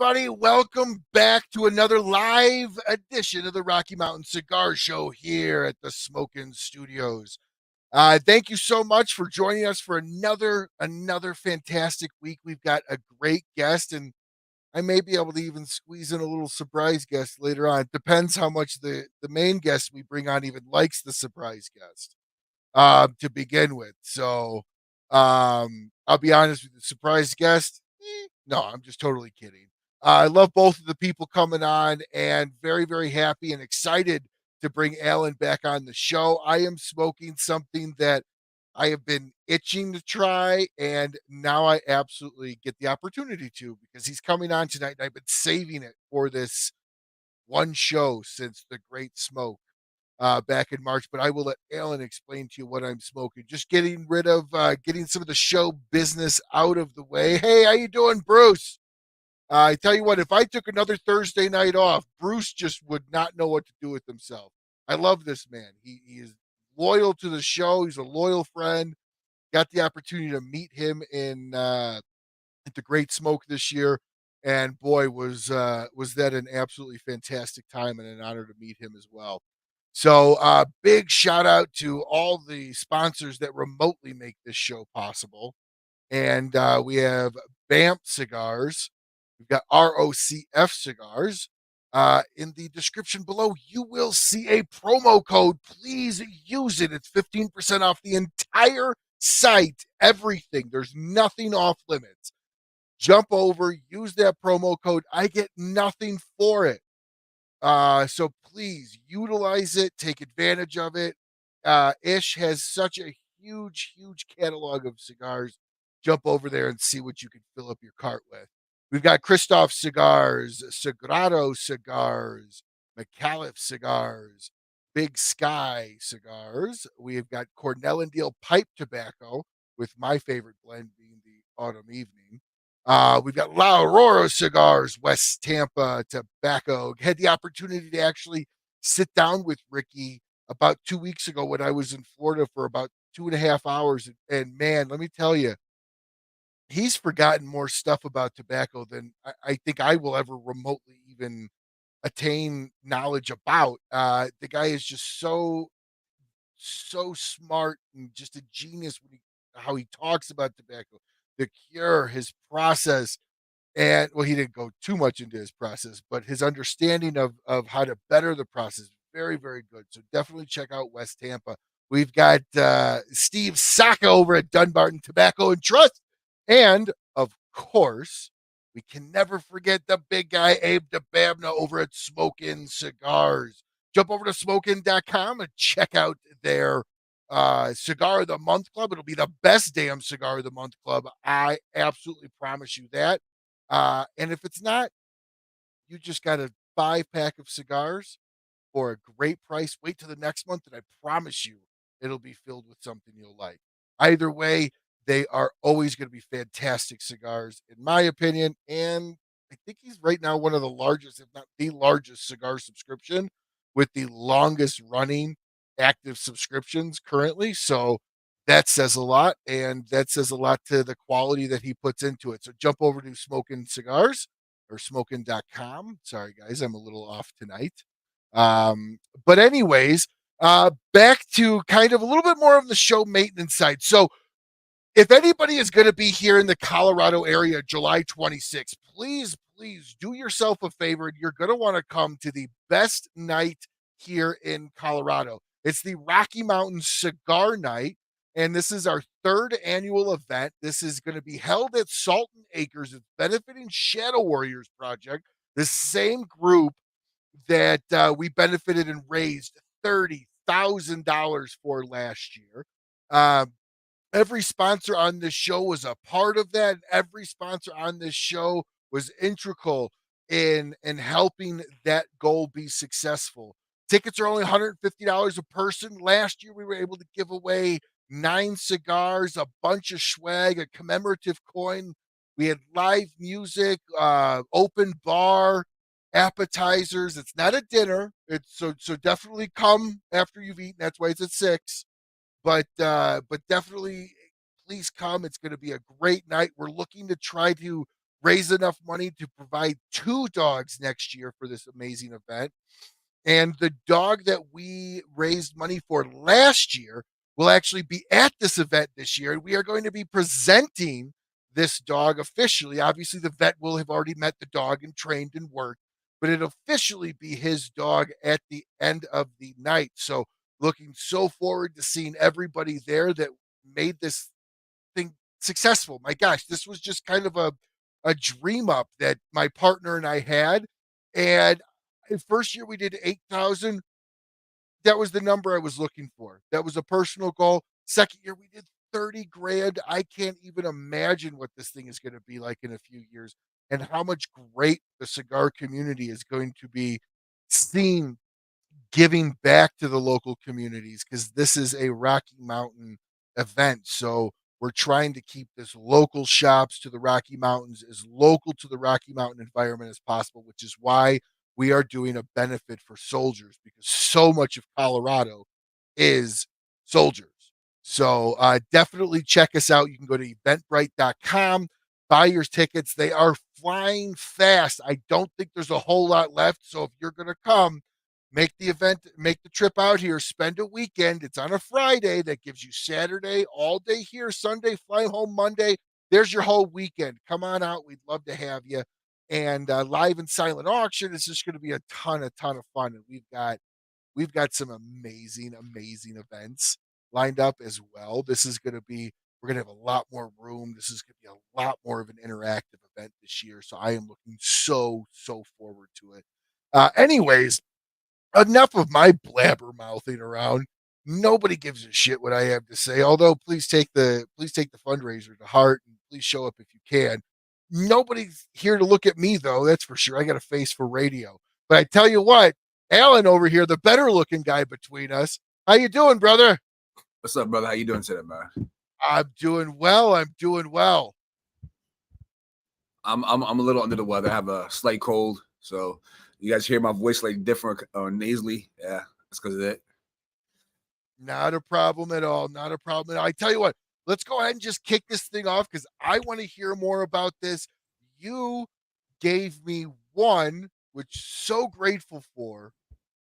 everybody. Welcome back to another live edition of the Rocky Mountain Cigar Show here at the Smokin' Studios. Thank you so much for joining us for another fantastic week. We've got a great guest, and I may be able to even squeeze in a little surprise guest later on. It depends how much the main guest we bring on even likes the surprise guest to begin with. So I'll be honest with the surprise guest. No, I'm just totally kidding. I love both of the people coming on and very, very happy and excited to bring Alan back on the show. I am smoking something that I have been itching to try, and now I absolutely get the opportunity to because he's coming on tonight, and I've been saving it for this one show since the Great Smoke back in March. But I will let Alan explain to you what I'm smoking. Just getting rid of, getting some of the show business out of the way. Hey, how you doing, Bruce? I tell you what, if I took another Thursday night off, Bruce just would not know what to do with himself. I love this man. He is loyal to the show. He's a loyal friend. Got the opportunity to meet him in at the Great Smoke this year, and boy, was that an absolutely fantastic time and an honor to meet him as well. So, big shout out to all the sponsors that remotely make this show possible. And we have BAMF Cigars. We've got ROCF Cigars. In the description below, you will see a promo code. Please use it. It's 15% off the entire site, everything. There's nothing off limits. Jump over, use that promo code. I get nothing for it. So please utilize it, take advantage of it. Ish has such a huge, huge catalog of cigars. Jump over there and see what you can fill up your cart with. We've got Kristoff Cigars, Sagrado Cigars, Micallef Cigars, Big Sky Cigars. We've got Cornell and Diehl pipe tobacco, with my favorite blend being the Autumn Evening. We've got La Aurora Cigars, West Tampa Tobacco. Had the opportunity to actually sit down with Ricky about 2 weeks ago when I was in Florida for about 2.5 hours. And man, let me tell you, he's forgotten more stuff about tobacco than I think I will ever remotely even attain knowledge about. The guy is just so smart and just a genius when how he talks about tobacco, the cure, his process. And well, he didn't go too much into his process, but his understanding of how to better the process, very, very good. So definitely check out West Tampa. We've got Steve Saka over at Dunbarton Tobacco and Trust. And of course, we can never forget the big guy, Abe DeBabna over at Smokin' Cigars. Jump over to smokin.com and check out their Cigar of the Month Club. It'll be the best damn Cigar of the Month Club. I absolutely promise you that. And if it's not, you just got a 5-pack of cigars for a great price. Wait till the next month, and I promise you it'll be filled with something you'll like. Either way, they are always going to be fantastic cigars, in my opinion. And I think he's right now one of the largest, if not the largest, cigar subscription with the longest running active subscriptions currently. So that says a lot, and that says a lot to the quality that he puts into it. So jump over to Smokin' Cigars or smokin.com. Sorry, guys, I'm a little off tonight. But anyways, back to kind of a little bit more of the show maintenance side. So if anybody is going to be here in the Colorado area, July 26th, please do yourself a favor. You're going to want to come to the best night here in Colorado. It's the Rocky Mountain Cigar Night, and this is our 3rd annual event. This is going to be held at Salton Acres. It's benefiting Shadow Warriors Project, the same group that we benefited and raised $30,000 for last year. Every sponsor on this show was a part of that. Every sponsor on this show was integral in helping that goal be successful. Tickets are only $150 a person. Last year, we were able to give away 9 cigars, a bunch of swag, a commemorative coin. We had live music, open bar, appetizers. It's not a dinner. It's so definitely come after you've eaten. That's why it's at 6. But definitely please come. It's going to be a great night. We're looking to try to raise enough money to provide 2 dogs next year for this amazing event. And the dog that we raised money for last year will actually be at this event this year. And we are going to be presenting this dog officially. Obviously, the vet will have already met the dog and trained and worked, but it'll officially be his dog at the end of the night. So, looking so forward to seeing everybody there that made this thing successful. My gosh, this was just kind of a dream up that my partner and I had. And first year we did 8,000. That was the number I was looking for. That was a personal goal. Second year we did 30 grand. I can't even imagine what this thing is going to be like in a few years and how much great the cigar community is going to be seeing giving back to the local communities, because this is a Rocky Mountain event. So we're trying to keep this local shops to the Rocky Mountains, as local to the Rocky Mountain environment as possible, which is why we are doing a benefit for soldiers, because so much of Colorado is soldiers. So definitely check us out. You can go to eventbrite.com, buy your tickets. They are flying fast. I don't think there's a whole lot left. So if you're going to come, make the trip out here, spend a weekend. It's on a Friday. That gives you Saturday, all day here, Sunday, fly home Monday. There's your whole weekend. Come on out. We'd love to have you. And live and silent auction is just going to be a ton of fun. And we've got some amazing events lined up as well. This is going to be, we're going to have a lot more room. This is going to be a lot more of an interactive event this year. So I am looking so forward to it. Anyways, enough of my blabber mouthing around. Nobody gives a shit what I have to say. Although please take the fundraiser to heart and please show up if you can. Nobody's here to look at me though, that's for sure. I got a face for radio. But I tell you what, Alan over here, the better looking guy between us. How you doing, brother? What's up, brother? How you doing today, man? I'm doing well. I'm a little under the weather. I have a slight cold, so you guys hear my voice like different or nasally. Yeah, that's because of it. Not a problem at all. Not a problem at all. I tell you what, let's go ahead and just kick this thing off because I want to hear more about this. You gave me one, which so grateful for,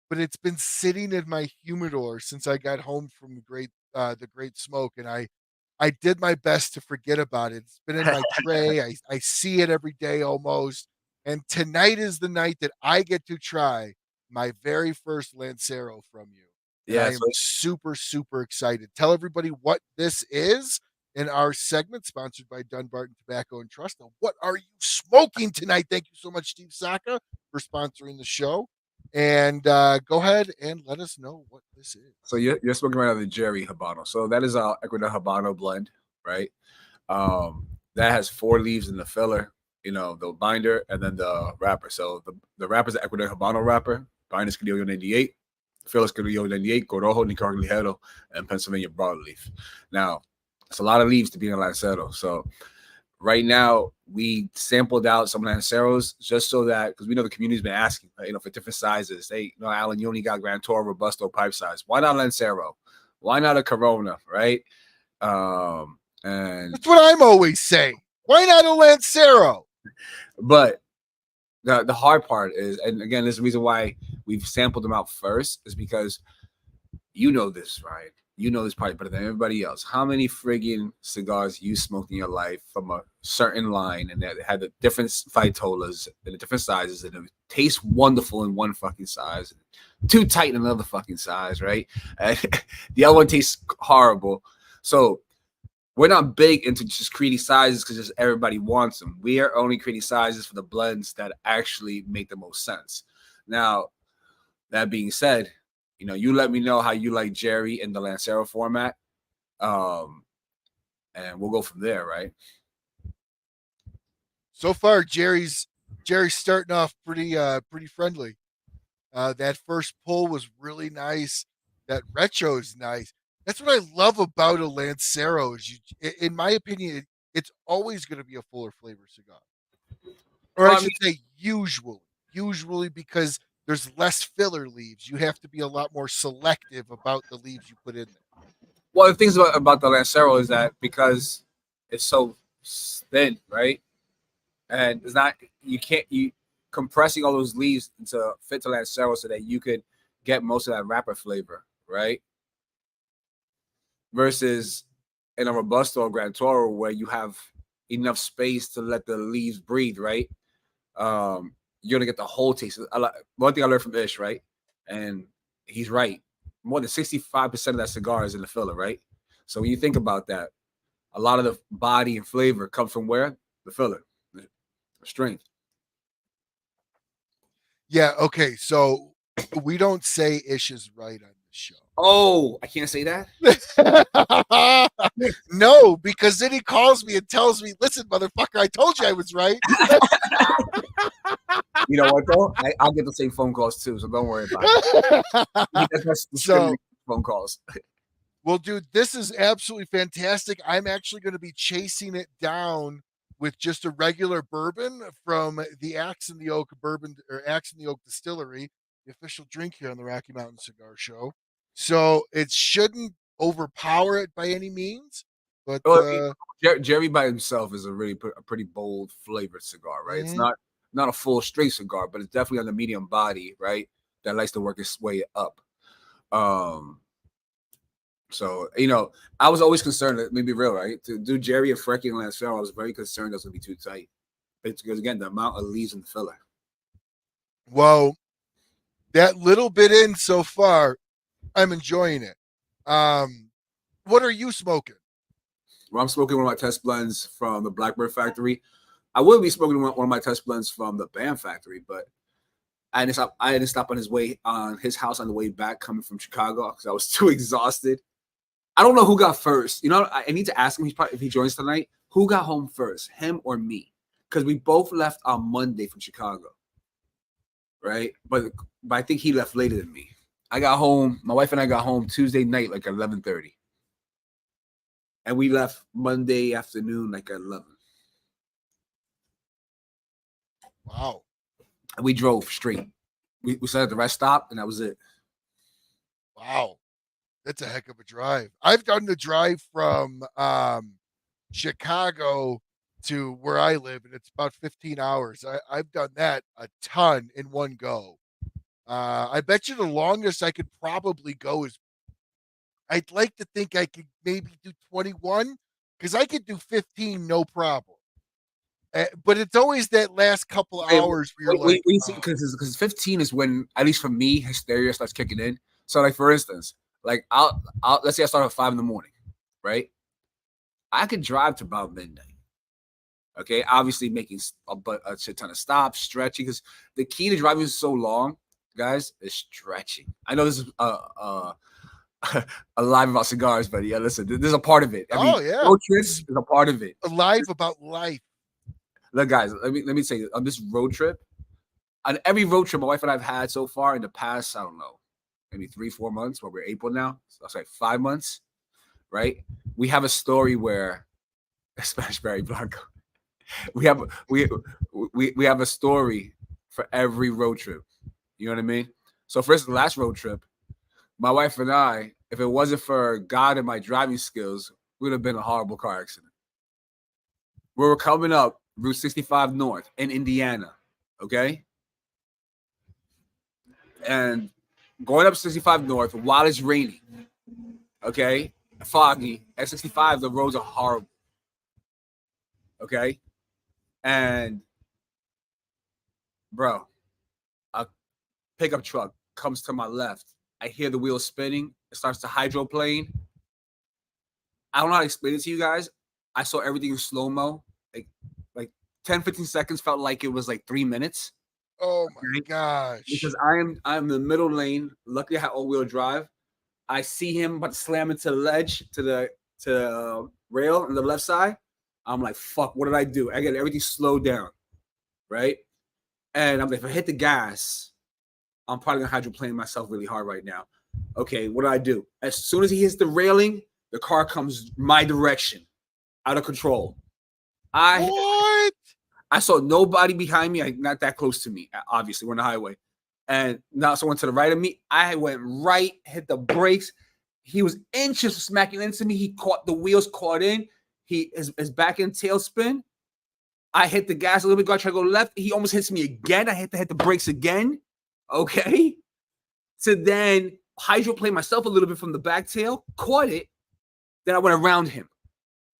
but it's been sitting in my humidor since I got home from the Great Smoke, and I did my best to forget about it. It's been in my tray. I see it every day almost. And tonight is the night that I get to try my very first Lancero from you. And Yeah, I am super excited. Tell everybody what this is in our segment sponsored by Dunbarton Tobacco and Trust. Now, what are you smoking tonight? Thank you so much, Steve Saka, for sponsoring the show. And go ahead and let us know what this is. So you're smoking right out of the Jerry Habano. So that is our Ecuador Habano blend, right? That has 4 leaves in the filler, the binder, and then the wrapper. So the wrapper is the Ecuador Habano wrapper. Binder is Criollo 98. Filler is Criollo 98, Corojo, Nicaragua Ligero, and Pennsylvania broadleaf. Now, it's a lot of leaves to be in a Lancero. So right now, we sampled out some Lanceros just so that, because we know the community's been asking, for different sizes. Hey, Alan, you only got Grand Tour, Robusto, pipe size. Why not Lancero? Why not a Corona, right? And that's what I'm always saying. Why not a Lancero? But the hard part is, and again, this is the reason why we've sampled them out first, is because this, right? You know this probably better than everybody else. How many friggin' cigars you smoked in your life from a certain line and that had the different vitolas and the different sizes and it tastes wonderful in one fucking size, too tight in another fucking size, right? And the other one tastes horrible. So we're not big into just creating sizes because just everybody wants them. We are only creating sizes for the blends that actually make the most sense. Now, that being said, you let me know how you like Jerry in the Lancero format, and we'll go from there, right? So far, Jerry's starting off pretty friendly. That first pull was really nice. That retro is nice. That's what I love about a Lancero. Is in my opinion, it's always going to be a fuller flavor cigar, or I should say, usually because there's less filler leaves. You have to be a lot more selective about the leaves you put in there. Well, the things about the Lancero is that because it's so thin, right? And it's not, you compressing all those leaves to fit to Lancero so that you could get most of that wrapper flavor, right? Versus in a Robusto or Gran Toro where you have enough space to let the leaves breathe, right? You're gonna get the whole taste. One thing I learned from Ish, right? And he's right. More than 65% of that cigar is in the filler, right? So when you think about that, a lot of the body and flavor comes from where? The filler, the strength. Yeah. Okay. So we don't say Ish is right on the show. Oh, I can't say that. No, because then he calls me and tells me, "Listen, motherfucker, I told you I was right." You know what though? I'll get the same phone calls too, so don't worry about it. That's So, phone calls. well, dude, this is absolutely fantastic. I'm actually going to be chasing it down with just a regular bourbon from the Axe and the Oak Bourbon or Axe and the Oak Distillery, the official drink here on the Rocky Mountain Cigar Show. So it shouldn't overpower it by any means, but Jerry by himself is a pretty bold flavored cigar, right? It's not a full straight cigar, but it's definitely on the medium body, right? That likes to work its way up. So I was always concerned. Let me be real, right? To do Jerry and Frecky and Lancero, I was very concerned that was gonna be too tight. Because again, the amount of leaves in the filler. Well, that little bit in so far, I'm enjoying it. What are you smoking? Well, I'm smoking one of my test blends from the Blackbird factory. I would be smoking one of my test blends from the BAMF factory, but I didn't stop on his house on the way back coming from Chicago because I was too exhausted. I don't know who got first. I need to ask him if he joins tonight. Who got home first, him or me? Because we both left on Monday from Chicago, right? But I think he left later than me. I got home. My wife and I got home Tuesday night, like 11:30, and we left Monday afternoon, like at 11. Wow. And we drove straight. We sat at the rest stop, and that was it. Wow. That's a heck of a drive. I've done the drive from Chicago to where I live, and it's about 15 hours. I've done that a ton in one go. I bet you the longest I could probably go is I'd like to think I could maybe do 21 because I could do 15 no problem. But it's always that last couple hours where you're like, because 15 is when, at least for me, hysteria starts kicking in. So, like for instance, like I'll let's say I start at 5 in the morning, right? I could drive to about midnight. Okay, obviously making a shit ton of stops, stretching, because the key to driving so long, guys, is stretching. I know this is a live about cigars, but yeah, listen, there's a part of it. I mean, road trips is a part of it. A live about life. Look, guys, let me say on this road trip, on every road trip my wife and I've had so far in the past, I don't know, maybe 3-4 months. Well, we're April now, so that's like 5 months, right? We have a story where Spanish Berry Blanco. We have a story for every road trip. You know what I mean? So for instance, the last road trip, my wife and I, if it wasn't for God and my driving skills, we would have been a horrible car accident. We were coming up Route 65 North in Indiana, okay? And going up 65 North while it's raining, okay? Foggy. At 65, the roads are horrible, okay? And, bro, a pickup truck comes to my left. I hear the wheels spinning. It starts to hydroplane. I don't know how to explain it to you guys. I saw everything in slow-mo. Like 10, 15 seconds felt like it was like 3 minutes. Oh my gosh. Because I'm in the middle lane. Luckily I had all-wheel drive. I see him about to slam into the ledge to the rail on the left side. I'm like, fuck, what did I do? I get everything slowed down, right? And I'm like, if I hit the gas, I'm probably gonna hydroplane myself really hard right now. Okay, what do I do? As soon as he hits the railing, the car comes my direction, out of control. I saw nobody behind me, not that close to me. Obviously, we're on the highway. And now someone to the right of me. I went right, hit the brakes. He was inches from smacking into me. He caught the wheels caught in. His back end tailspin. I hit the gas a little bit, I try to go left. He almost hits me again. I had to hit the brakes again. Okay. So then hydroplane myself a little bit from the back tail, caught it. Then I went around him.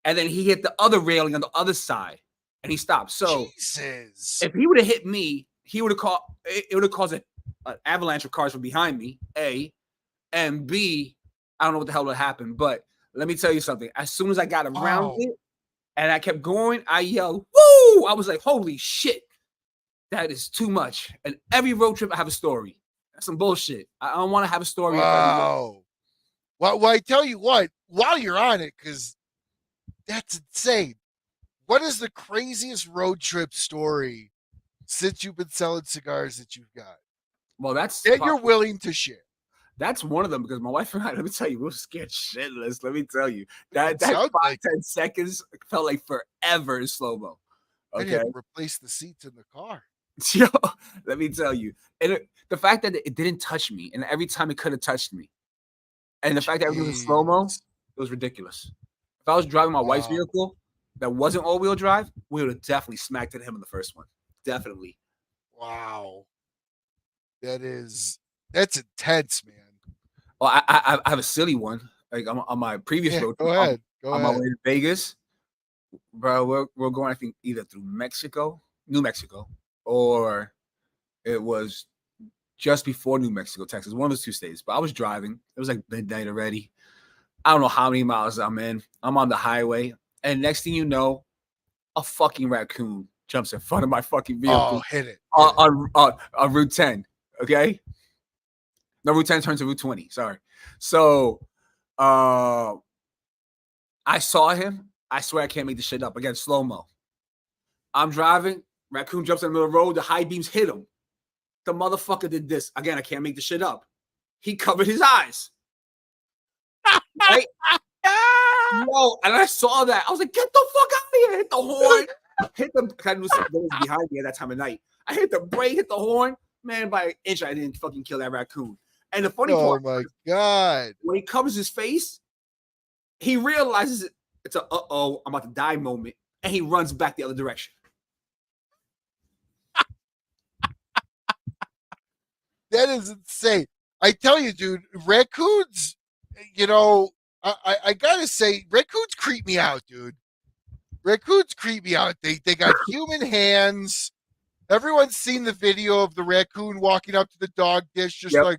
And then he hit the other railing on the other side. And he stopped. So Jesus. if he would have hit me, it would have caused an avalanche of cars from behind me, A. And B, I don't know what the hell would happen. But let me tell you something. As soon as I got around it and I kept going, I yelled, woo! I was like, holy shit. That is too much. And every road trip, I have a story. That's some bullshit. I don't want to have a story. Wow. Well, I tell you what, while you're on it, because that's insane. What is the craziest road trip story since you've been selling cigars that you've got? Well, that you're willing to share. That's one of them because my wife and I, let me tell you, we were scared shitless. Let me tell you. That 5-10 seconds felt like forever in slow-mo. Okay. You had to replace the seats in the car. Yo, let me tell you. And the fact that it didn't touch me, and every time it could have touched me, and the fact that it was in slow-mo, it was ridiculous. If I was driving my wife's vehicle that wasn't all-wheel drive, we would have definitely smacked at him in the first one. Definitely. Wow. That's intense, man. Well, I have a silly one. Like on my previous road trip. Go ahead. On my way to Vegas, bro, we're going, I think, either through New Mexico, or it was just before New Mexico, Texas, one of those two states. But I was driving. It was like midnight already. I don't know how many miles I'm in. I'm on the highway. And next thing you know, a fucking raccoon jumps in front of my fucking vehicle. Oh, hit it. On Route 10. Okay? No, Route 10 turns to Route 20. Sorry. So I saw him. I swear I can't make this shit up. Again, slow-mo. I'm driving. Raccoon jumps in the middle of the road. The high beams hit him. The motherfucker did this. Again, I can't make this shit up. He covered his eyes. Right? No, and I saw that. I was like, get the fuck out of here. Hit the horn. Hit the, I knew something was behind me at that time of night. I hit the brake, hit the horn. Man, by an inch, I didn't fucking kill that raccoon. And the funny part, oh my God. When he covers his face, he realizes it's a I'm about to die moment, and he runs back the other direction. That is insane. I tell you, dude, raccoons, I gotta say, raccoons creep me out, dude. Raccoons creep me out. They got human hands. Everyone's seen the video of the raccoon walking up to the dog dish, just like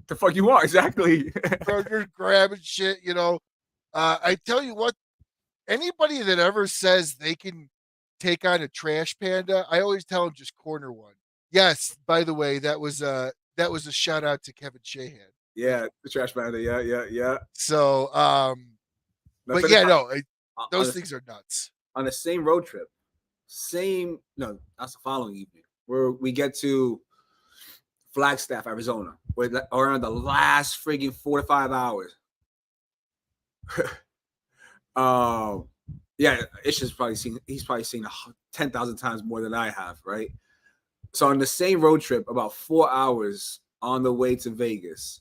the fuck you are, exactly. Berger grabbing shit, I tell you what, anybody that ever says they can take on a trash panda, I always tell them just corner one. Yes, by the way, that was a shout out to Kevin Shahan. Yeah, the trash panda. Yeah. So, those things are nuts. On the same road trip, that's the following evening, where we get to Flagstaff, Arizona. We're on the last friggin' 4 to 5 hours. He's probably seen 10,000 times more than I have, right? So on the same road trip, about 4 hours on the way to Vegas,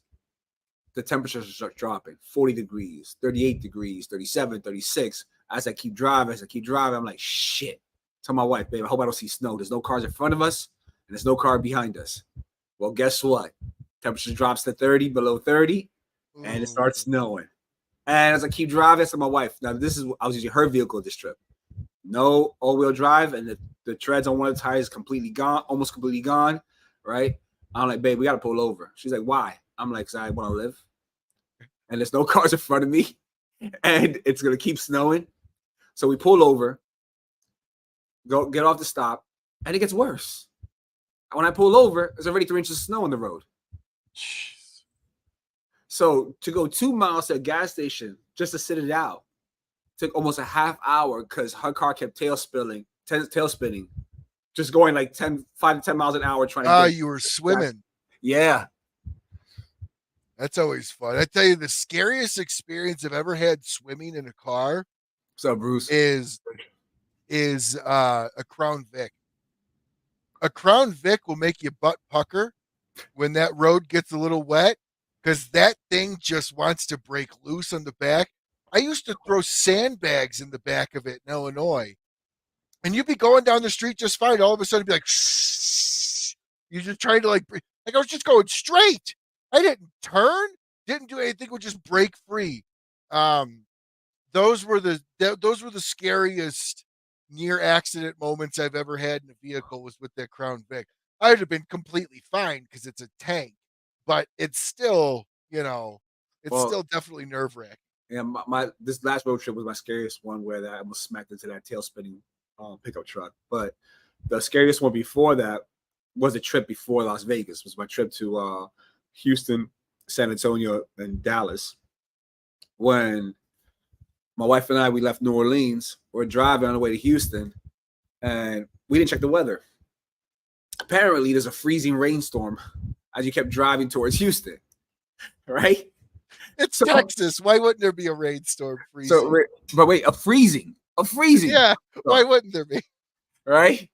the temperatures start dropping. 40 degrees, 38 degrees, 37, 36. As I keep driving, I'm like, shit. Tell my wife, babe, I hope I don't see snow. There's no cars in front of us, and there's no car behind us. Well, guess what? Temperature drops to 30, below 30, and it starts snowing. And as I keep driving, I said to my wife, now I was using her vehicle this trip. No all-wheel drive, and the treads on one of the tires is completely gone, almost completely gone, right? I'm like, babe, we got to pull over. She's like, why? I'm like, because I want to live. And there's no cars in front of me, and it's going to keep snowing. So we pull over, go get off the stop, and it gets worse. When I pull over, there's already 3 inches of snow on the road. Jeez. So to go 2 miles to a gas station just to sit it out took almost a half hour because her car kept tail spinning, just going like 5 to 10 miles an hour trying to you were swimming. Yeah. That's always fun. I tell you, the scariest experience I've ever had swimming in a car. What's up, Bruce? Is a Crown Vic. A Crown Vic will make you butt pucker when that road gets a little wet because that thing just wants to break loose on the back. I used to throw sandbags in the back of it in Illinois and you'd be going down the street just fine. All of a sudden, be like, shh. You're just trying to like I was just going straight. I didn't turn, didn't do anything. Would just break free. Those were the scariest near accident moments I've ever had in a vehicle. Was with that Crown Vic. I would have been completely fine because it's a tank, but it's still, it's still definitely nerve wracking. Yeah, my this last road trip was my scariest one, where I almost smacked into that tail spinning pickup truck. But the scariest one before that was a trip before Las Vegas. It was my trip to Houston, San Antonio, and Dallas. When my wife and we left New Orleans, we're driving on the way to Houston, and we didn't check the weather. Apparently, there's a freezing rainstorm as you kept driving towards Houston, right? It's Texas. Why wouldn't there be a rainstorm freezing? But wait, a freezing. Yeah, why wouldn't there be? Right?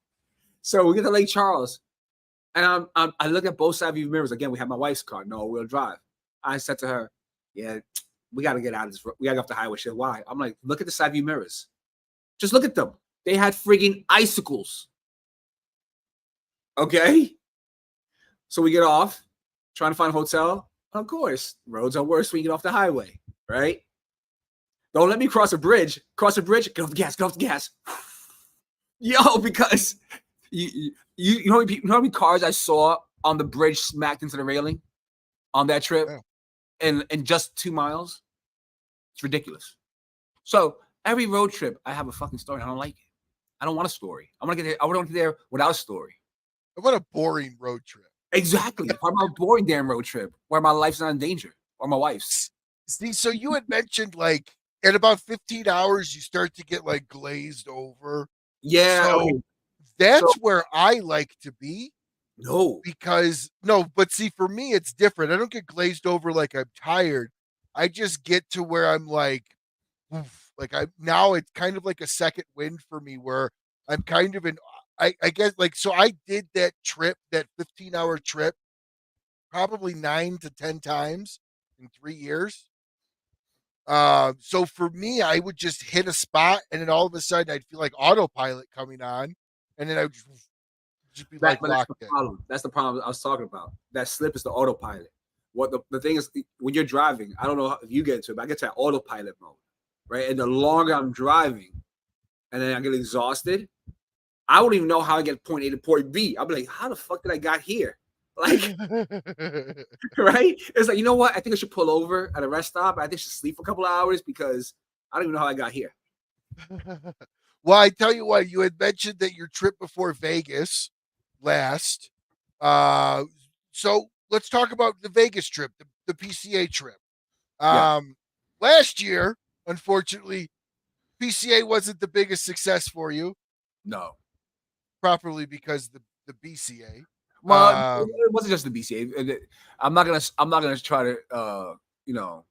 So we get to Lake Charles, and I look at both side view mirrors. Again, we have my wife's car, no wheel drive. I said to her, yeah, we got to get out of this. We got to go off the highway. She said, why? I'm like, look at the side view mirrors. Just look at them. They had frigging icicles. Okay? So we get off, trying to find a hotel. Of course, roads are worse when you get off the highway, right? Don't let me cross a bridge. Cross a bridge, get off the gas, get off the gas. Yo, because you know how many cars I saw on the bridge smacked into the railing on that trip in just 2 miles? It's ridiculous. So every road trip, I have a fucking story. I don't like it. I don't want a story. I want to get there without a story. What a boring road trip. Exactly. Part of my boring damn road trip where my life's not in danger, or my wife's. See, so you had mentioned like at about 15 hours, you start to get like glazed over. Yeah. So okay. That's where I like to be. No. But see, for me, it's different. I don't get glazed over like I'm tired. I just get to where I'm like, oof, like now it's kind of like a second wind for me where I'm kind of I guess like, so I did that trip, that 15-hour trip, probably 9 to 10 times in 3 years. So for me, I would just hit a spot and then all of a sudden I'd feel like autopilot coming on. And then I would just be locked in. That's the problem I was talking about. That slip is the autopilot. What the thing is, when you're driving, I don't know if you get into it, but I get to that autopilot mode, right? And the longer I'm driving and then I get exhausted, I wouldn't even know how I get point A to point B. I'll be like, how the fuck did I got here? Like, right? It's like, you know what? I think I should pull over at a rest stop. I think I should sleep for a couple of hours because I don't even know how I got here. Well, I tell you what, you had mentioned that your trip before Vegas last. So let's talk about the Vegas trip, the PCA trip. Last year, unfortunately, PCA wasn't the biggest success for you. No. Properly because the BCA. Well, it wasn't just the BCA. I'm not gonna try to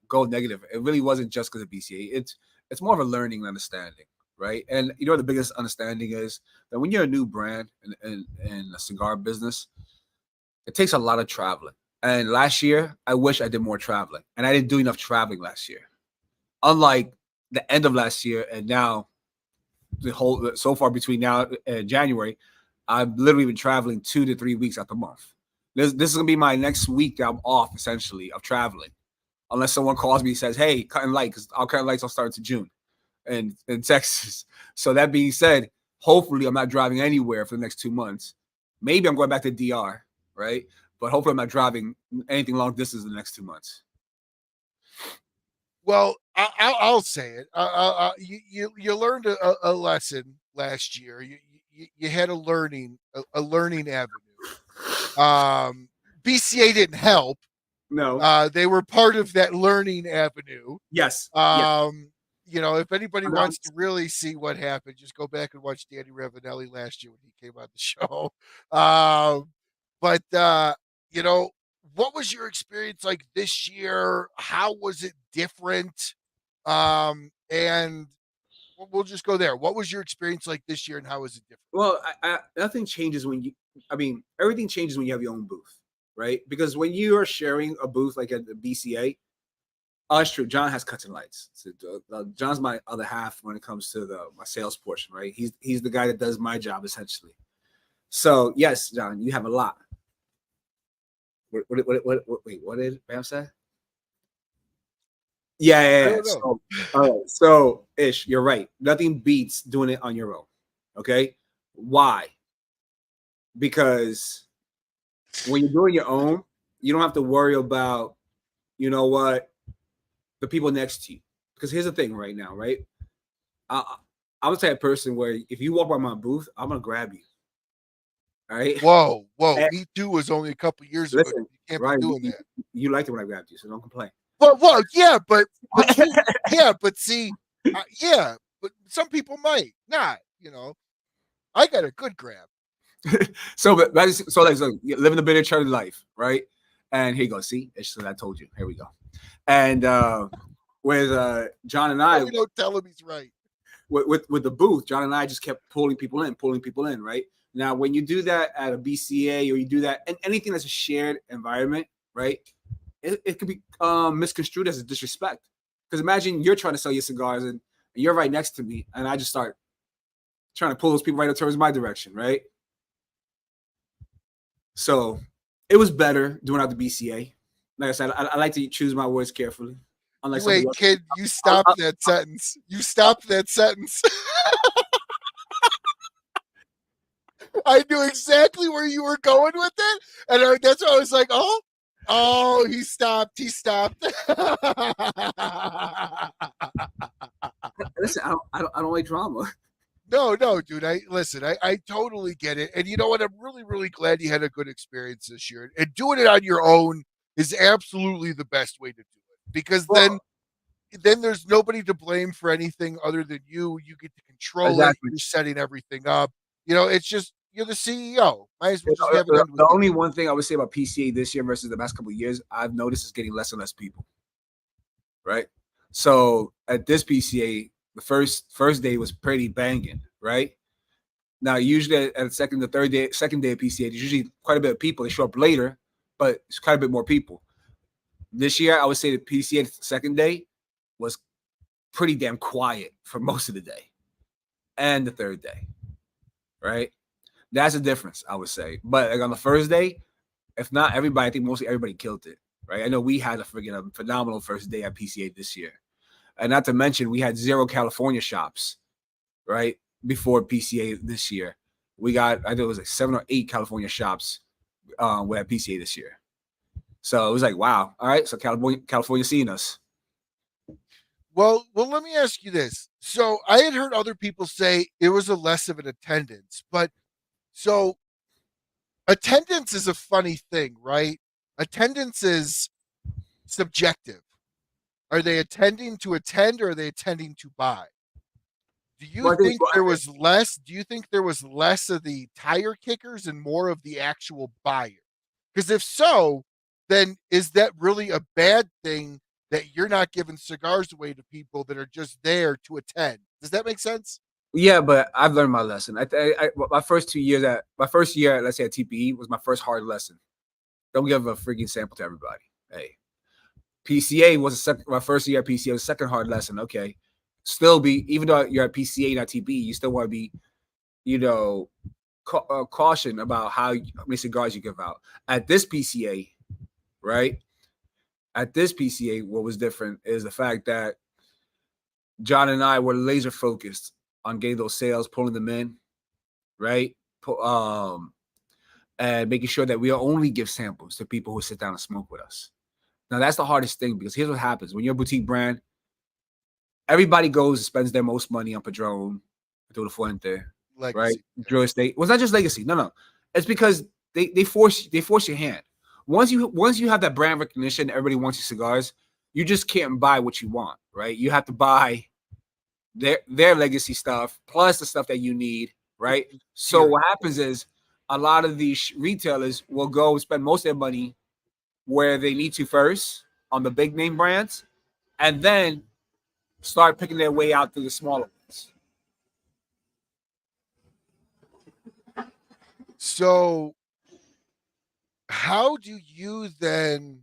go negative. It really wasn't just because of BCA. It's more of a learning and understanding, right? And you know what the biggest understanding is that when you're a new brand in a cigar business, it takes a lot of traveling. And last year, I wish I did more traveling, and I didn't do enough traveling last year. Unlike the end of last year and now, so far between now and January, I've literally been traveling 2 to 3 weeks out the month. This is gonna be my next week that I'm off, essentially, of traveling, unless someone calls me and says, "Hey, cutting light," because our cutting lights will start to June, in Texas. So that being said, hopefully I'm not driving anywhere for the next 2 months. Maybe I'm going back to DR, right? But hopefully I'm not driving anything long distance in the next 2 months. Well, I'll say it. You learned a lesson last year. You had a learning avenue. BCA didn't help. No, they were part of that learning avenue. Yes. If anybody wants to really see what happened, just go back and watch Danny Ravanelli last year when he came on the show. What was your experience like this year? How was it different? And we'll just go there. What was your experience like this year and how was it different? Well, nothing changes everything changes when you have your own booth, right? Because when you are sharing a booth like at the BCA, Oh, it's true. John has cuts and lights. So, John's my other half when it comes to my sales portion, right? He's the guy that does my job essentially. So yes, John, you have a lot. Wait, what did BAMF say? Yeah. So Ish, you're right. Nothing beats doing it on your own. Okay, why? Because when you're doing your own, you don't have to worry about, you know what, the people next to you. Because here's the thing right now, right? I'm the type of person where if you walk by my booth, I'm gonna grab you. All right. Whoa. Me too was only a couple years ago. Listen, You can't right, be doing that. You liked it when I grabbed you, so don't complain. Well, yeah, but see, yeah, but some people might not. You know, I got a good grab. So living the bitter Charlie life, right? And here you go. See, so I told you. Here we go. And with John and I, we don't tell him he's right. With the booth, John and I just kept pulling people in, right? Now, when you do that at a BCA or you do that in anything that's a shared environment, right? It could be misconstrued as a disrespect. Because imagine you're trying to sell your cigars and you're right next to me, and I just start trying to pull those people right up towards my direction, right? So it was better doing out the BCA. Like I said, I like to choose my words carefully. Wait, kid, you stopped that sentence. You stopped that sentence. I knew exactly where you were going with it, and that's why I was like, "Oh, he stopped. He stopped." Listen, I don't like drama. No, dude. I totally get it. And you know what? I'm really, really glad you had a good experience this year. And doing it on your own is absolutely the best way to do it. Because then there's nobody to blame for anything other than you. You get to control it. You're setting everything up. You know, it's just you're the CEO. Might as well just have it done with the only one thing I would say about PCA this year versus the past couple of years, I've noticed is getting less and less people. Right? So at this PCA, the first day was pretty banging, right? Now, usually at the second day of PCA, there's usually quite a bit of people. They show up later, but it's quite a bit more people. This year, I would say the PCA the second day was pretty damn quiet for most of the day, and the third day, right? That's a difference, I would say. But like on the first day, if not everybody, I think mostly everybody killed it, right? I know we had a phenomenal first day at PCA this year. And not to mention, we had 0 California shops, right? Before PCA this year. We got, I think it was like 7 or 8 California shops at PCA this year. So it was like, wow. All right. So California seeing us. Well, let me ask you this. So I had heard other people say it was a less of an attendance, but so attendance is a funny thing, right? Attendance is subjective. Are they attending to attend or are they attending to buy? Do you think there was less? Do you think there was less of the tire kickers and more of the actual buyer? Because if so, then is that really a bad thing that you're not giving cigars away to people that are just there to attend? Does that make sense? Yeah, but I've learned my lesson. My first year, let's say at TPE, was my first hard lesson. Don't give a freaking sample to everybody. Hey, PCA was my first year at PCA was a second hard lesson. Okay, still even though you're at PCA not TPE, you still want to be, caution about how many cigars you give out at this PCA, right? At this PCA, what was different is the fact that John and I were laser focused on getting those sales, pulling them in, right? And making sure that we only give samples to people who sit down and smoke with us. Now, that's the hardest thing because here's what happens. When you're a boutique brand, everybody goes and spends their most money on Padron, Todo Fuente, legacy, right? Drew Estate. Well, it's not just legacy. No. It's because they force your hand. Once you have that brand recognition, everybody wants your cigars, you just can't buy what you want, right? You have to buy their legacy stuff plus the stuff that you need, right? So what happens is a lot of these retailers will go spend most of their money where they need to first on the big name brands, and then start picking their way out through the smaller ones. So how do you then,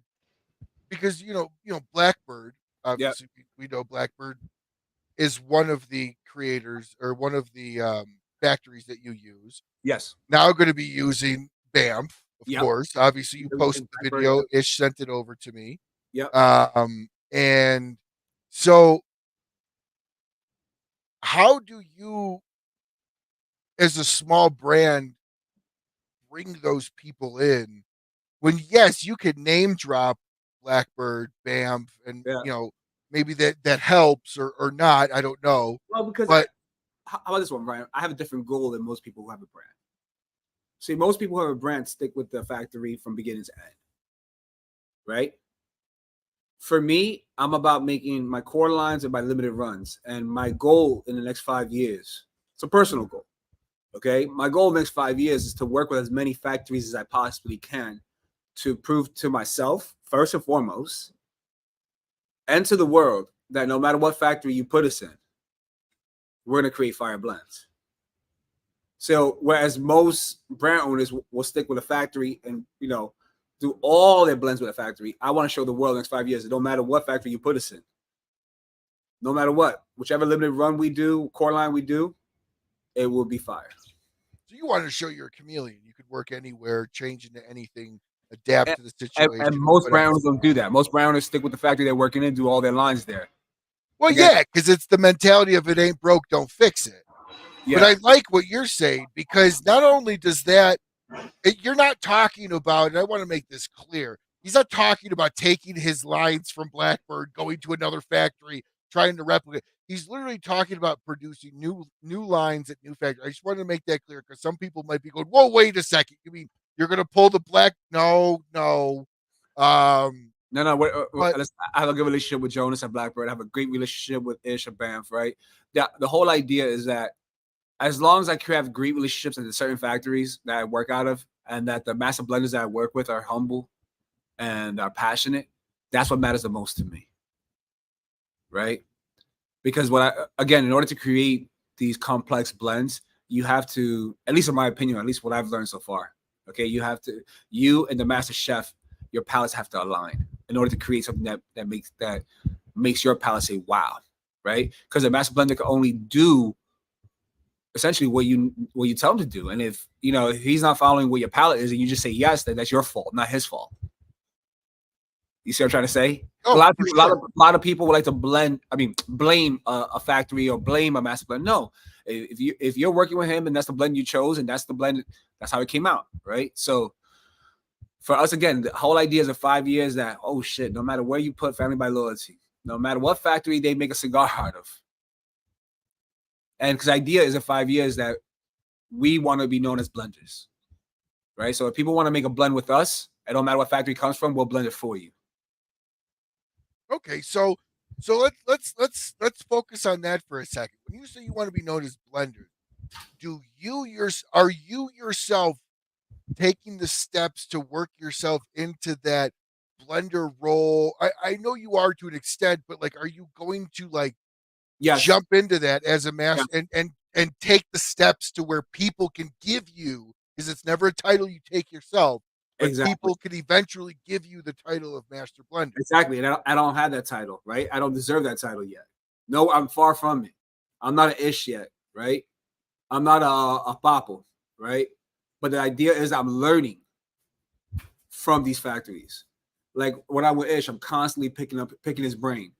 because you know Blackbird, obviously we know Blackbird is one of the creators or one of the factories that you use. Yes. Now going to be using BAMF, of Yep. course. Obviously, you posted the video. Ish sent it over to me. Yep. And so how do you, as a small brand, bring those people in when, yes, you could name drop Blackbird, BAMF, and maybe that helps or not. I don't know. Well, because how about this one, Brian? I have a different goal than most people who have a brand. See, most people who have a brand stick with the factory from beginning to end, right? For me, I'm about making my core lines and my limited runs. And my goal in the next 5 years, it's a personal goal, okay? My goal in the next 5 years is to work with as many factories as I possibly can to prove to myself, first and foremost, and to the world that no matter what factory you put us in, we're going to create fire blends. So whereas most brand owners will stick with a factory and, do all their blends with a factory, I want to show the world in the next 5 years that no matter what factory you put us in, no matter what, whichever limited run we do, core line we do, it will be fire. So you want to show you're a chameleon. You could work anywhere, change into anything, adapt to the situation. And most brand owners don't do that. Most brand owners stick with the factory they're working in, do all their lines there. Well, yeah, because it's the mentality of it ain't broke, don't fix it. Yeah. But I like what you're saying, because not only does that, you're not talking about, and I want to make this clear, he's not talking about taking his lines from Blackbird, going to another factory, trying to replicate. He's literally talking about producing new lines at new factories. I just wanted to make that clear, because some people might be going, whoa, wait a second. You mean you're going to pull the black? No. No. I have a good relationship with Jonas and Blackbird. I have a great relationship with Ish and BAMF, right? The whole idea is that as long as I have great relationships at certain factories that I work out of, and that the master blenders that I work with are humble and are passionate, that's what matters the most to me, right? Because in order to create these complex blends, you have to, at least in my opinion, at least what I've learned so far, okay, you and the master chef, your palates have to align in order to create something that makes your palate say wow, right? Because a master blender can only do essentially what you tell him to do. And if he's not following what your palate is and you just say yes, then that's your fault, not his fault. You see what I'm trying to say? Oh, a lot of people would like to blame a factory or blame a master blend. No, if you're working with him and that's the blend you chose and that's the blend, that's how it came out, right? So for us, again, the whole idea is in 5 years that, oh shit, no matter where you put Family by Loyalty, no matter what factory they make a cigar out of, and because the idea is in 5 years that we want to be known as blenders, right? So if people want to make a blend with us, it don't matter what factory it comes from, we'll blend it for you. Okay, so let's focus on that for a second. When you say you want to be known as blenders, are you yourself taking the steps to work yourself into that blender role? I know you are to an extent, but are you going to jump into that as a master and take the steps to where people can give you, because it's never a title you take yourself, but people can eventually give you the title of master blender. Exactly. And I don't have that title, right? I don't deserve that title yet. No, I'm far from it. I'm not an Ish yet, right? I'm not a Papo, right? But the idea is I'm learning from these factories. Like when I'm with Ish, I'm constantly picking his brain.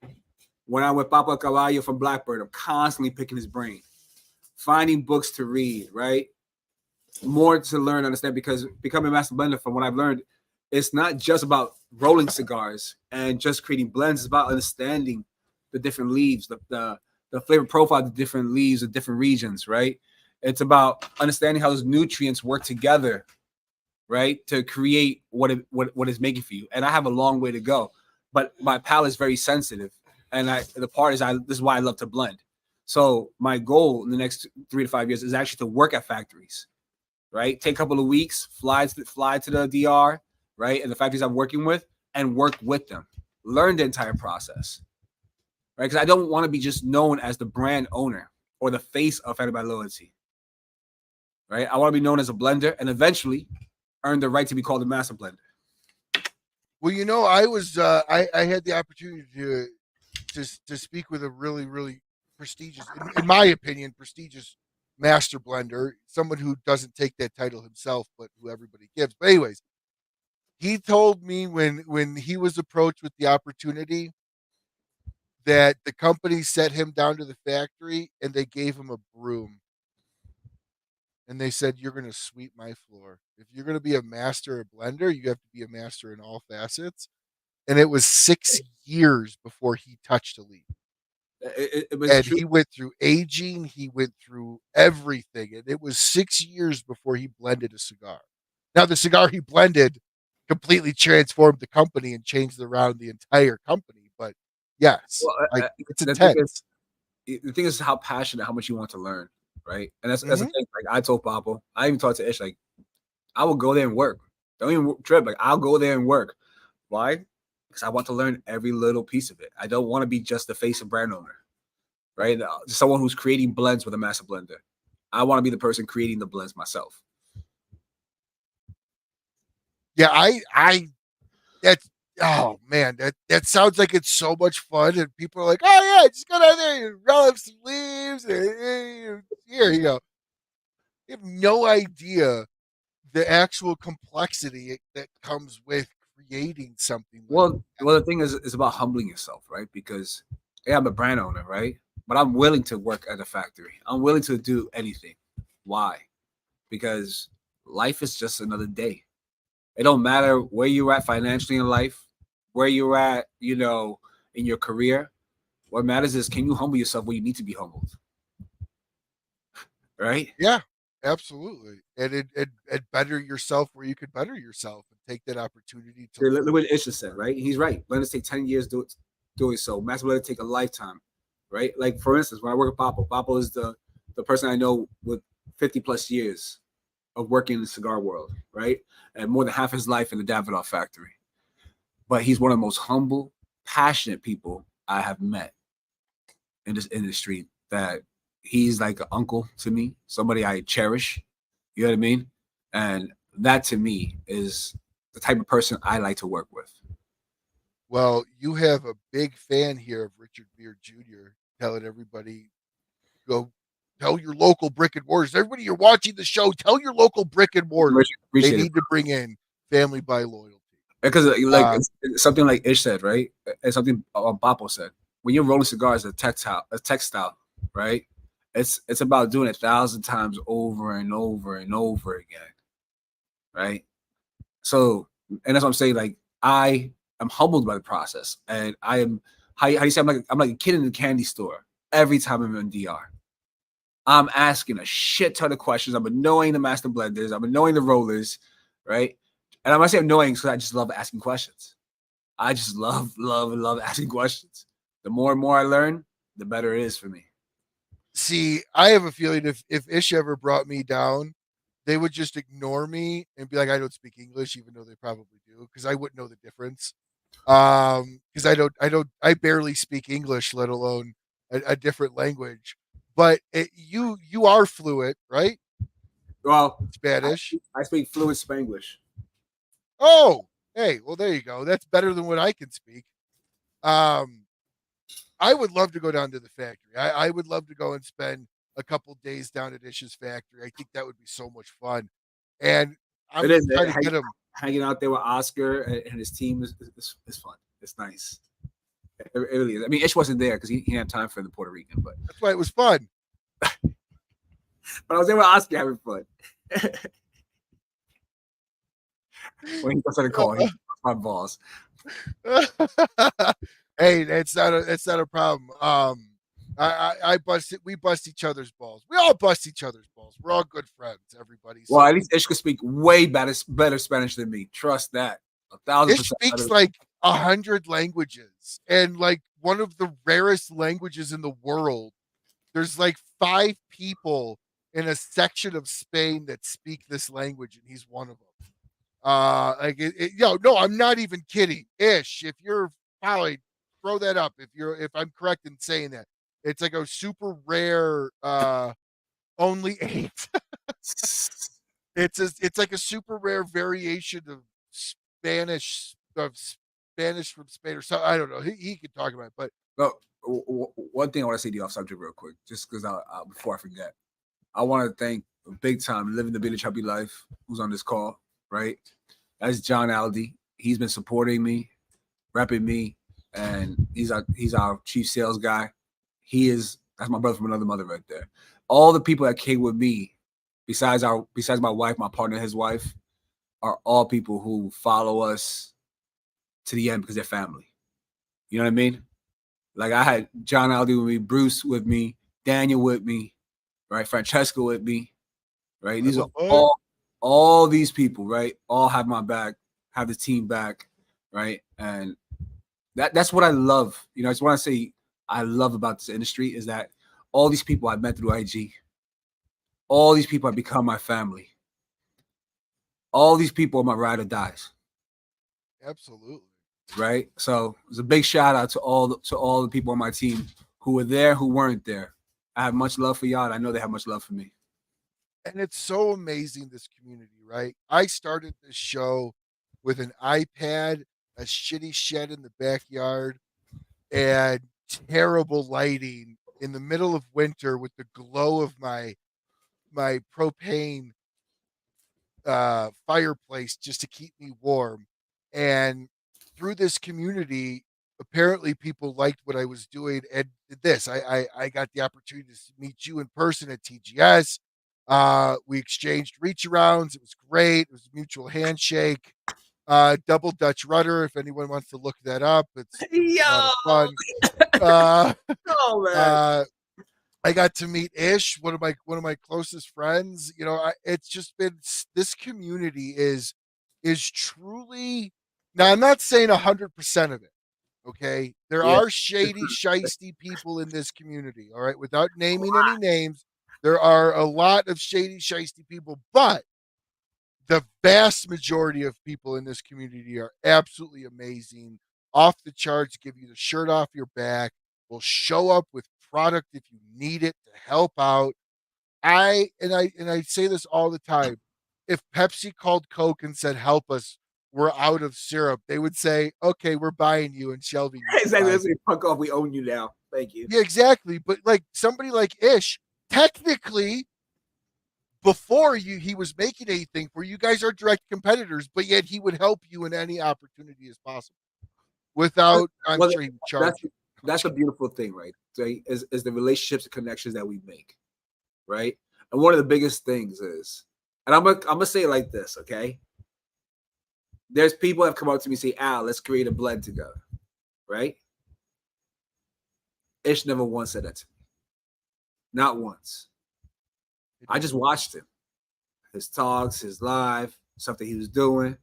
When I'm with Papa Caballo from Blackbird, I'm constantly picking his brain, finding books to read, right? More to learn, understand, because becoming a master blender, from what I've learned, it's not just about rolling cigars and just creating blends. It's about understanding the different leaves, the flavor profile of the different leaves of different regions, right? It's about understanding how those nutrients work together, right, to create what is making for you. And I have a long way to go, but my palate is very sensitive. And this is why I love to blend. So my goal in the next 3 to 5 years is actually to work at factories, right? Take a couple of weeks, fly to the DR, right? And the factories I'm working with, and work with them, learn the entire process, right? Because I don't want to be just known as the brand owner or the face of Family by Loyalty, right? I want to be known as a blender and eventually earn the right to be called a master blender. Well, I was I had the opportunity to speak with a really, really prestigious, in my opinion, prestigious master blender, someone who doesn't take that title himself, but who everybody gives. But anyways, he told me when he was approached with the opportunity that the company set him down to the factory and they gave him a broom and they said, "You're going to sweep my floor. If you're going to be a master of blender, you have to be a master in all facets." And it was 6 years before he touched a leaf. It was And true. he went through aging, he went through everything. And it was 6 years before he blended a cigar. Now, the cigar he blended completely transformed the company and changed around the entire company. But yes, Well, like it's the thing is, intense. how passionate, how much you want to learn, right? And that's the Hmm. thing. Like I told Papa, I even talked to Ish, like I will go there and work. Don't even trip. Like I'll go there and work. Why? Because I want to learn every little piece of it. I don't want to be just the face and brand owner, right? Someone who's creating blends with a master blender. I want to be the person creating the blends myself. Yeah, that's, oh man, that sounds like it's so much fun. And people are like, "Oh yeah, just go down there and roll up some leaves. And here you go." You have no idea the actual complexity that comes with creating something like that. Well, the thing is, it's about humbling yourself, right? Because yeah, I'm a brand owner, right? But I'm willing to work at a factory. I'm willing to do anything. Why? Because life is just another day. It don't matter where you're at financially in life, where you're at, in your career. What matters is can you humble yourself where you need to be humbled, right? Yeah, absolutely. And it better yourself where you could better yourself and take that opportunity to Look learn. what Isha said, right? He's right. Let us take 10 years doing so. Master let it take a lifetime, right? Like for instance, when I work with Papo is the person I know with 50 plus years of working in the cigar world, right? And more than half his life in the Davidoff factory. But he's one of the most humble, passionate people I have met in this industry. That he's like an uncle to me, somebody I cherish. You know what I mean? And that to me is the type of person I like to work with. Well, you have a big fan here of Richard Beard Jr. telling everybody, go tell your local brick and mortars. Everybody, you're watching the show, tell your local brick and mortars they Appreciate it. need to bring in family by loyalty. Because like Uh, it's something like Ish said, right? And something Bapo said. When you're rolling cigars, a textile, right? It's about doing it 1,000 times over and over and over again, right? So, and that's what I'm saying. Like I am humbled by the process, and I am how you say I'm like a kid in the candy store every time I'm in DR. I'm asking a shit ton of questions. I'm annoying the master blenders. I'm annoying the rollers, right? And I'm not saying annoying because I just love asking questions. I just love, love, love asking questions. The more and more I learn, the better it is for me. See, I have a feeling if Ish ever brought me down, they would just ignore me and be like, "I don't speak English," even though they probably do, because I wouldn't know the difference. Because I barely speak English, let alone a different language. But you are fluent, right? Well, I, Spanish. I speak fluent Spanglish. Oh, hey, well there you go. That's better than what I can speak. Um, I would love to go down to the factory. I would love to go and spend a couple days down at Ish's factory. I think that would be so much fun. And I'm It gonna is try to get him. hanging out there with Oscar and his team is fun. It's nice. It really is. I mean, Ish wasn't there because he didn't have time for the Puerto Rican, but That's why it was fun. I was there with Oscar having fun. When he goes on the call, he my balls. Hey, it's not a problem. I bust it. We bust each other's balls. We all bust each other's balls. We're all good friends, everybody. Well, So at least Ish could speak way better Spanish than me. Trust that. Ish 1,000% speaks better. like 100 languages, and like one of the rarest languages in the world. There's like 5 people in a section of Spain that speak this language, and he's one of them. No, I'm not even kidding. Ish, if you're following, throw that up. If I'm correct in saying that, it's like a super rare, only 8. It's like a super rare variation of Spanish of banished from Spain or something. I don't know. He could talk about it, but No, one thing I want to say to you off subject real quick, just because before I forget, I want to thank big time Living the Big Chubby Life, who's on this call, right? That's John Aldi. He's been supporting me, repping me, and he's our chief sales guy. That's my brother from another mother right there. All the people that came with me, besides my wife, my partner, his wife, are all people who follow us to the end because they're family. You know what I mean? Like I had John Aldi with me, Bruce with me, Daniel with me, right? Francesco with me, right? These are all these people, right? All have my back, have the team back, right? And that's what I love. You know, I just want to say I love about this industry is that all these people I've met through IG, all these people have become my family. All these people are my ride or dies. absolutely. Right. So it's a big shout out to all the people on my team who were there, who weren't there. I have much love for y'all, and I know they have much love for me. And it's so amazing, this community, right? I started this show with an iPad, a shitty shed in the backyard, and terrible lighting in the middle of winter with the glow of my propane fireplace just to keep me warm. And through this community, apparently people liked what I was doing and did this. I got the opportunity to meet you in person at TGS. We exchanged reach arounds. It was great. It was a mutual handshake. Double Dutch rudder. If anyone wants to look that up, it's a lot of fun. Oh man. I got to meet Ish, one of my closest friends. You know, it's just been, this community is truly. Now, I'm not saying 100% of it. Okay, there are shady, shisty people in this community. All right, without naming any names, there are a lot of shady, shisty people, but the vast majority of people in this community are absolutely amazing, off the charts, give you the shirt off your back, will show up with product if you need it to help out. I say this all the time. If Pepsi called Coke and said, "Help us, we're out of syrup," they would say, "Okay, we're buying you and shelving you." Exactly. That's like, fuck off. We own you now. Thank you. Yeah, exactly. But like somebody like Ish, technically, before he was making anything for you guys are direct competitors, but yet he would help you in any opportunity as possible without, I'm sure he would charge you. That's a beautiful thing, right? Is the relationships and connections that we make, right? And one of the biggest things is, and I'm gonna say it like this, okay? There's people that have come up to me and say, "Al, let's create a blend together," right? Ish never once said that to me, not once. I just watched him, his talks, his live, something he was doing,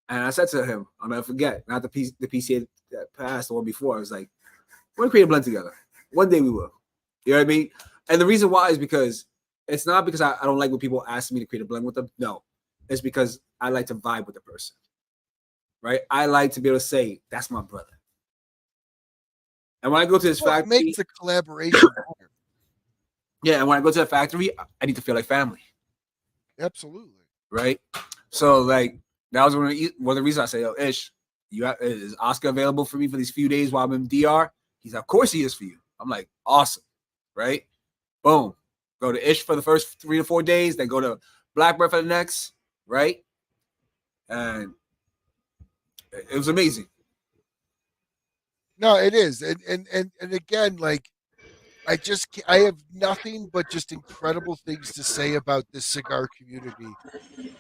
and I said to him, "I'll never forget." Not the PCA that passed, the one before. I was like, "We're gonna create a blend together. One day we will." You know what I mean? And the reason why is because it's not because I don't like when people ask me to create a blend with them. No, it's because I like to vibe with the person, right? I like to be able to say, "That's my brother." And when I go to this factory, it makes the collaboration better. Yeah, and when I go to the factory, I need to feel like family. Absolutely. Right? So, like, that was one of the reasons I say, "Oh, Ish, is Oscar available for me for these few days while I'm in DR?" He's like, "Of course he is for you." I'm like, "Awesome." Right? Boom. Go to Ish for the first 3 to 4 days, then go to Blackbird for the next, right? And it was amazing. No, it is. And again, like, I have nothing but just incredible things to say about this cigar community.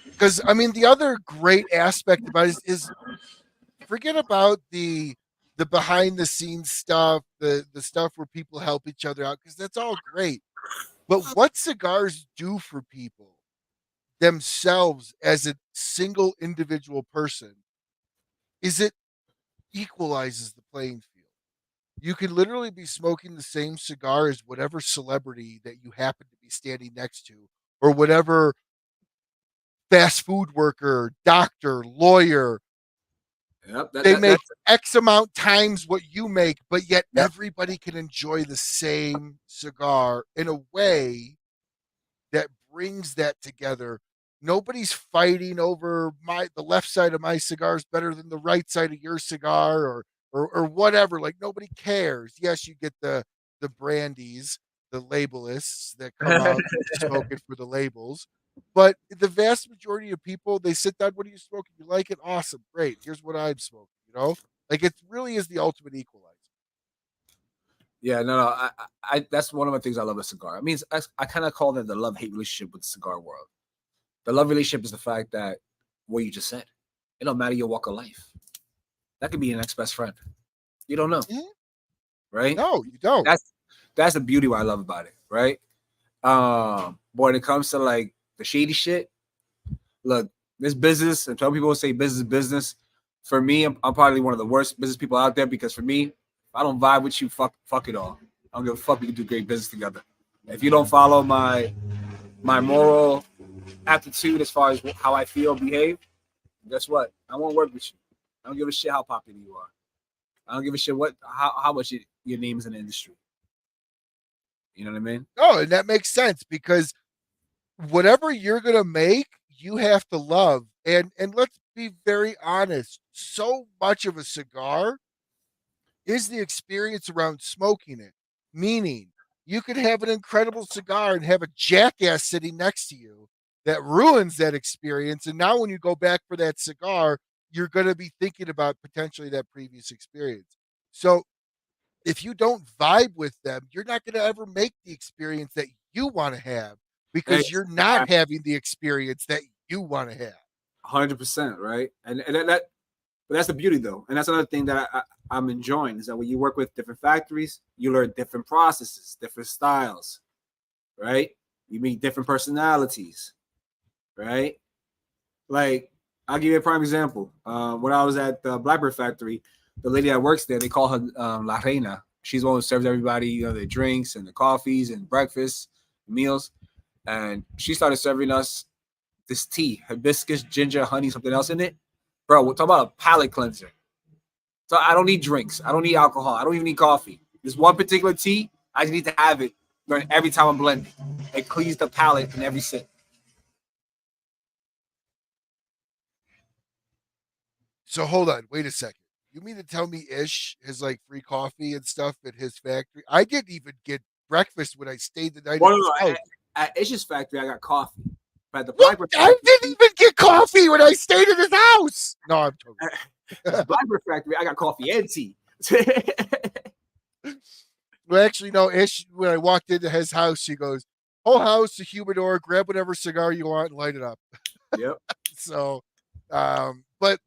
Because I mean, the other great aspect about it is forget about the behind the scenes stuff, the stuff where people help each other out, because that's all great. But what cigars do for people themselves as a single individual person is it equalizes the playing field. You can literally be smoking the same cigar as whatever celebrity that you happen to be standing next to, or whatever fast food worker, doctor, lawyer. Yep, They make X amount times what you make, but yet everybody can enjoy the same cigar in a way that brings that together. nobody's fighting over the left side of my cigar is better than the right side of your cigar, or whatever. Like, nobody cares. Yes, you get the brandies, the labelists that come out and smoke it for the labels. But the vast majority of people, they sit down, what are you smoking? You like it? Awesome, great. Here's what I'm smoking, Like, it really is the ultimate equalizer. Yeah, no. I that's one of the things I love a cigar. I mean, I kind of call that the love-hate relationship with the cigar world. The love relationship is the fact that what you just said. It don't matter your walk of life. That could be your next best friend. You don't know, right? No, you don't. That's the beauty what I love about it, right? But when it comes to like the shady shit, look, this business, and some people say business is business. For me, I'm probably one of the worst business people out there, because for me, if I don't vibe with you, fuck it all. I don't give a fuck. We can do great business together. If you don't follow my moral aptitude as far as how I feel, behave, guess what? I won't work with you. I don't give a shit how popular you are. I don't give a shit how much your name is in the industry. You know what I mean? Oh, and that makes sense, because whatever you're gonna make, you have to love. And let's be very honest, so much of a cigar is the experience around smoking it. Meaning, you could have an incredible cigar and have a jackass sitting next to you that ruins that experience. And now when you go back for that cigar, you're going to be thinking about potentially that previous experience. So if you don't vibe with them, you're not going to ever make the experience that you want to have, because you're not having the experience that you want to have. 100%, right? And that, but that's the beauty though, and that's another thing that I'm enjoying, is that when you work with different factories, you learn different processes, different styles, right? You meet different personalities, right? Like, I'll give you a prime example. When I was at the Blackbird factory, the lady that works there, they call her La Reina. She's the one who serves everybody, their drinks and the coffees and breakfast, meals. And she started serving us this tea, hibiscus, ginger, honey, something else in it. Bro, we're talking about a palate cleanser. So I don't need drinks. I don't need alcohol. I don't even need coffee. This one particular tea, I just need to have it every time I'm blending. It cleans the palate in every sip. So hold on, wait a second. You mean to tell me Ish has like free coffee and stuff at his factory? I didn't even get breakfast when I stayed the night. At Ish's factory, I got coffee. But at the Blackbird factory, I didn't even get coffee when I stayed at his house. No, I'm totally. Blackbird factory, I got coffee and tea. Well, actually, no. Ish, when I walked into his house, he goes, "Whole house, a humidor, grab whatever cigar you want and light it up." Yep. So, but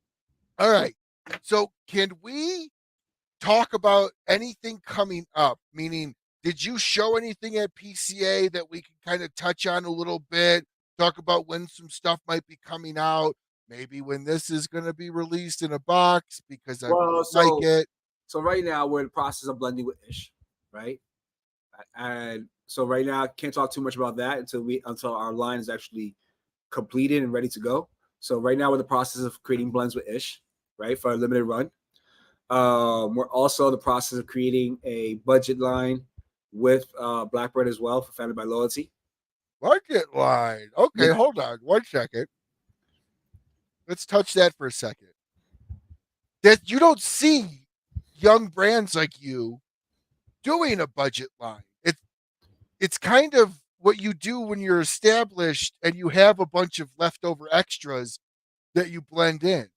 all right. So, can we talk about anything coming up? Meaning, did you show anything at PCA that we can kind of touch on a little bit? Talk about when some stuff might be coming out, maybe when this is going to be released in a box, because I really like it. So right now we're in the process of blending with Ish, right? And so right now I can't talk too much about that until our line is actually completed and ready to go. So right now we're in the process of creating blends with Ish, right, for a limited run. We're also in the process of creating a budget line with Blackbird as well, for Family by Loyalty. Budget line. Okay, hold on 1 second. Let's touch that for a second. That you don't see young brands like you doing a budget line. It's kind of what you do when you're established and you have a bunch of leftover extras that you blend in.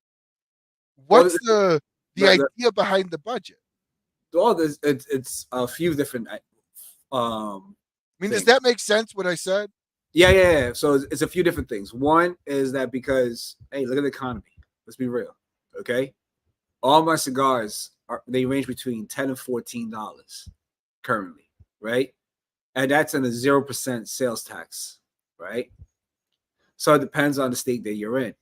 What's the idea behind the budget? Well, it's a few different. Does that make sense what I said? Yeah. So it's a few different things. One is that because, hey, look at the economy. Let's be real, okay? All my cigars they range between $10 and $14 currently, right? And that's in a 0% sales tax, right? So it depends on the state that you're in.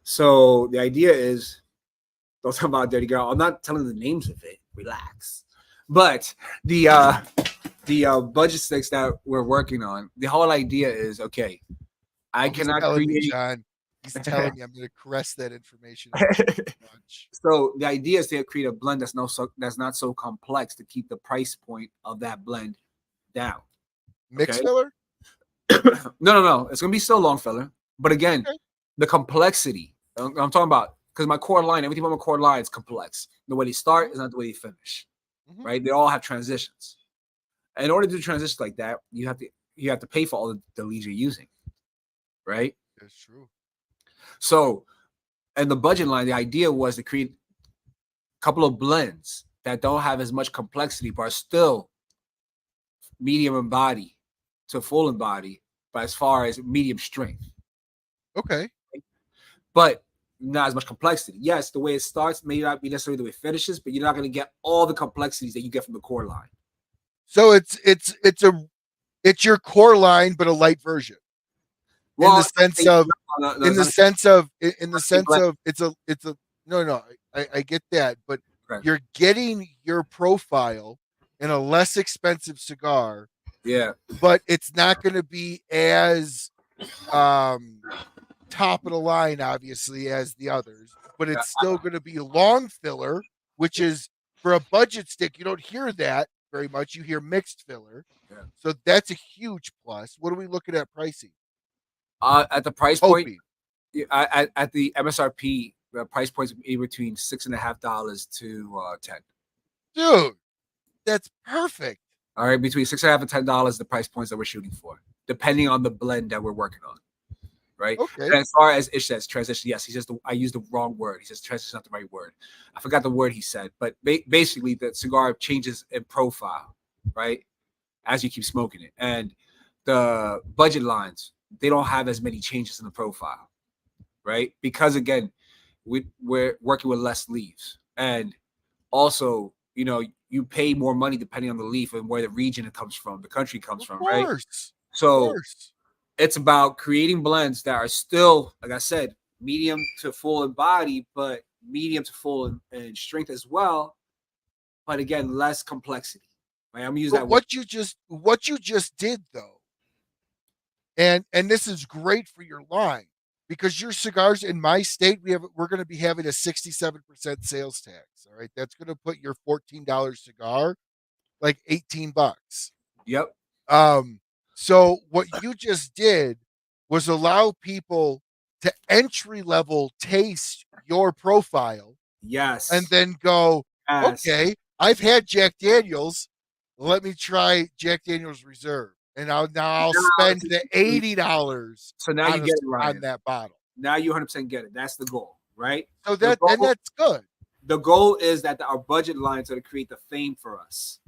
So the idea is, don't talk about Dirty Girl. I'm not telling the names of it. Relax. But the budget sticks that we're working on, the whole idea is, okay, I cannot create. John, he's telling me I'm going to caress that information. So the idea is to create a blend that's not so complex, to keep the price point of that blend down. Mix filler? No. It's going to be still long filler. But again, Okay. the complexity I'm talking about, because my core line, everything on my core line is complex. The way they start is not the way they finish, right? They all have transitions. In order to do transitions like that, you have to pay for all the leads you're using, right? That's true. So, and the budget line, the idea was to create a couple of blends that don't have as much complexity, but are still medium in body to full in body, but as far as medium strength. Okay. But not as much complexity. Yes, the way it starts may not be necessarily the way it finishes, but you're not going to get all the complexities that you get from the core line. So it's your core line, but a light version. Well, in the sense of it's a no, I get that, but right. You're getting your profile in a less expensive cigar, Yeah, but it's not going to be as top of the line, obviously, as the others, but it's still going to be long filler, which is for a budget stick. You don't hear that very much. You hear mixed filler. Yeah. So that's a huge plus. What are we looking at pricing? At the price point, at the MSRP, the price points be between $6.50 to $10. Dude, that's perfect. All right, between $6.50 and $10, the price points that we're shooting for, depending on the blend that we're working on. Right. Okay. And as far as Ish says transition, yes, he says I used the wrong word. He says transition is not the right word. I forgot the word he said, but basically the cigar changes in profile, right, as you keep smoking it. And the budget lines, they don't have as many changes in the profile, right? Because again, we're working with less leaves, and also, you know, you pay more money depending on the leaf and where the region it comes from, the country comes from, right? So it's about creating blends that are still, like I said, medium to full in body, but medium to full in strength as well. But again, less complexity. Right? I'm gonna use that word. What you just did though, and this is great for your line, because your cigars in my state, we're going to be having a 67% sales tax. All right, that's going to put your $14 cigar like $18. Yep. So what you just did was allow people to entry level taste your profile. Yes. And then go, okay, I've had Jack Daniels. Let me try Jack Daniels Reserve. And I'll spend the $80. So now you get it right on that bottle. Now you 100% get it. That's the goal, right? So that's good. The goal is that our budget lines are to create the fame for us,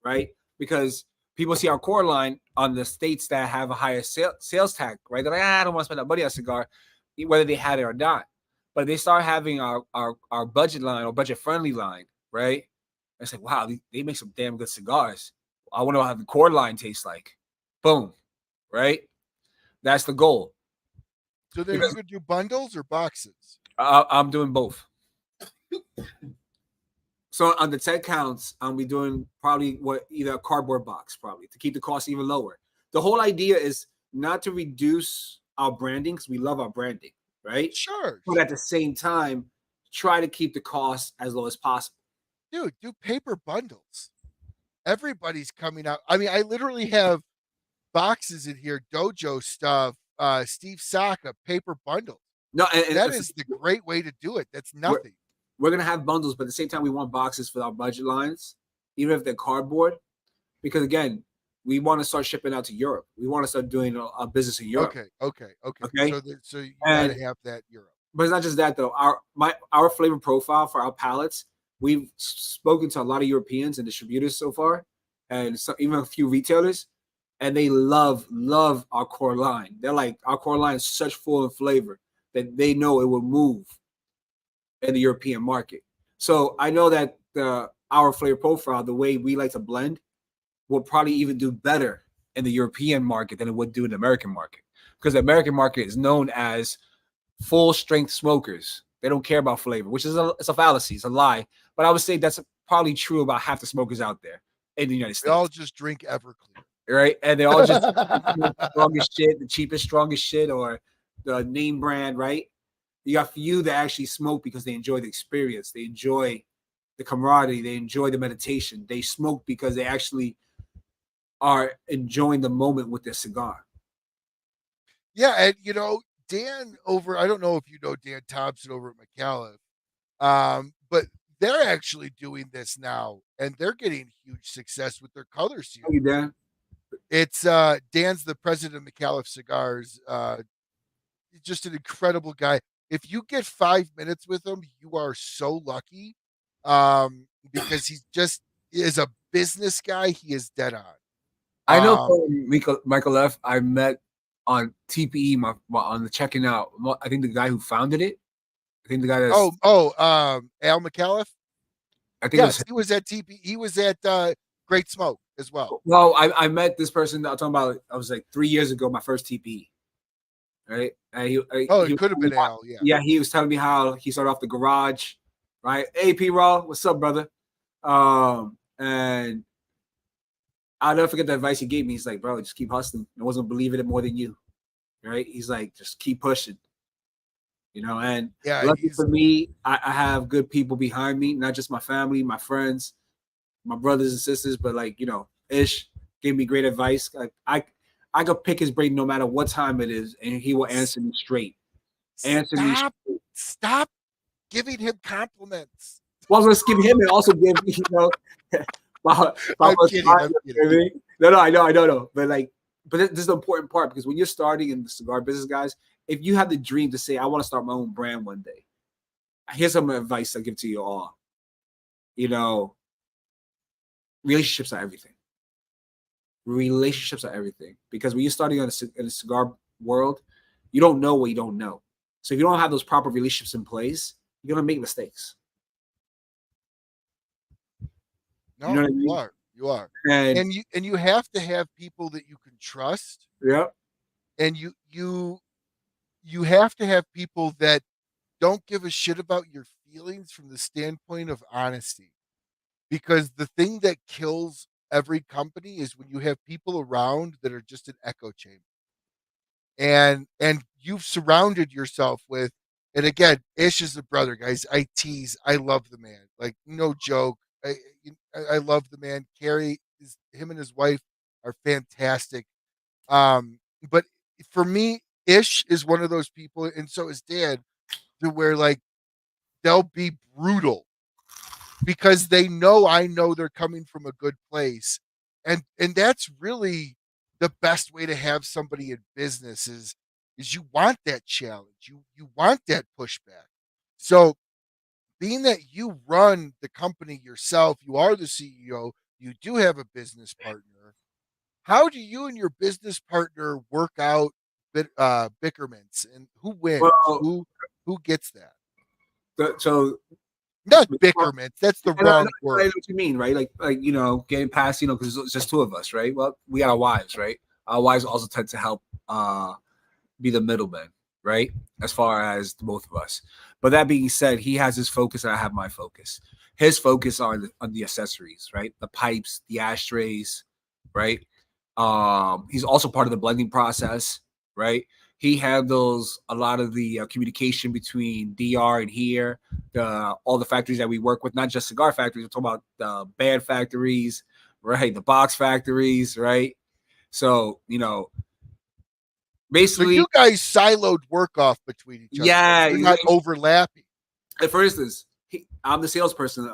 right? Because people see our core line on the states that have a higher sales tax, right? They're like, I don't want to spend that money on a cigar, whether they had it or not. But they start having our budget line or budget friendly line, right? I say, wow, they make some damn good cigars. I wonder how the core line tastes like. Boom, right? That's the goal. So then you could do bundles or boxes? I'm doing both. So on the 10 counts, I'll be doing probably either a cardboard box, probably to keep the cost even lower. The whole idea is not to reduce our branding, because we love our branding, right? Sure. But at the same time, try to keep the cost as low as possible. Dude, do paper bundles. Everybody's coming out. I mean, I literally have boxes in here, dojo stuff, Steve Saka, paper bundles. No, and that is the great way to do it. That's nothing. We're going to have bundles, but at the same time, we want boxes for our budget lines, even if they're cardboard, because again, we want to start shipping out to Europe. We want to start doing a business in Europe. Okay. So you got to have that Europe. But it's not just that though. Our flavor profile for our palettes, we've spoken to a lot of Europeans and distributors so far, and even a few retailers, and they love our core line. They're like, our core line is such full in flavor that they know it will move in the European market. So I know that our flavor profile, the way we like to blend, will probably even do better in the European market than it would do in the American market, because the American market is known as full strength smokers. They don't care about flavor, which is it's a fallacy, it's a lie. But I would say that's probably true about half the smokers out there in the United States. They all just drink Everclear, right? And they all just the strongest shit, the cheapest, strongest shit, or the name brand, right? You got few that actually smoke because they enjoy the experience, they enjoy the camaraderie, they enjoy the meditation. They smoke because they actually are enjoying the moment with their cigar. Yeah, and Dan over, I don't know if you know Dan Thompson over at Micallef, but they're actually doing this now, and they're getting huge success with their color series. How you, Dan? It's Dan's the president of Micallef Cigars. He's just an incredible guy. If you get 5 minutes with him, you are so lucky, because he's just is a business guy. He is dead on. I know Micallef. I met on TPE on the checking out. I think the guy who founded it. I think the guy that's Al Micallef. I think Yes, he was at TPE. He was at Great Smoke as well. Well, I met this person that I'm talking about. I was like 3 years ago, my first TPE. Right? It could have been Al. Yeah. Yeah, he was telling me how he started off the garage. Right? Hey, P-Raw, what's up, brother? And I'll never forget the advice he gave me. He's like, bro, just keep hustling. I wasn't believing it more than you. Right? He's like, just keep pushing. And lucky for me, I have good people behind me, not just my family, my friends, my brothers and sisters, but Ish gave me great advice. I could pick his brain no matter what time it is, and he will answer me straight. Stop giving him compliments. Well, let's give him and also give I'm kidding. No, I know. But this is the important part, because when you're starting in the cigar business, guys, if you have the dream to say, I want to start my own brand one day, here's some advice I give to you all. Relationships are everything. Relationships are everything. Because when you're starting in the cigar world, you don't know what you don't know. So if you don't have those proper relationships in place, you're going to make mistakes. No, you know what I mean? You are. And you have to have people that you can trust. Yeah. And you have to have people that don't give a shit about your feelings from the standpoint of honesty. Because the thing that kills every company is when you have people around that are just an echo chamber. And you've surrounded yourself with, and again, Ish is a brother, guys. I tease. I love the man. Like, no joke. I love the man. Carrie, him and his wife are fantastic. But for me, Ish is one of those people, and so is Dan, to where they'll be brutal because they know I know they're coming from a good place. And that's really the best way to have somebody in business is you want that challenge. You want that pushback. So being that you run the company yourself, you are the CEO, you do have a business partner. How do you and your business partner work out bickerments, and who wins? Well, who gets that? So not bickerments. That's the wrong word. I know what you mean, right? Getting past, because it's just two of us, right? Well, we got our wives, right? Our wives also tend to help be the middleman, right? As far as the both of us. But that being said, he has his focus and I have my focus. His focus on the accessories, right? The pipes, the ashtrays, right? He's also part of the blending process, right? He handles a lot of the communication between DR and here, all the factories that we work with, not just cigar factories. We're talking about the band factories, right? The box factories, right? So, basically, so you guys siloed work off between each other. Yeah, you're not overlapping. For instance, I'm the salesperson.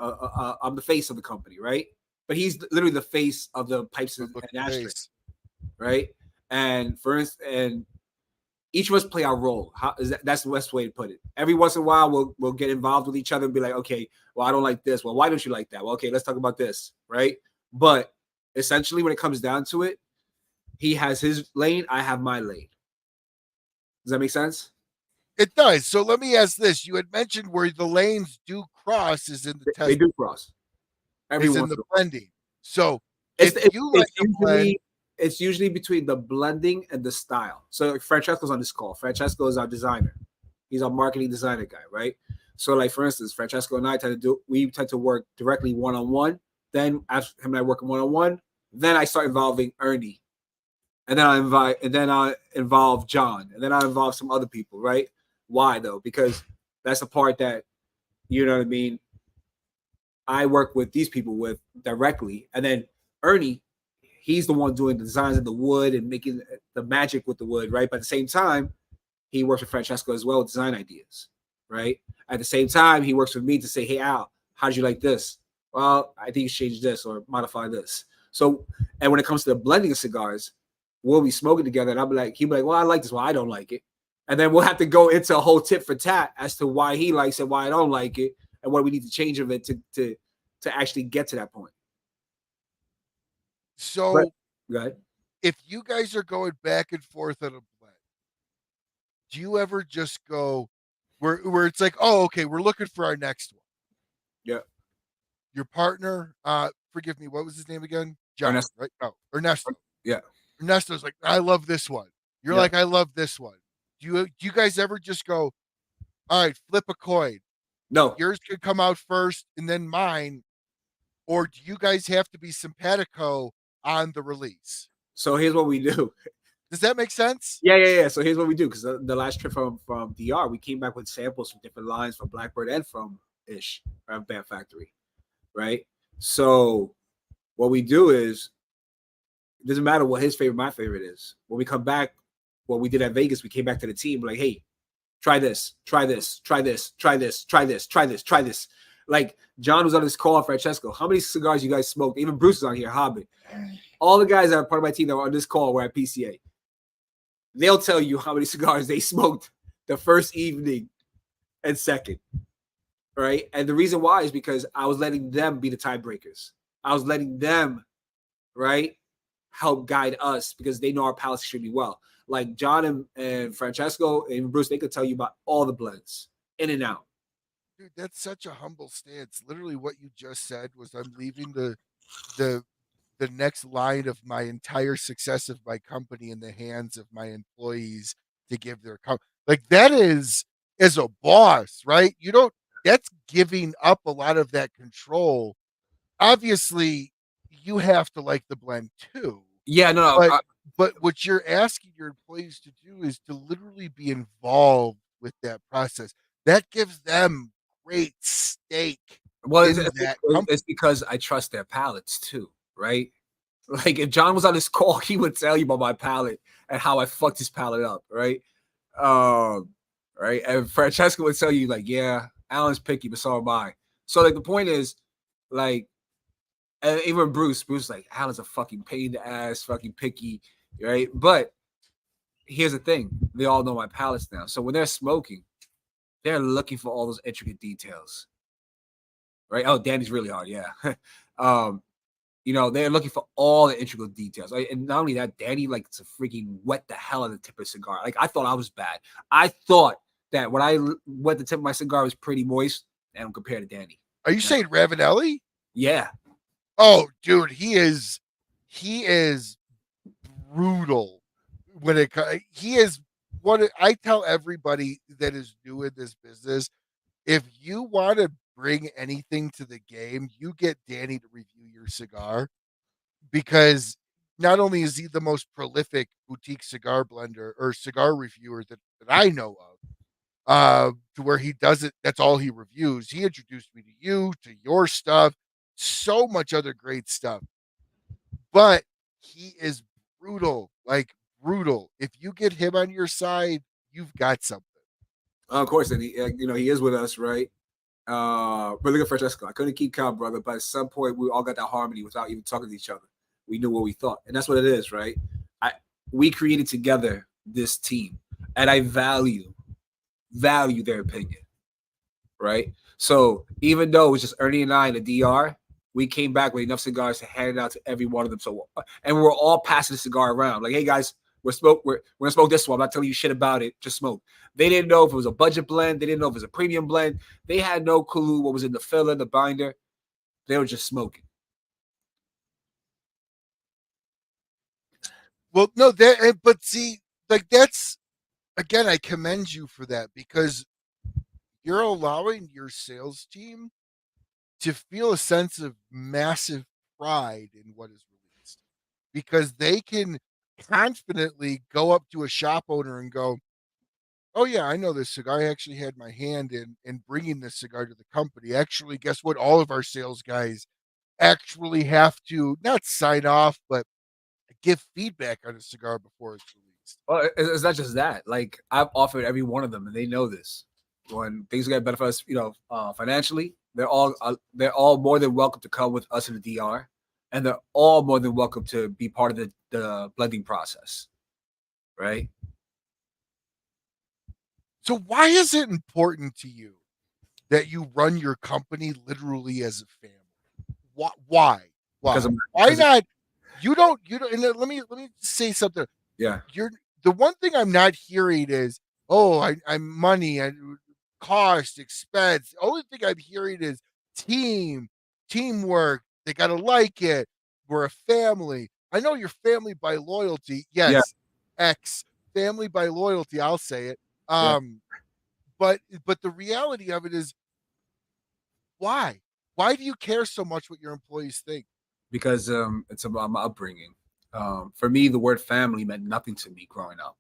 I'm the face of the company, right? But he's literally the face of the pipes and ashtrays, right? And each of us play our role. That's the best way to put it. Every once in a while, we'll get involved with each other and be like, okay, well, I don't like this. Well, why don't you like that? Well, okay, let's talk about this, right? But essentially, when it comes down to it, he has his lane, I have my lane. Does that make sense? It does. So let me ask this. You had mentioned where the lanes do cross is in the test. They do cross. Is in the blending. So it's usually between the blending and the style. So Francesco's on this call. Francesco is our designer. He's our marketing designer guy, right? So for instance, Francesco and I tend to work directly one-on-one. Then after him and I work one-on-one, then I start involving Ernie. And then I involve John, and then I involve some other people, right? Why though? Because that's the part that, you know what I mean, I work with these people with directly. And then Ernie, he's the one doing the designs of the wood and making the magic with the wood, right? But at the same time, he works with Francesco as well with design ideas, right? At the same time, he works with me to say, hey, Al, how did you like this? Well, I think you should change this or modify this. So, and when it comes to the blending of cigars, we'll be smoking together, and I'll be like, he'll be like, well, I like this, well, I don't like it. And then we'll have to go into a whole tit for tat as to why he likes it, why I don't like it, and what we need to change of it to actually get to that point. So, go ahead. If you guys are going back and forth on a blend, do you ever just go where it's like, oh, okay, we're looking for our next one? Yeah. Your partner, forgive me, what was his name again? John, Ernesto. right? No, Ernesto. Yeah. Ernesto's like, I love this one. You're like, I love this one. Do you guys ever just go, all right, flip a coin? No. Yours could come out first and then mine. Or do you guys have to be simpatico on the release? So here's what we do. Does that make sense? Yeah. So here's what we do, because the last trip from DR, we came back with samples from different lines from Blackbird and from BAMF Factory, right? So what we do is, it doesn't matter what his favorite, my favorite is. When we come back, what we did at Vegas, we came back to the team like, hey, try this, try this, try this, try this, try this, try this, try this. Like John was on this call, Francesco. How many cigars you guys smoked? Even Bruce is on here, Hobbit. All the guys that are part of my team that were on this call were at PCA. They'll tell you how many cigars they smoked the first evening and second, right? And the reason why is because I was letting them be the tiebreakers. I was letting them, right, help guide us because they know our palates extremely well. Like John and Francesco and Bruce, they could tell you about all the blends in and out. Dude, that's such a humble stance. Literally, what you just said was, I'm leaving the next line of my entire success of my company in the hands of my employees to give their like that is, as a boss, right? You don't. That's giving up a lot of that control. Obviously, you have to like the blend too. Yeah, no. But what you're asking your employees to do is to literally be involved with that process. That gives them great stake. Well, it's because I trust their palates too, right? Like if John was on this call, he would tell you about my palate and how I fucked his palate up, right? Right. And Francesco would tell you, like, yeah, Alan's picky, but so am I. So like the point is, like, and even Bruce like, Alan's a fucking pain in the ass, fucking picky, right? But here's the thing: they all know my palates now. So when they're smoking, they're looking for all those intricate details, right? Oh, Danny's really hard, yeah. You know, they're looking for all the intricate details. And not only that, Danny likes to freaking wet the hell out of the tip of the cigar. Like, I thought I was bad. I thought that when I wet the tip of my cigar, it was pretty moist, and compared to Danny. Are you saying Ravenelli? Yeah. Oh, dude, he is brutal when he is what I tell everybody that is new in this business. If you want to bring anything to the game, you get Danny to review your cigar, because not only is he the most prolific boutique cigar blender or cigar reviewer that I know of, to where he does it, that's all he reviews. He introduced me to you, to your stuff, so much other great stuff. But he is brutal, like brutal. If you get him on your side, you've got something. Of course, and he, he is with us, right? But look at Francesco. I couldn't keep count, brother. But at some point, we all got that harmony without even talking to each other. We knew what we thought, and that's what it is, right? We created together this team, and I value their opinion, right? So even though it was just Ernie and I in the DR, we came back with enough cigars to hand it out to every one of them. So, and we're all passing the cigar around, like, hey guys, we're gonna smoke this one. I'm not telling you shit about it. Just smoke. They didn't know if it was a budget blend. They didn't know if it was a premium blend. They had no clue what was in the filler, the binder. They were just smoking. Well, no, but see, like that's, again, I commend you for that, because you're allowing your sales team to feel a sense of massive pride in what is released, because they can confidently go up to a shop owner and go, oh yeah, I know this cigar. I actually had my hand in bringing this cigar to the company. Actually, guess what? All of our sales guys actually have to not sign off, but give feedback on a cigar before it's released. Well, it's not just that. Like I've offered every one of them, and they know this. When things get better for us, financially, they're all more than welcome to come with us in the DR, and they're all more than welcome to be part of the blending process, right? So why is it important to you that you run your company literally as a family? Why? Because Why not? You don't. And let me say something. yeah, You're the one thing I'm not hearing is, oh, I'm money and cost, expense. The only thing I'm hearing is teamwork. They gotta like it. We're a family. I know you're family by loyalty. yeah, Yes, X family by loyalty. I'll say it. yeah. But the reality of it is, why? Why do you care so much what your employees think? Because it's about my upbringing. For me, the word family meant nothing to me growing up.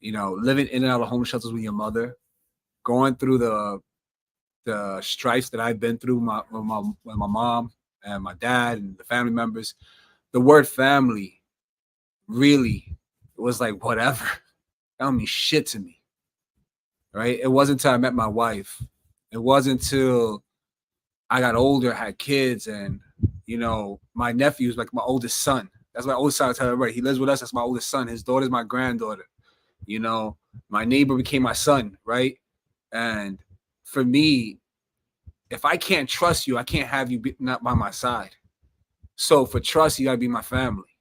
Living in and out of home shelters with your mother, going through the strifes that I've been through with my mom and my dad and the family members. The word family really was like whatever. That don't mean shit to me. Right? It wasn't until I met my wife. It wasn't until I got older, had kids, and my nephew is like my oldest son. That's my oldest son. I tell everybody he lives with us. That's my oldest son. His daughter's my granddaughter. My neighbor became my son, right? And for me, if I can't trust you, I can't have you not by my side. So for trust, you gotta be my family.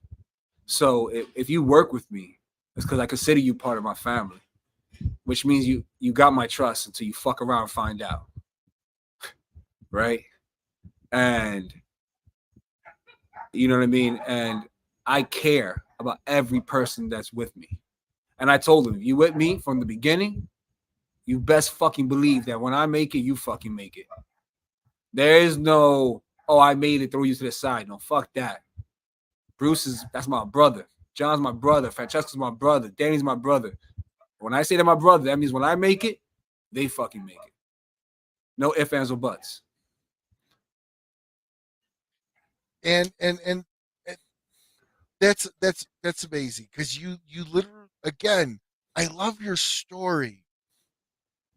So if you work with me, it's because I consider you part of my family, which means you got my trust until you fuck around and find out, right? And you know what I mean? And I care about every person that's with me. And I told him, you with me from the beginning, you best fucking believe that when I make it, you fucking make it. There is no, oh, I made it, throw you to the side. No, fuck that. That's my brother. John's my brother. Francesco's my brother. Danny's my brother. When I say they're my brother, that means when I make it, they fucking make it. No ifs, ands, or buts. And that's amazing, because you literally, again, I love your story.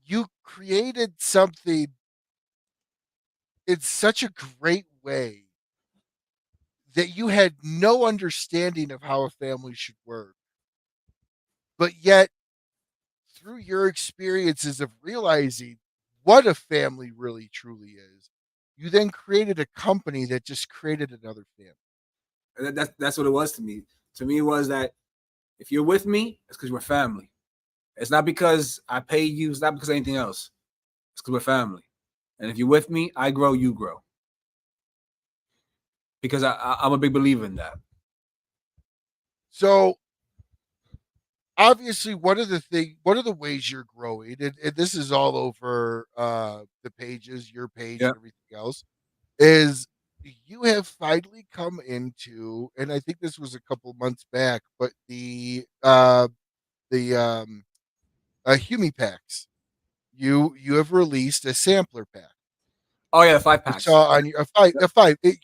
You created something in such a great way that you had no understanding of how a family should work, but yet through your experiences of realizing what a family really truly is, you then created a company that just created another family. And that's what it was to me. To me, it was that if you're with me, it's because we're family. It's not because I pay you. It's not because of anything else. It's because we're family. And if you're with me, I grow, you grow. Because I'm a big believer in that. So obviously, one of the ways you're growing, and this is all over the pages, your page, Yeah. and everything else, is you have finally come into, and I think this was a couple months back, but the Humi packs. You have released a sampler pack. Oh yeah, 5 I packs. saw on your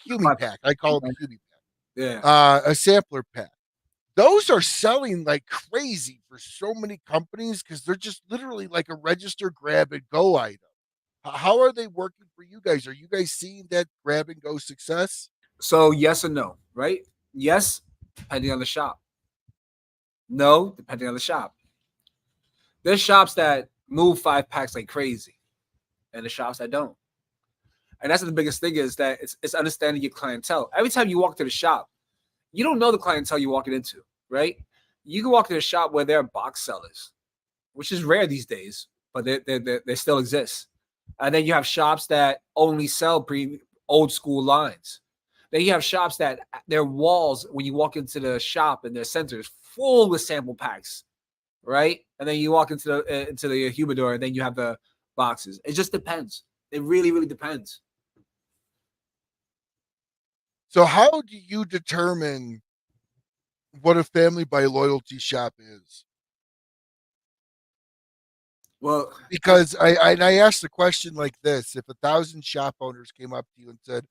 Humi pack. I call them a Humi pack. Yeah. A sampler pack. Those are selling like crazy for so many companies because they're just literally like a register grab and go item. How are they working for you guys? Are you guys seeing that grab and go success? So yes and no, right? Yes, depending on the shop. No, depending on the shop. There's shops that move 5 packs like crazy, and the shops that don't. And that's the biggest thing is that it's understanding your clientele. Every time you walk to the shop, you don't know the clientele you're walking into, right? You can walk to a shop where there are box sellers, which is rare these days, but they still exist. And then you have shops that only sell old school lines. Then you have shops that their walls, when you walk into the shop and their centers, full with sample packs, right? And then you walk into the humidor, and then you have the boxes. It just depends. It really, really depends. So how do you determine what a family by loyalty shop is? Well, Because I asked the question like this: if 1,000 shop owners came up to you and said,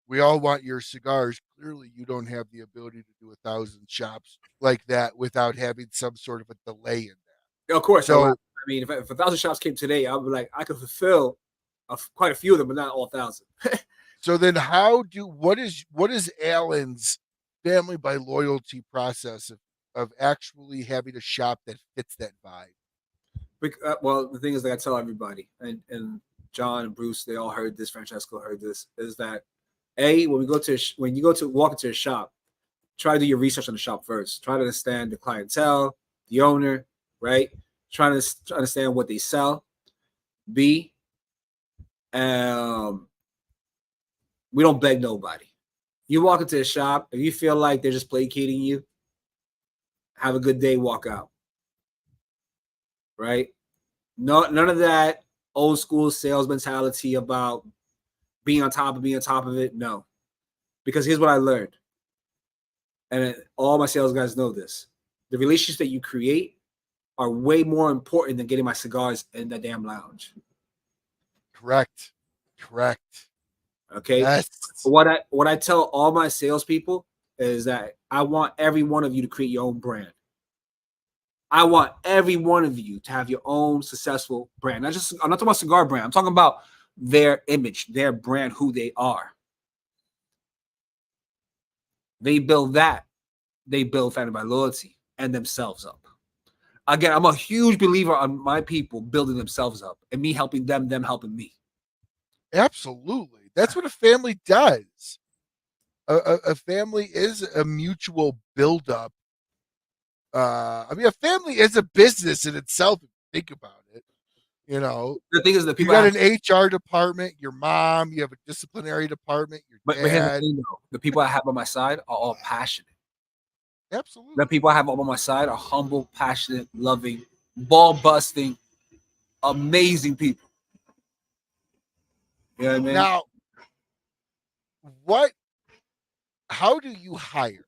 We all want your cigars. Clearly, you don't have the ability to do 1,000 shops like that without having some sort of a delay in that. Of course, So, I mean, if 1,000 shops came today, I would be like, I could fulfill quite a few of them, but not all 1,000. so then what is Alan's family by loyalty process of actually having a shop that fits that vibe? Well, the thing is, like I tell everybody, and John and Bruce, they all heard this. Francesco heard this. Is that when you walk into a shop, try to do your research on the shop first. Try to understand the clientele, the owner, right? Try to understand what they sell. B, we don't beg nobody. You walk into a shop, if you feel like they're just placating you, have a good day, walk out. Right? No, none of that old school sales mentality about being on top of it. No. Because here's what I learned. And all my sales guys know this. The relationships that you create are way more important than getting my cigars in the damn lounge. Correct. Okay. Yes. What I tell all my salespeople is that I want every one of you to create your own brand. I want every one of you to have your own successful brand. I'm not talking about cigar brand. I'm talking about their image, their brand, who they are. They build that. They build family by loyalty and themselves up. Again, I'm a huge believer on my people building themselves up and me helping them helping me. Absolutely. That's what a family does. A family is a mutual buildup. I mean, a family is a business in itself. If you think about it, you know. The thing is that people you got an HR department, your mom, you have a disciplinary department, your dad. But here's the thing, though. The people I have on my side are all passionate. Absolutely. The people I have on my side are humble, passionate, loving, ball busting, amazing people. You know what I mean? Now, how do you hire?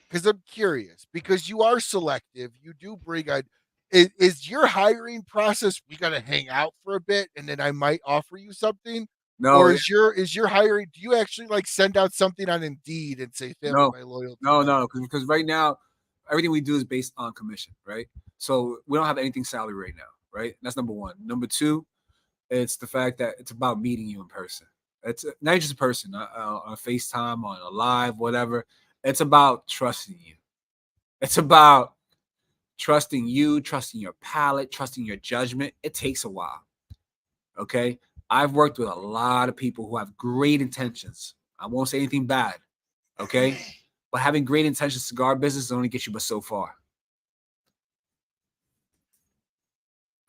Because I'm curious, because you are selective, you do bring on. Is your hiring process, we got to hang out for a bit and then I might offer you something? No. Or is your hiring, do you actually like send out something on Indeed and say family by loyalty? No, because right now everything we do is based on commission, right? So we don't have anything salary right now, right? That's number one. Number two, it's the fact that it's about meeting you in person. It's not just a person on FaceTime, on a live, whatever. It's about trusting you. It's about trusting you, trusting your palate, trusting your judgment. It takes a while. Okay. I've worked with a lot of people who have great intentions. I won't say anything bad. Okay. But having great intentions, cigar business only gets you but so far.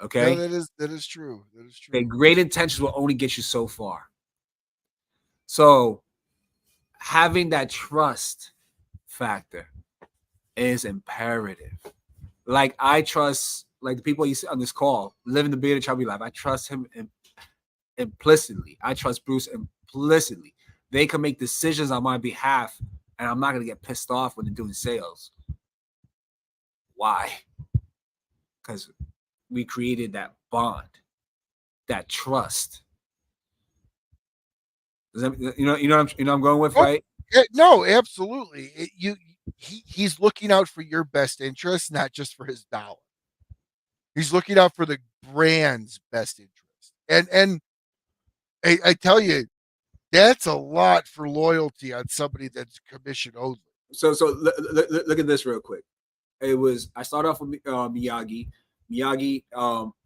Okay. No, that is true. That is true. Okay, great intentions will only get you so far. So having that trust factor is imperative. Like I trust, like the people you see on this call, living the bearded chubby life. I trust him implicitly. I trust Bruce implicitly. They can make decisions on my behalf, and I'm not gonna get pissed off when they're doing sales. Why? Because we created that bond, that trust. Does that, you know I'm going with, right? No, absolutely. He's looking out for your best interest, not just for his dollar. He's looking out for the brand's best interest. And I tell you, that's a lot for loyalty on somebody that's commission only. So look at this real quick. I started off with Miyagi. Miyagi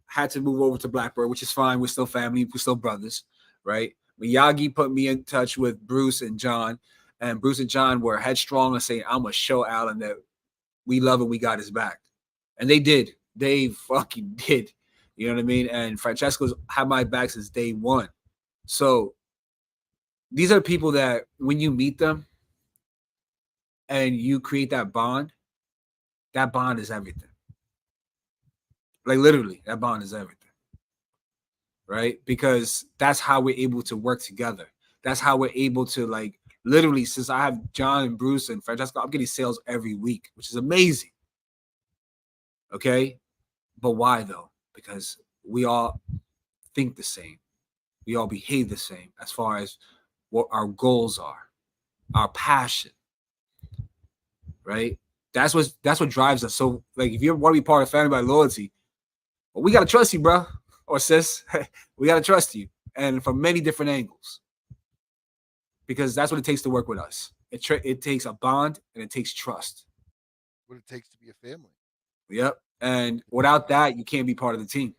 had to move over to Blackbird, which is fine. We're still family. We're still brothers, right? Miyagi put me in touch with Bruce and John, and Bruce and John were headstrong and saying, I'm going to show Alan that we love him, we got his back. And they did. They fucking did. You know what I mean? And Francesco's had my back since day one. So these are people that when you meet them and you create that bond is everything. Like literally, that bond is everything. Right? Because that's how we're able to work together. That's how we're able to, like, literally, since I have John and Bruce and Francesco, I'm getting sales every week, which is amazing. Okay? But why though? Because we all think the same. We all behave the same as far as what our goals are. our passion, right? That's what drives us. So, like, if you want to be part of Family by Loyalty, well, we gotta trust you, bro or sis. We gotta trust you, and from many different angles, because that's what it takes to work with us. It takes a bond and it takes trust. What it takes to be a family. Yep. And without that, you can't be part of the team.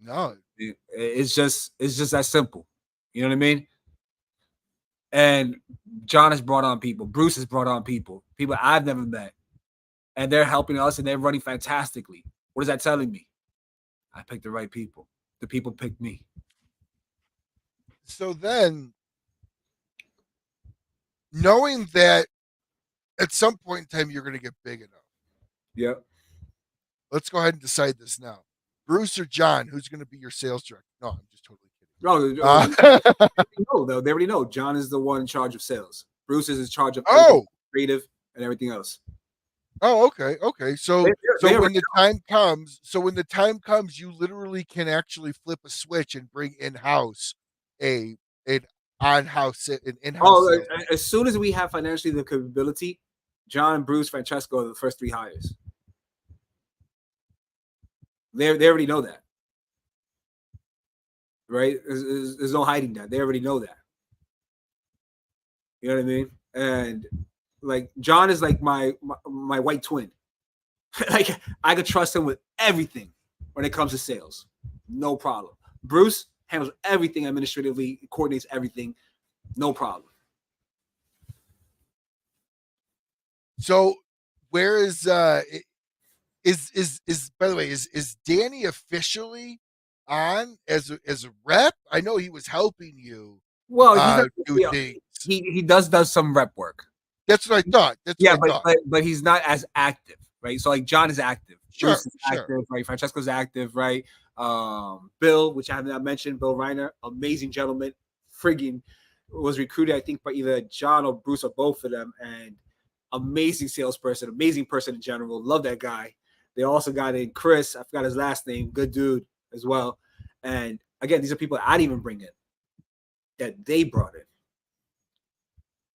No, it's just that simple. You know what I mean? And John has brought on people. Bruce has brought on people I've never met, and they're helping us and they're running fantastically. What is that telling me? I picked the right people. The people picked me. So then, knowing that at some point in time you're going to get big enough. Yep. Let's go ahead and decide this now. Bruce or John, who's going to be your sales director? No, I'm just totally kidding. They already know. John is the one in charge of sales. Bruce is in charge of creative and everything else. Oh, okay. So when the time comes, you literally can actually flip a switch and bring in-house an in-house sales. As soon as we have financially the capability, John, Bruce, Francesco are the first 3 hires. They already know that, right? There's no hiding that. They already know that. You know what I mean? And like John is like my white twin. Like I could trust him with everything when it comes to sales, no problem. Bruce handles everything administratively, coordinates everything, no problem. So where is by the way, is Danny officially on as a rep? I know he was helping you. Well, do things. He does some rep work. That's what I thought. But he's not as active, right? So like John is active. Sure, Bruce is active, right? Francesco's active, right? Bill, which I have not mentioned, Bill Reiner, amazing gentleman, friggin' was recruited, I think, by either John or Bruce or both of them, and amazing salesperson, amazing person in general. Love that guy. They also got in Chris. I forgot his last name. Good dude as well. And again, these are people I didn't even bring in, that they brought in,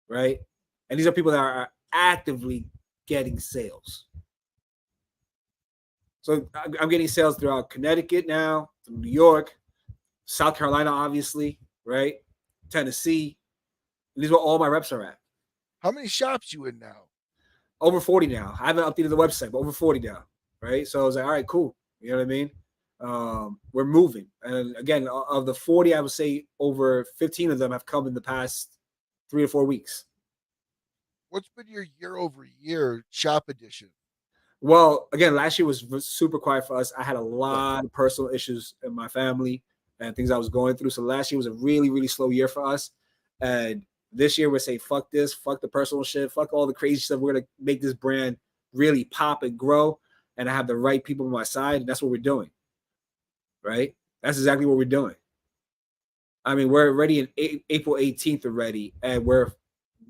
right? And these are people that are actively getting sales. So I'm getting sales throughout Connecticut now, through New York, South Carolina, obviously, right? Tennessee. And these are all my reps are at. How many shops you in now? Over 40 now. I haven't updated the website, but over 40 now, right? So I was like, all right, cool. You know what I mean? We're moving. And again, of the 40, I would say over 15 of them have come in the past 3 or 4 weeks. What's been your year-over-year shop addition? Well, again, last year was super quiet for us. I had a lot of personal issues in my family and things I was going through. So last year was a really, really slow year for us. And this year we're saying, fuck this, fuck the personal shit, fuck all the crazy stuff. We're going to make this brand really pop and grow. And I have the right people on my side. And that's what we're doing. Right? That's exactly what we're doing. I mean, we're already in April 18th already. And we're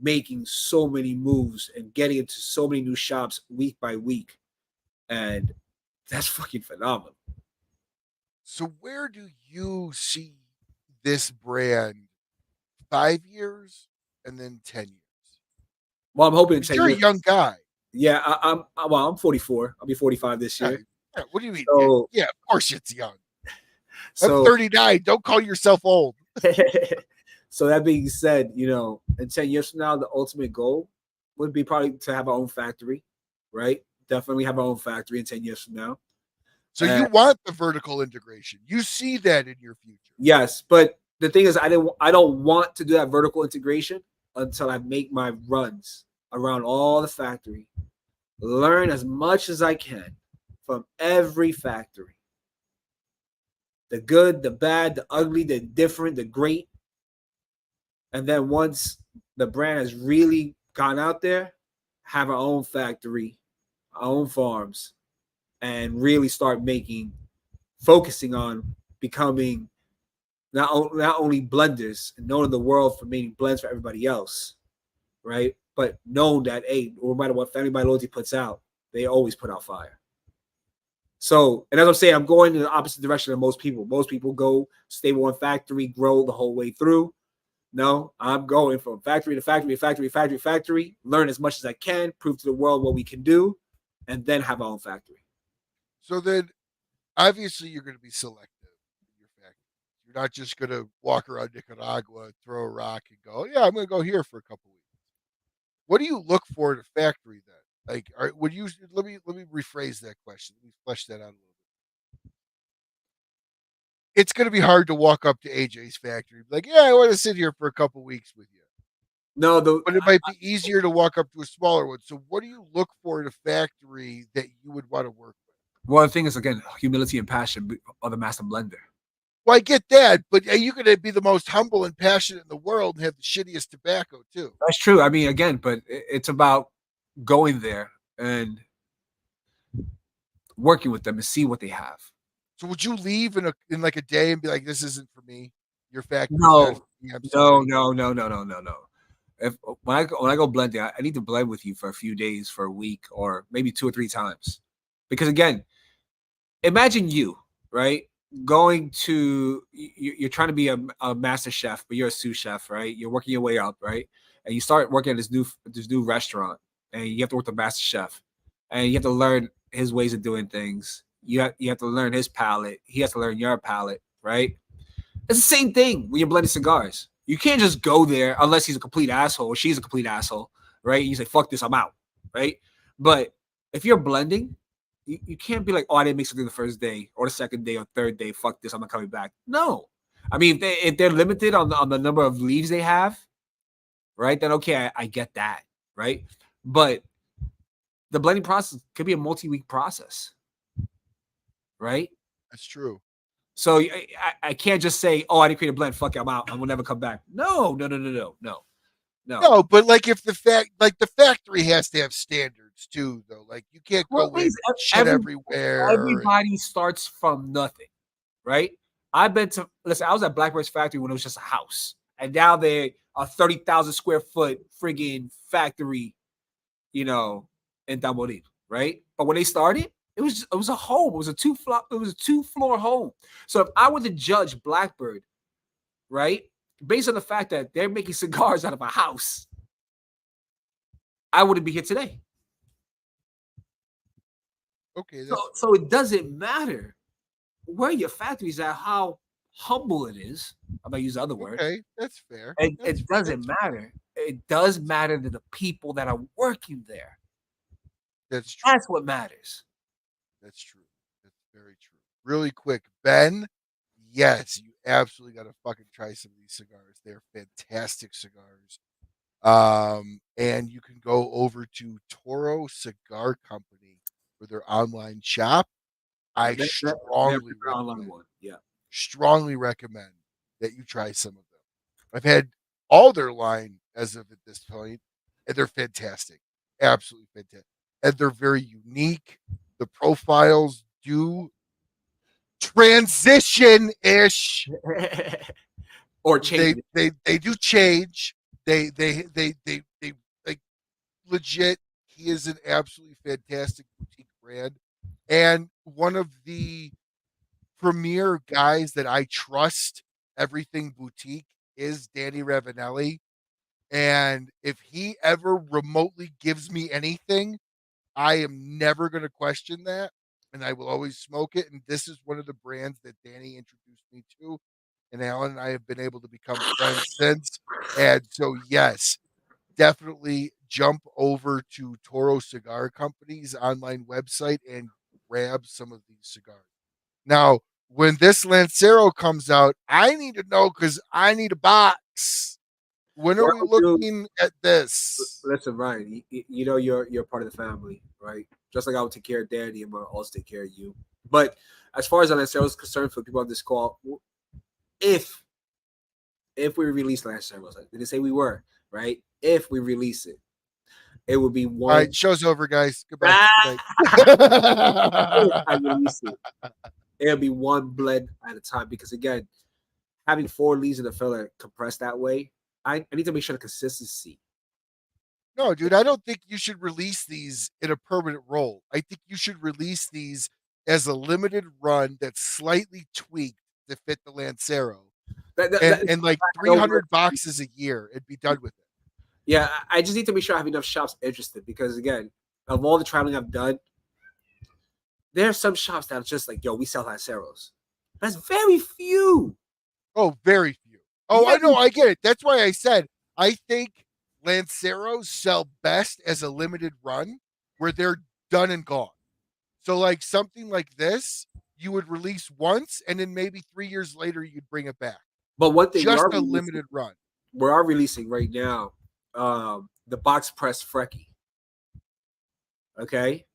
making so many moves and getting into so many new shops week by week. And that's fucking phenomenal. So where do you see this brand 5 years and then 10 years? Well, I'm hoping you're a young guy. Yeah, I'm 44. I'll be 45 this year. Yeah, what do you mean? So, yeah, of course it's young. I'm 39. Don't call yourself old. So that being said, you know, in 10 years from now, the ultimate goal would be probably to have our own factory, right? Definitely have our own factory in 10 years from now. So you want the vertical integration. You see that in your future. Yes, but the thing is, I don't want to do that vertical integration until I make my runs around all the factory, learn as much as I can from every factory. The good, the bad, the ugly, the different, the great. And then once the brand has really gone out there, have our own factory, our own farms, and really start focusing on becoming not only blenders and knowing the world for making blends for everybody else, right? But knowing that, hey, no matter what Family by Loyalty puts out, they always put out fire. So, and as I'm saying, I'm going in the opposite direction of most people. Most people go stay one factory, grow the whole way through. No, I'm going from factory to factory, factory, learn as much as I can, prove to the world what we can do, and then have our own factory. So then, obviously, you're going to be selective in your factory. You're not just going to walk around Nicaragua, throw a rock, and go, "Yeah, I'm going to go here for a couple weeks." What do you look for in a factory then? Like, would you let me rephrase that question? Let me flesh that out a little bit. It's going to be hard to walk up to AJ's factory, like, "Yeah, I want to sit here for a couple weeks with you." No, But it might be easier to walk up to a smaller one. So, what do you look for in a factory that you would want to work with? well, the thing is, again, humility and passion are the master blender. Well, I get that, but are you going to be the most humble and passionate in the world and have the shittiest tobacco too? That's true. I mean, again, but it's about going there and working with them and see what they have. So, would you leave in like a day and be like, "This isn't for me"? Your factory's not No, for me. I'm no, sorry. no, no, no, no, no, no. If when I go blending, I need to blend with you for a few days, for a week, or maybe 2 or 3 times, because again, imagine you, right, going to you're trying to be a master chef, but you're a sous chef, right? You're working your way up, right? And you start working at this new restaurant, and you have to work the master chef, and you have to learn his ways of doing things. You have to learn his palate. He has to learn your palate, right? It's the same thing when you're blending cigars. You can't just go there unless he's a complete asshole or she's a complete asshole, right? You say, "Fuck this, I'm out," right? But if you're blending, you can't be like, "Oh, I didn't make something the first day or the second day or third day. Fuck this, I'm not coming back." No. I mean, if they're limited on the number of leaves they have, right, then okay, I get that, right? But the blending process could be a multi-week process, right? That's true. So I can't just say, "Oh, I didn't create a blend. Fuck it, I'm out. I will never come back." No, no, no, no, no, no, no. No, but like if the factory has to have standards too, though. Like you can't Well, go in shit everywhere. everybody starts from nothing, right? I've been to listen. I was at Blackbird's factory when it was just a house, and now they're a 30,000 square foot friggin' factory, you know, in Tamboril, right? But when they started, it was a home. It was a two-floor home. So if I were to judge Blackbird, right, based on the fact that they're making cigars out of a house, I wouldn't be here today. Okay, So it doesn't matter where your factory is at, how humble it is. I'm gonna use the other word. okay. That's fair. It doesn't matter. It does matter to the people that are working there. That's true. That's what matters. That's true. That's very true. Really quick, Ben. Yes, you absolutely got to fucking try some of these cigars. They're fantastic cigars. And you can go over to Toro Cigar Company for their online shop. I Online one. Yeah. strongly recommend that you try some of them. I've had all their line as of at this point, and they're fantastic, absolutely fantastic, and they're very unique. The profiles do transition ish. Or change. They do change. They like legit. He is an absolutely fantastic boutique brand, and one of the premier guys that I trust everything boutique is Danny Ravanelli. And if he ever remotely gives me anything, I am never going to question that. And I will always smoke it. And this is one of the brands that Danny introduced me to. And Alan and I have been able to become friends since. And so, yes, definitely jump over to Toro Cigar Company's online website and grab some of these cigars. Now, when this Lancero comes out, I need to know because I need a box. When are we looking at this? Listen, Ryan, you know you're part of the family, right? Just like I would take care of Danny, I'm gonna also take care of you. But as far as Lancero is concerned, for people on this call, if we release Lancero, did they say we were right? If we release it, it would be one. All right, show's over, guys. Goodbye. If I release it, it'll be one blend at a time because again, having 4 leaves in the filler compressed that way, I need to make sure the consistency. No, dude, I don't think you should release these in a permanent roll. I think you should release these as a limited run that's slightly tweaked to fit the Lancero. and like 300 boxes a year. It'd be done with it. Yeah, I just need to make sure I have enough shops interested because, again, of all the traveling I've done, there are some shops that are just like, yo, we sell Lanceros. That's very few. Oh, very few. Oh, I know. I get it. That's why I said I think Lanceros sell best as a limited run where they're done and gone. So, like something like this, you would release once and then maybe 3 years later you'd bring it back. But one thing, just a limited run. We are releasing right now the box press Frecky. Okay.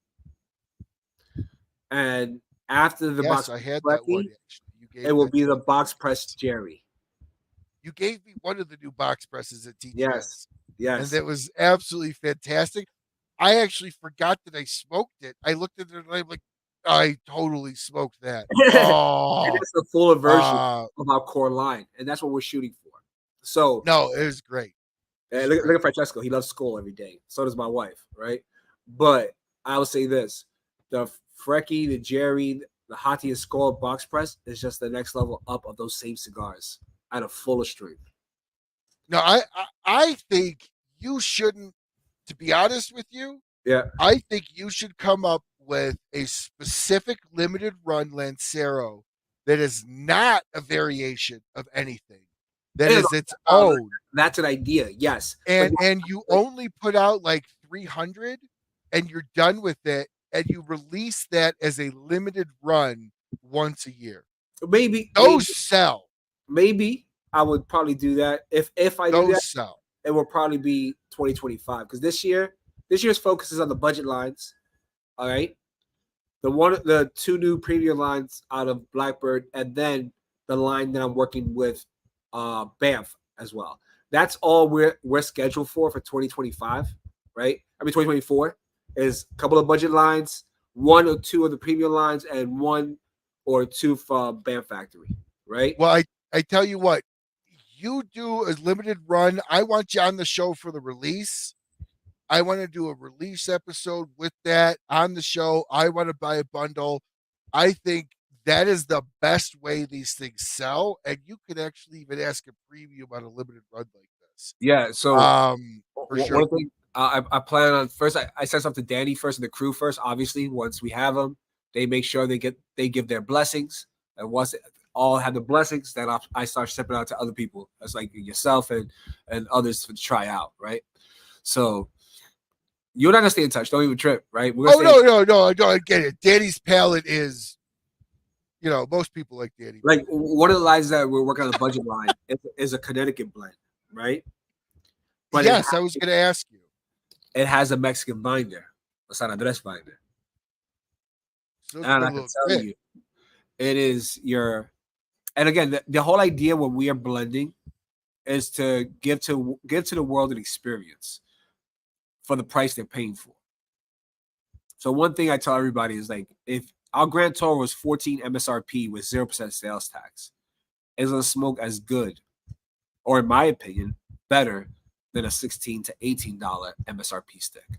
And after the box I had Frecky, that one. It will be the box press Jerry. You gave me one of the new box presses at TGS. Yes. And it was absolutely fantastic. I actually forgot that I smoked it. I looked at it and I'm like, I totally smoked that. Oh, and it's the fuller version of our core line, and that's what we're shooting for. So no, it was great. Look at Francesco. He loves school every day. So does my wife, right? But I will say this: the Frecky, the Jerry, the Hati and Skull box press is just the next level up of those same cigars at a fuller strength. No, I think you shouldn't. To be honest with you, yeah, I think you should come up with a specific limited run Lancero that is not a variation of anything. That is its own. That's an idea, yes. And you only put out like 300 and you're done with it and you release that as a limited run once a year. Maybe those sell. Maybe I would probably do that. If I do that, sell. It will probably be 2025 because this year's focus is on the budget lines. All right. The two new premium lines out of Blackbird, and then the line that I'm working with BAMF as well. That's all we're scheduled for 2025, right? I mean 2024 is a couple of budget lines, one or two of the premium lines, and one or two from BAMF Factory, right? Well, I tell you what, you do a limited run. I want you on the show for the release. I want to do a release episode with that on the show. I want to buy a bundle. I think that is the best way these things sell. And you could actually even ask a preview about a limited run like this. Yeah. So, for sure. One thing I plan on first, I send something to Danny first and the crew first. Obviously, once we have them, they make sure they give their blessings. And once all have the blessings, then I start shipping out to other people. That's like yourself and others to try out. Right. So, you're not gonna stay in touch. Don't even trip, right? No, I get it. Danny's palate is, most people like Danny. Like one of the lines that we're working on the budget line is a Connecticut blend, right? But yes, I was gonna ask you. It has a Mexican binder, a San Andres binder. And I can tell you, it is and again, the whole idea when we are blending is to give to the world an experience for the price they're paying for. So one thing I tell everybody is like, if our Grand Toro is 14 MSRP with 0% sales tax, it's gonna smoke as good, or in my opinion, better than a $16 to $18 MSRP stick.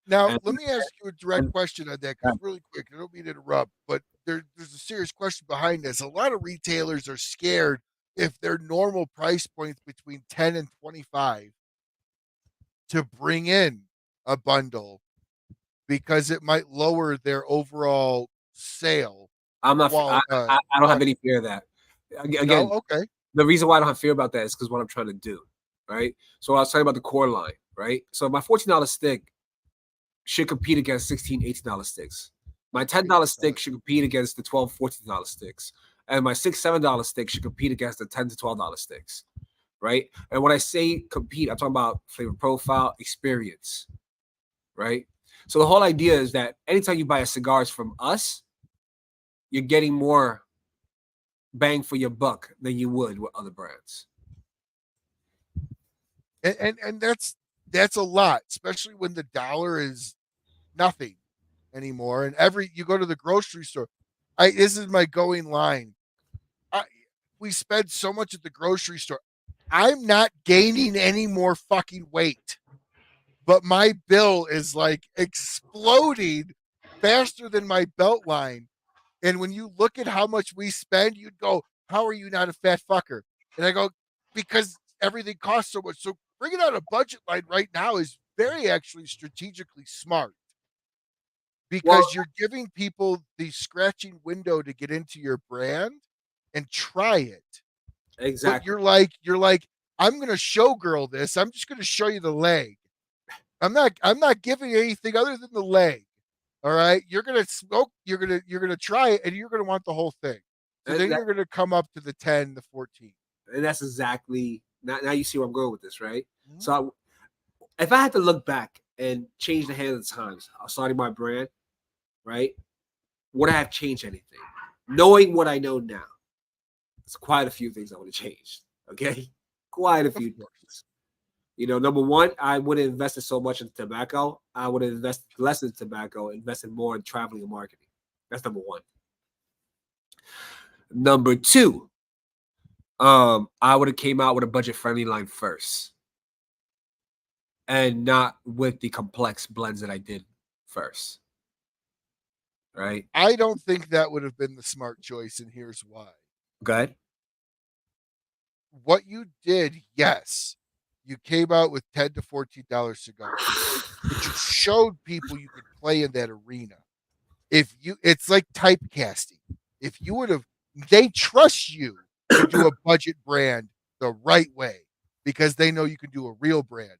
Now, let me ask you a direct question on that, because really quick, I don't mean to interrupt, but there's a serious question behind this. A lot of retailers are scared if their normal price points between 10 and 25 to bring in a bundle because it might lower their overall sale. I'm not. I don't have any fear of that. Again, okay. The reason why I don't have fear about that is because what I'm trying to do, right? So I was talking about the core line, right? So my $14 stick should compete against $16, $18 sticks. My $10 stick should compete against the $12, $14 sticks, and my $6, $7 stick should compete against the $10 to $12 sticks. Right. And when I say compete, I'm talking about flavor profile, experience. Right. So the whole idea is that anytime you buy a cigars from us, you're getting more bang for your buck than you would with other brands. And that's a lot, especially when the dollar is nothing anymore. And you go to the grocery store. This is my going line. We spend so much at the grocery store. I'm not gaining any more fucking weight, but my bill is like exploding faster than my belt line. And when you look at how much we spend, you'd go, how are you not a fat fucker? And I go, because everything costs so much. So bringing out a budget line right now is very actually strategically smart because you're giving people the scratching window to get into your brand and try it. Exactly. But you're like, I'm gonna showgirl this. I'm just gonna show you the leg. I'm not giving you anything other than the leg. All right. You're gonna smoke, you're gonna try it, and you're gonna want the whole thing. So then you're gonna come up to the 10, the 14. And that's exactly now you see where I'm going with this, right? Mm-hmm. So if I had to look back and change the hand of the times, starting my brand, right? Would I have changed anything? Knowing what I know now, it's quite a few things I would have changed. Okay, quite a few things. You know, number one, I wouldn't have invested so much in tobacco. I would have invested less in tobacco, invested more in traveling and marketing. That's number one. Number two, I would have came out with a budget-friendly line first, and not with the complex blends that I did first. Right? I don't think that would have been the smart choice, and here's why. Go ahead. What you did, yes, you came out with $10 to $14 cigars, but you showed people you could play in that arena. It's like typecasting. If you would have, they trust you to do a budget brand the right way because they know you can do a real brand.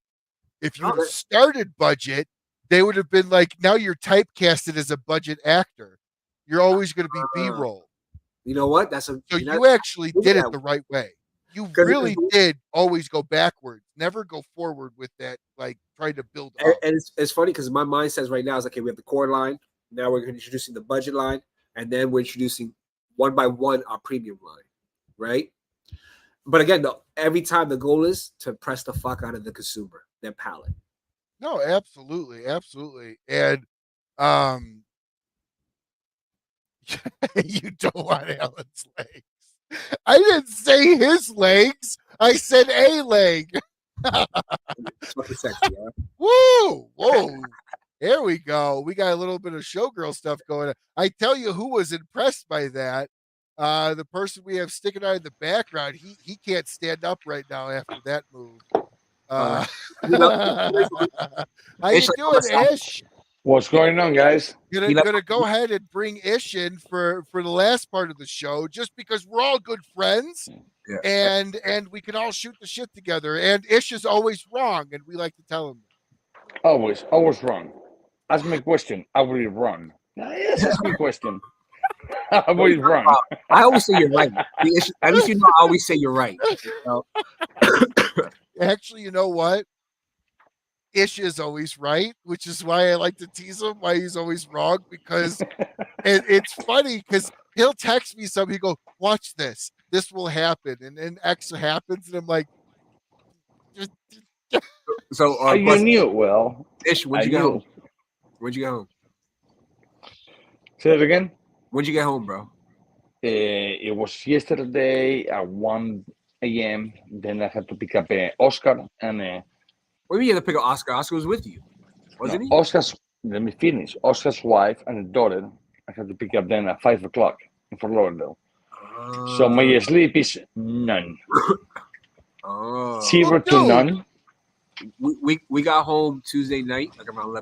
If you would have started budget, they would have been like, now you're typecasted as a budget actor. You're always going to be B-roll. You know what? So you actually did it the right way. You really did always go backwards, never go forward with that, like trying to build up. And it's funny because my mind says right now is okay, we have the core line. Now we're introducing the budget line, and then we're introducing one by one our premium line, right? But again, every time the goal is to press the fuck out of the consumer, their palate. No, absolutely, absolutely. And you don't want Alan's legs. I didn't say his legs. I said a leg. It's fucking sexy, yeah? Woo! Whoa! There we go. We got a little bit of showgirl stuff going on. I tell you who was impressed by that. The person we have sticking out in the background, he can't stand up right now after that move. How you doing, Ish? What's going on, guys? Gonna go ahead and bring Ish in for the last part of the show, just because we're all good friends, and we can all shoot the shit together. And Ish is always wrong, and we like to tell him that. Always wrong. Ask me a question, I will be wrong. Yes, ask me a question. I will be wrong. I always say you're right. At least you know I always say you're right. You know? Actually, you know what? Ish is always right, which is why I like to tease him, why he's always wrong, because it's funny because he'll text me something, he go, watch this. This will happen. And then X happens, and I'm like, so you knew well. Ish, when'd you get home? When'd you get home? Say it again. When'd you get home, bro? It was yesterday at 1 a.m. Then I had to pick up Oscar and. What do you had to pick up Oscar? Oscar was with you, wasn't he? Let me finish. Oscar's wife and daughter, I had to pick up them at 5 o'clock in Fort Lauderdale. So my sleep is none. 0 to none. We got home Tuesday night, like around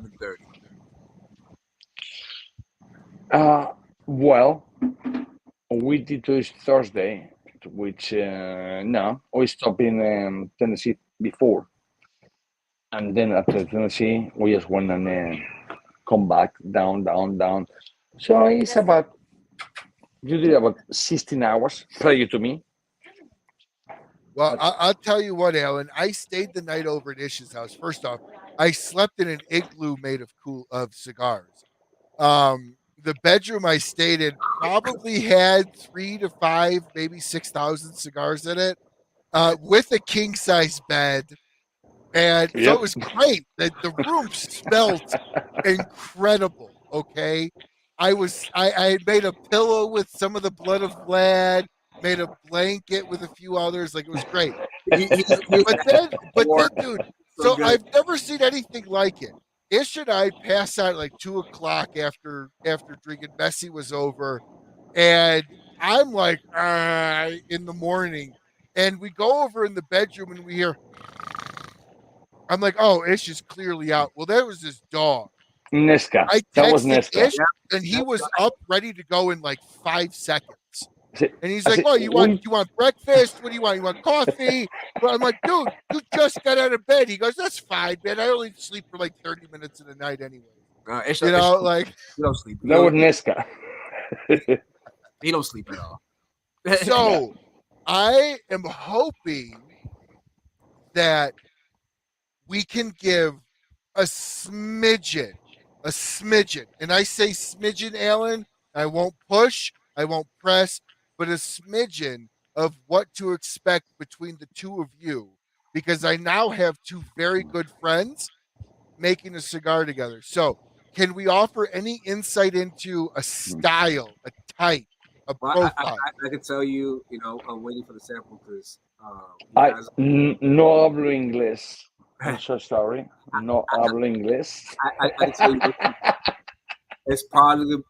11:30. Well, we did this Thursday, which we stopped in Tennessee before. And then after Tennessee, we just went and come back down. So it's about 16 hours prior to me. Well, I'll tell you what, Alan. I stayed the night over at Ish's house. First off, I slept in an igloo made of cigars. The bedroom I stayed in probably had 3 to 5, maybe 6,000 cigars in it, with a king size bed. And so it was great. The room smelled incredible. Okay. I made a pillow with some of the blood of Vlad, made a blanket with a few others. Like, it was great. But then, dude, so I've never seen anything like it. Ish and I passed out at like 2 o'clock after drinking. Messi was over. And I'm like, in the morning. And we go over in the bedroom and we hear, I'm like, oh, Ish is clearly out. Well, there was this dog. Nesca. I That was texted Nesca. Ish, and he was up ready to go in like 5 seconds. And he's I like, said, "Oh, you want breakfast? What do you want? You want coffee?" Well, I'm like, "Dude, you just got out of bed." He goes, "That's fine, man. I only sleep for like 30 minutes in the night anyway." Ish, You know, Ish, like he don't sleep. That was Nesca. He don't sleep at all. so. I am hoping that we can give a smidgen, and I say smidgen, Alan. I won't push, I won't press, but a smidgen of what to expect between the two of you, because I now have two very good friends making a cigar together. So, can we offer any insight into a style, a type, a Well, profile? I can tell you, I'm waiting for the sample because No hablo inglés. I'm so sorry. No hablo inglés. I can tell you it's probably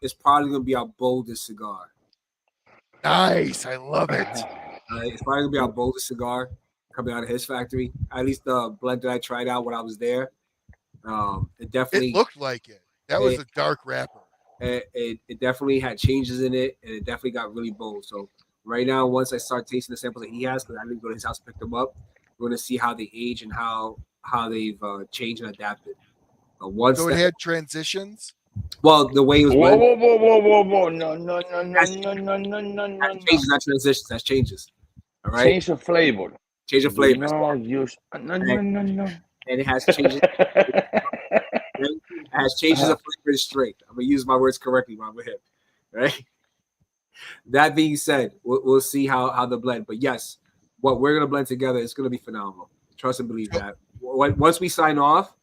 gonna be our boldest cigar. Nice, I love it. It's probably gonna be our boldest cigar coming out of his factory. At least the blend that I tried out when I was there. It looked like it. That was a dark wrapper. It definitely had changes in it, and it definitely got really bold. So right now, once I start tasting the samples that he has, because I didn't go to his house to pick them up, we're gonna see how they age and how they've changed and adapted. So it had transitions. Well, the way it was. Whoa! No! Changes, not transitions. That's changes. All right. Change of flavor. Change of flavor. No. And it has changes. It has changes of flavor and strength. I'm gonna use my words correctly while we're here, right? That being said, we'll see how the blend. But yes, what we're gonna blend together is gonna be phenomenal. Trust and believe that. Once we sign off,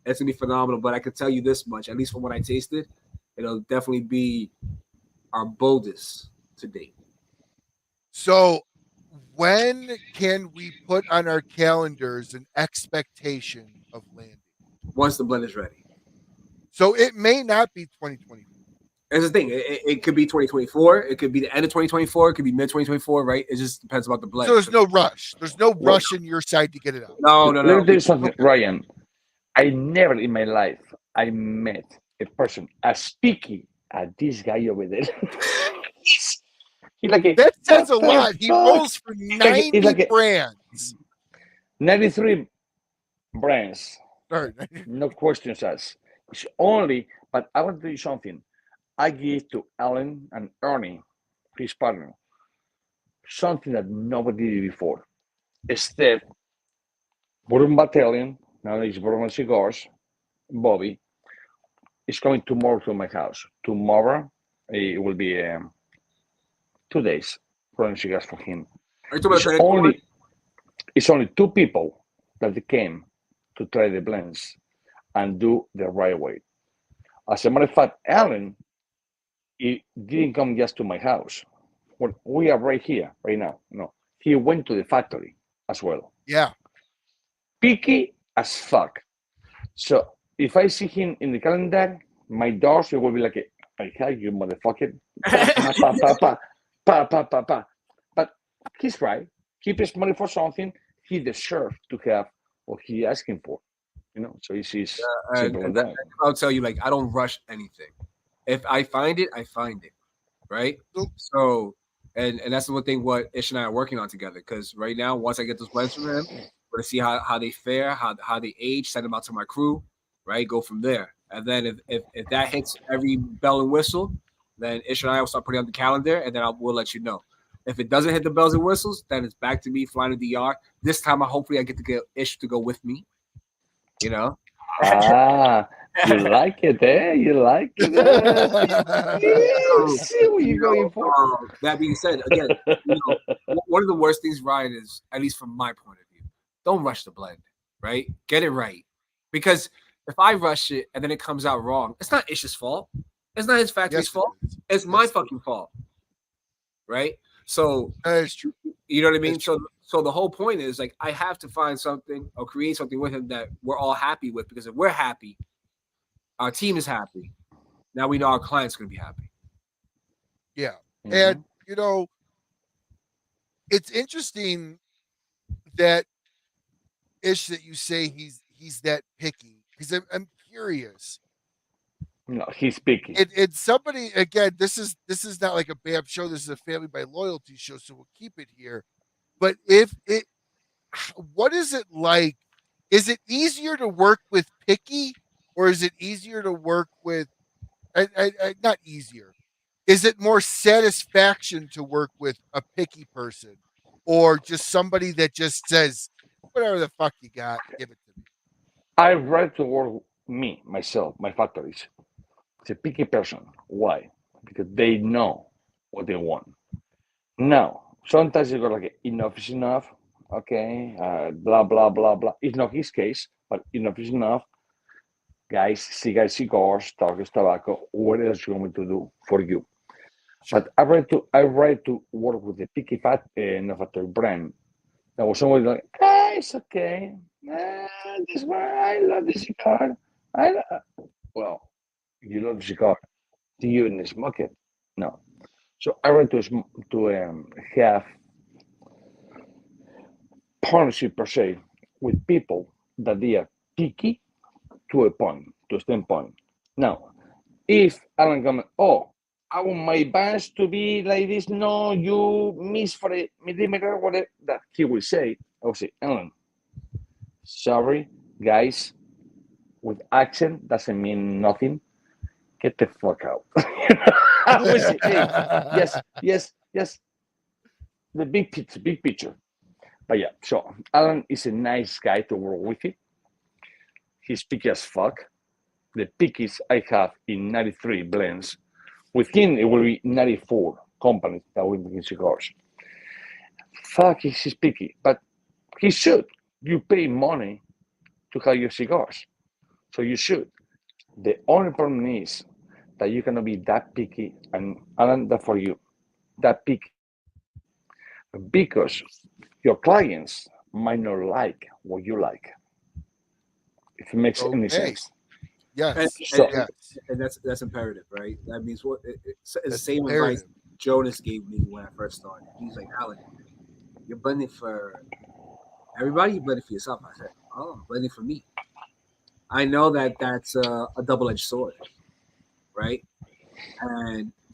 it's gonna be phenomenal. But I can tell you this much, at least from what I tasted, it'll definitely be our boldest to date. So, when can we put on our calendars an expectation of landing? Once the blend is ready. So it may not be 2024. That's the thing. It could be 2024. It could be the end of 2024. It could be mid 2024. Right? It just depends about the blend. So there's no rush. There's no rush in your side to get it out. No. Let me tell you something, Ryan. I never in my life I met a person as picky as this guy over there. He's like that says a lot. He rolls for 90 brands. 93 brands. Sorry. No questions asked. It's only, but I want to tell you something. I give to Alan and Ernie, his partner, something that nobody did before. Steph, Bourbon Battalion, now it's Bourbon Cigars, Bobby, is coming tomorrow to my house. Tomorrow, it will be 2 days Bourbon Cigars for him. It's only 2 people that came to try the blends and do the right way. As a matter of fact, Alan, he didn't come just to my house. Well, we are right here, right now. No, he went to the factory as well. Yeah. Picky as fuck. So if I see him in the calendar, my doors will be like, I hate you, motherfucker. Pa. But he's right. He pays money for something. He deserves to have what he asking for. So it's simple as that. I'll tell you, I don't rush anything. If I find it, I find it, right? So, and that's the one thing what Ish and I are working on together. Because right now, once I get those blends from him, we're gonna see how they fare, how they age, send them out to my crew, right? Go from there. And then if that hits every bell and whistle, then Ish and I will start putting on the calendar, and then we'll let you know. If it doesn't hit the bells and whistles, then it's back to me flying to DR. This time, hopefully I get to get Ish to go with me. You like it, eh? You like it. See what you're going for. That being said, again, one of the worst things, Ryan, is, at least from my point of view, don't rush the blend, right? Get it right. Because if I rush it and then it comes out wrong, it's not Ish's fault. It's not his factory's fault. It's my fucking fault. Right? So that is true. You know what I mean? So the whole point is, I have to find something or create something with him that we're all happy with, because if we're happy, our team is happy. Now we know our client's going to be happy. Yeah. Mm-hmm. And, it's interesting that Ish that you say he's that picky? Because I'm curious. No, he's picky. It's somebody again. This is not like a BAMF show. This is a Family by Loyalty show, so we'll keep it here. But what is it like? Is it easier to work with picky, or is it easier to work with? Not easier. Is it more satisfaction to work with a picky person, or just somebody that just says whatever the fuck you got, give it to me? I rather to work myself, my factories. It's a picky person. Why? Because they know what they want. Now, sometimes you go like, enough is enough. Okay, blah blah blah blah. It's not his case, but enough is enough. Guys, cigars, targets, tobacco. What else you want me to do for you? Sure. But I rather to work with the picky factory brand. That was somebody like, it's okay. This one, I love the cigar. Well, you love the cigar. Do you even smoke it? No. So I want to have partnership per se with people that they are picky to a standpoint. Now, if Alan comes, I want my bands to be like this. No, you miss for a millimeter, whatever that he will say. I will say, Alan, sorry, guys, with accent doesn't mean nothing. Get the fuck out. I will say, hey, yes. The big picture. But yeah, so Alan is a nice guy to work with. He's picky as fuck. The pickies I have in 93 blends. With him, it will be 94 companies that will make cigars. Fuck, he's picky, but he should. You pay money to have your cigars, so you should. The only problem is that you cannot be that picky, and Alan, that for you, that picky, because your clients might not like what you like. If it makes any sense. Yes. And that's imperative, right? That means what it's the same imperative. advice Jonas gave me when I first started. He's like, Alan, you're blending for everybody, you're blending for yourself. I said, I'm blending for me. I know that that's a double-edged sword, right?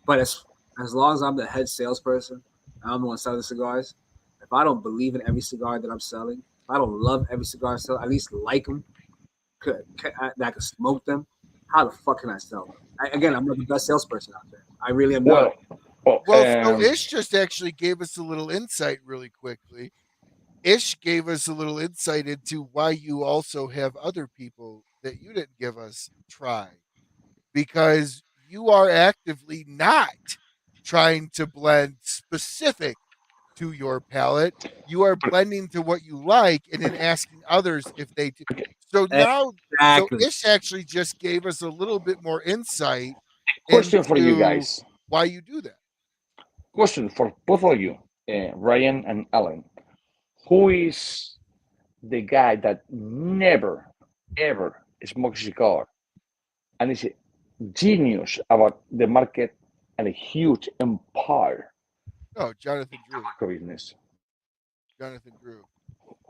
But as long as I'm the head salesperson, I'm the one selling cigars. If I don't believe in every cigar that I'm selling, if I don't love every cigar I sell, at least like them, that I can smoke them, how the fuck can I sell them? I'm not the best salesperson out there. I really am not. So Ish just actually gave us a little insight really quickly. Ish gave us a little insight into why you also have other people that you didn't give us try, because you are actively not trying to blend specific to your palate. You are blending to what you like and then asking others if they do. So now, Exactly. so Ish actually just gave us a little bit more insight. Question for you guys. Why you do that? Question for both of you, Ryan and Alan. Who is the guy that never, ever smokes a cigar and is a genius about the market and a huge empire? Oh, Jonathan Drew. Business. Jonathan Drew.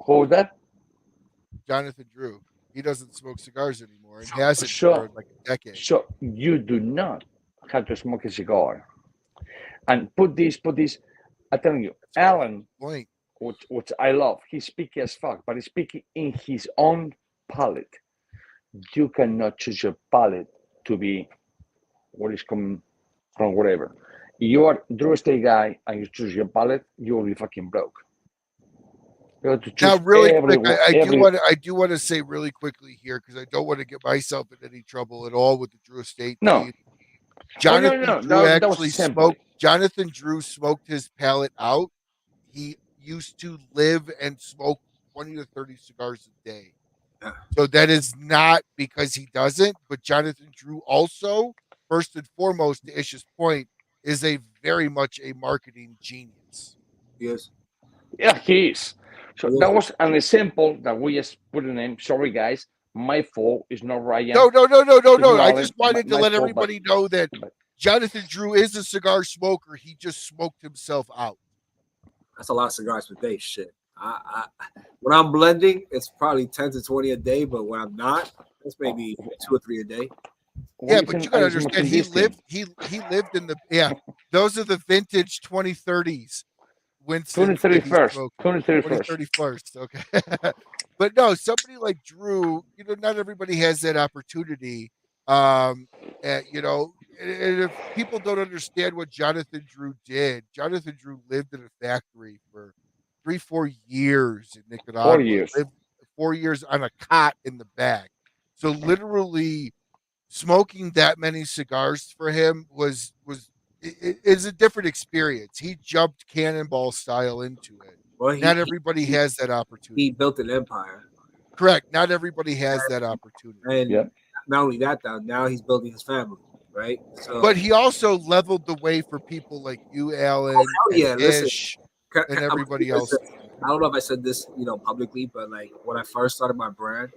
Who was that? Jonathan Drew. He doesn't smoke cigars anymore and hasn't for like a decade. So you do not have to smoke a cigar. And put this. I'm telling you, Alan, which I love, he's picky as fuck, but he's picky in his own palate. You cannot choose your palate to be what is coming from whatever. You are Drew Estate guy and you choose your palate, you will be fucking broke. You have to choose now, really quick, I do want to say really quickly here, because I don't want to get myself in any trouble at all with the Drew Estate team. Jonathan Drew actually smoked. Jonathan Drew smoked his palate out. He used to live and smoke 20 to 30 cigars a day. So that is not because he doesn't, but Jonathan Drew also, first and foremost, to Ish's point, is a very much a marketing genius. Yes. Yeah, he is. So that was an example that we just put a name. Sorry, guys. My fault. It's not Ryan. No. I just wanted to let everybody know that Jonathan Drew is a cigar smoker. He just smoked himself out. That's a lot of cigars per day. Shit. When I'm blending, it's probably 10 to 20 a day, but when I'm not, it's maybe 2 or 3 a day. Yeah, but you gotta understand, he lived in the those are the vintage 2030s Winston's that he 2031st. smoked. 2031st. 2031st. Okay. But no, somebody like Drew, not everybody has that opportunity. You know, and if people don't understand what Jonathan Drew did, Jonathan Drew lived in a factory for 3-4 years in Nicaragua. 4 years. Lived 4 years on a cot in the back. So literally smoking that many cigars for him is a different experience. He jumped cannonball style into it. Well, Not everybody has that opportunity. He built an empire. Correct. Not everybody has that opportunity. And not only that, though, now he's building his family, right? So, but he also leveled the way for people like you, Alan, and Ish, and everybody else. I don't know if I said this, publicly, but like when I first started my brand,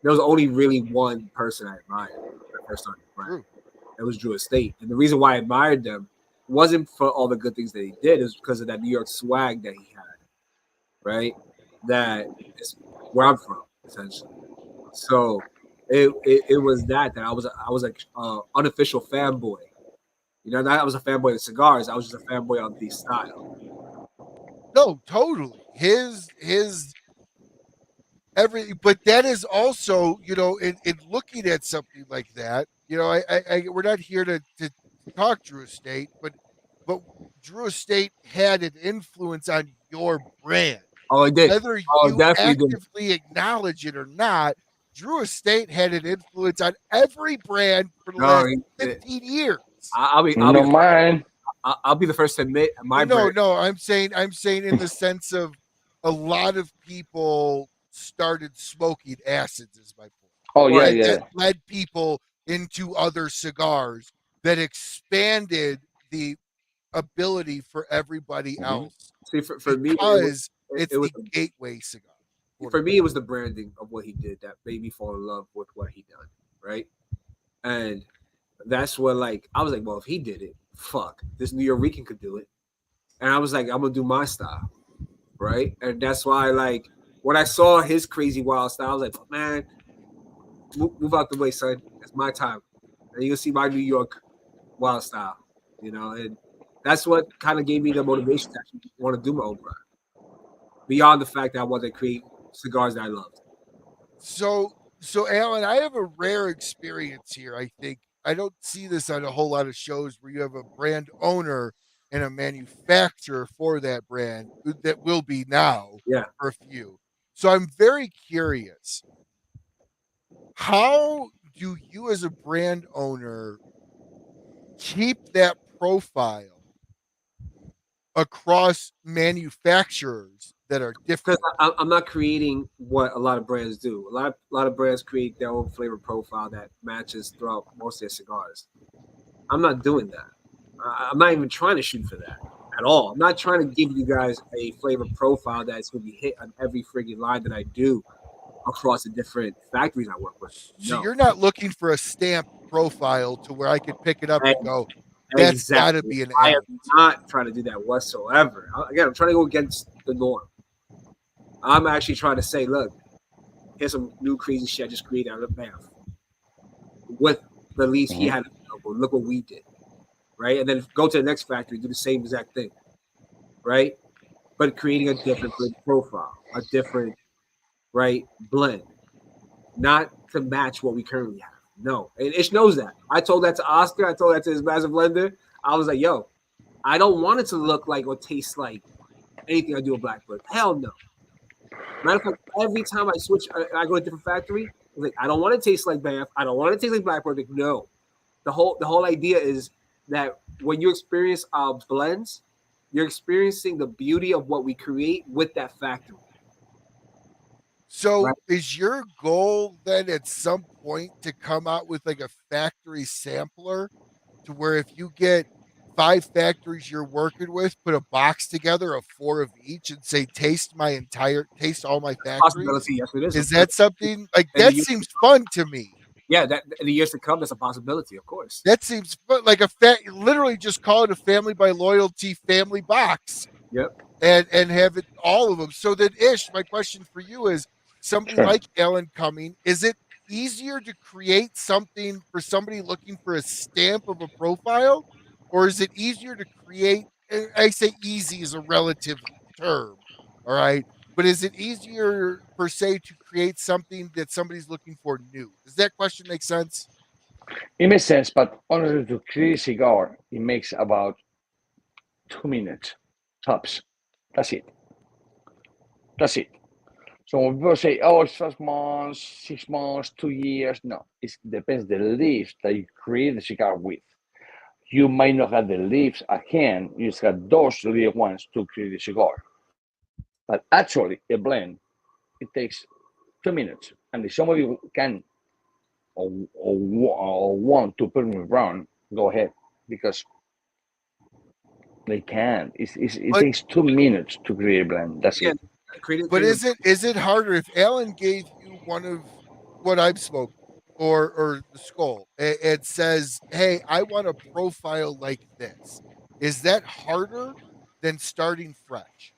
there was only really one person I admired when I first started the brand. It was Drew Estate. And the reason why I admired them wasn't for all the good things that he did, it was because of that New York swag that he had, right? That is where I'm from, essentially. So it was that I was like unofficial fanboy. Not I was a fanboy of cigars. I was just a fanboy of the style. No, totally. His but that is also, in looking at something like that, we're not here to talk Drew Estate, but Drew Estate had an influence on your brand. Oh, it did. Whether you actively acknowledge it or not, Drew Estate had an influence on every brand for the last 15 years. I'll be the first to admit my brand. No, I'm saying in the sense of a lot of people started smoking acids is my point. Oh, yeah, That led people into other cigars that expanded the ability for everybody else. See, for me, it's the gateway cigar. For me, it was the branding of what he did that made me fall in love with what he done, right? And that's what, I was like, well, if he did it, fuck, this New York could do it. And I was like, I'm gonna do my style, right? And that's why, when I saw his crazy wild style, I was like, man, move out the way, son. It's my time. And you'll see my New York wild style, and that's what kind of gave me the motivation to actually want to do my own brand. Beyond the fact that I wanted to create cigars that I loved. So Alan, I have a rare experience here. I think I don't see this on a whole lot of shows where you have a brand owner and a manufacturer for that brand that will be now for a few. So I'm very curious. How do you as a brand owner keep that profile across manufacturers that are different? Because I'm not creating what a lot of brands do. A lot of brands create their own flavor profile that matches throughout most of their cigars. I'm not doing that. I'm not even trying to shoot for that at all. I'm not trying to give you guys a flavor profile that's going to be hit on every friggin' line that I do across the different factories I work with. So you're not looking for a stamp profile to where I could pick it up and go, that's got to be an I am not trying to do that whatsoever. Again, I'm trying to go against the norm. I'm actually trying to say, look, here's some new crazy shit I just created out of BAMF. With the least he had available. Look what we did. Right? And then go to the next factory, do the same exact thing. Right? But creating a different profile, a different, blend. Not to match what we currently have. No. And Ish knows that. I told that to Oscar. I told that to his massive blender. I was like, yo, I don't want it to look like or taste like anything I do with Blackbird. Hell no. Matter of fact, every time I switch, I go to a different factory, I'm like, I don't want it to taste like BAMF. I don't want it to taste like Blackbird. Like, no. The whole idea is that when you experience our blends, you're experiencing the beauty of what we create with that factory. So is your goal then at some point to come out with like a factory sampler to where if you get 5 factories you're working with, put a box together of 4 of each and say, taste all my factories? Yes, it is. Is that something that seems fun to me? Yeah, that in the years to come, that's a possibility, of course. That seems fun, like literally just call it a Family by Loyalty family box. Yep. and have it all of them. So then, Ish, my question for you is: somebody Sure. like Alan Cumming, is it easier to create something for somebody looking for a stamp of a profile, or is it easier to create? I say easy is a relative term, all right. But is it easier per se to create something that somebody's looking for new? Does that question make sense? It makes sense, but honestly, to create a cigar, it makes about 2 minutes tops. That's it. That's it. So when people say, "Oh, it's 12 months, 6 months, 2 years," no, it depends the leaves that you create the cigar with. You might not have the leaves at hand. You just got those little ones to create the cigar. But actually, a blend, it takes 2 minutes. And if somebody can or want to put them around, go ahead, because they can. It But takes 2 minutes to create a blend. That's Yeah, it. but is it harder if Alan gave you one of what I've smoked or the skull and says, "Hey, I want a profile like this." Is that harder than starting fresh?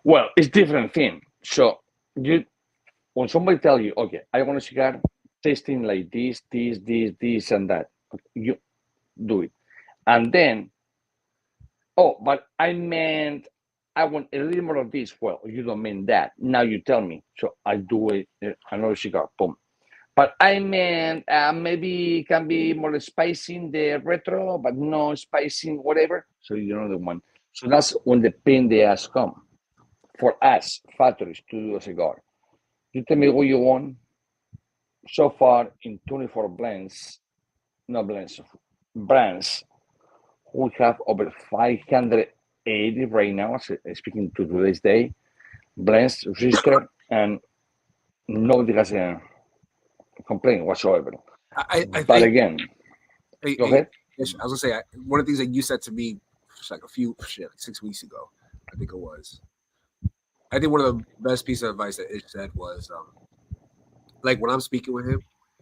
Well, it's different thing. So you, when somebody tell you, "Okay, I want a cigar tasting like this, and that," you do it, and then, "Oh, but I meant I want a little more of this." Well, you don't mean that. Now you tell me. So I do it, another cigar. Boom. But I meant maybe it can be more spicy in the retro, but no spicy in whatever. So you know the one. So that's when the pain in the ass come for us factories to do a cigar. You tell me what you want. So far in 24 blends, not blends, brands, we have over 580 right now, speaking to today's day, blends registered, and nobody has a complaint whatsoever. I But think. again, Hey, go ahead. Ish, I was gonna say one of the things that you said to me like a few like 6 weeks ago, I think it was. I think one of the best pieces of advice that Ish said was, like when I'm speaking with him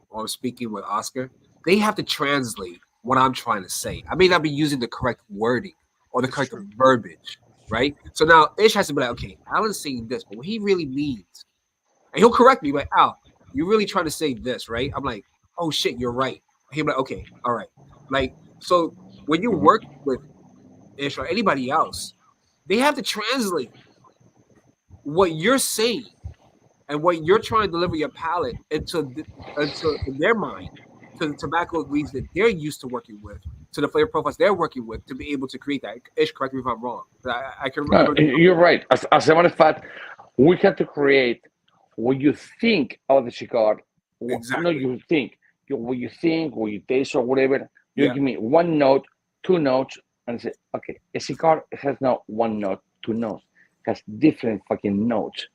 or I'm speaking with Oscar, they have to translate what I'm trying to say. I may not be using the correct wording or the That's correct true. verbiage, right? So now Ish has to be like, okay, Alan's saying this, but what he really means, and he'll correct me, like, Al, you're really trying to say this, right? I'm like, oh shit, you're right. He'll be like, okay, all right. Like, so when you work with Ish or anybody else, they have to translate what you're saying and what you're trying to deliver your palate into in their mind to the tobacco leaves that they're used to working with, to the flavor profiles they're working with to be able to create that. Ish, correct me if I'm wrong. I can No, remember. you're right. As a matter of fact, we have to create what you think of the cigar. No, Exactly. you think. What you think, what you taste, or whatever. You Yeah. give me one note, two notes, and say, okay, a cigar has not one note, two notes. It has different fucking notes.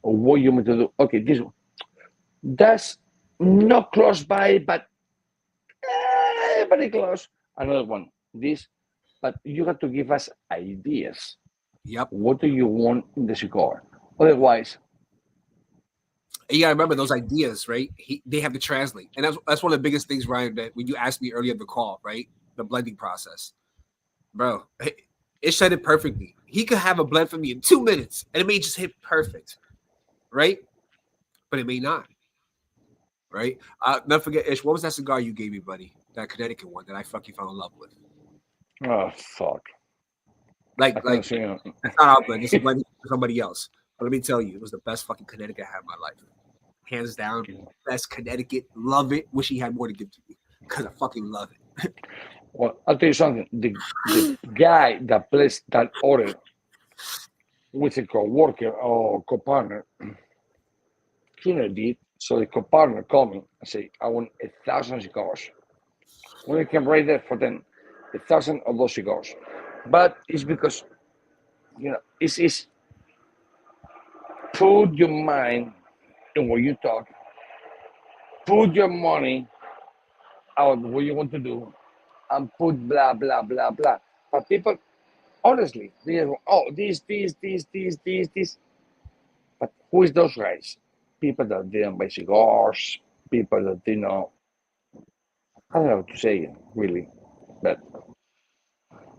What you want to do? Okay, this one. That's not close by, but very close. Another one. This, but you have to give us ideas. Yep. What do you want in the cigar? Otherwise, And you gotta remember those ideas, right? They have to translate, and that's one of the biggest things, Ryan. That when you asked me earlier in the call, right, the blending process, bro, it said it perfectly. He could have a blend for me in 2 minutes, and it may just hit perfect, right? But it may not, right? Never forget, Ish. What was that cigar you gave me, buddy? That Connecticut one that I fucking fell in love with. oh fuck, I Like cannot say. it's not our blend. It's a blend for somebody else. But let me tell you, it was the best fucking Connecticut I had in my life. Hands down, best Connecticut. Love it. Wish he had more to give to me because I fucking love it. Well, I'll tell you something. The guy that placed that order with a co-worker or co-partner, he never did. So the co-partner called me and say, "I want 1,000 cigars." We can write there for them, 1,000 of those cigars. But it's because it's put your mind in what you talk, put your money out what you want to do, and put blah blah blah blah. But people, honestly, they go, "Oh, this." But who is those guys? People that didn't buy cigars, people that didn't know. I don't know what to say really, but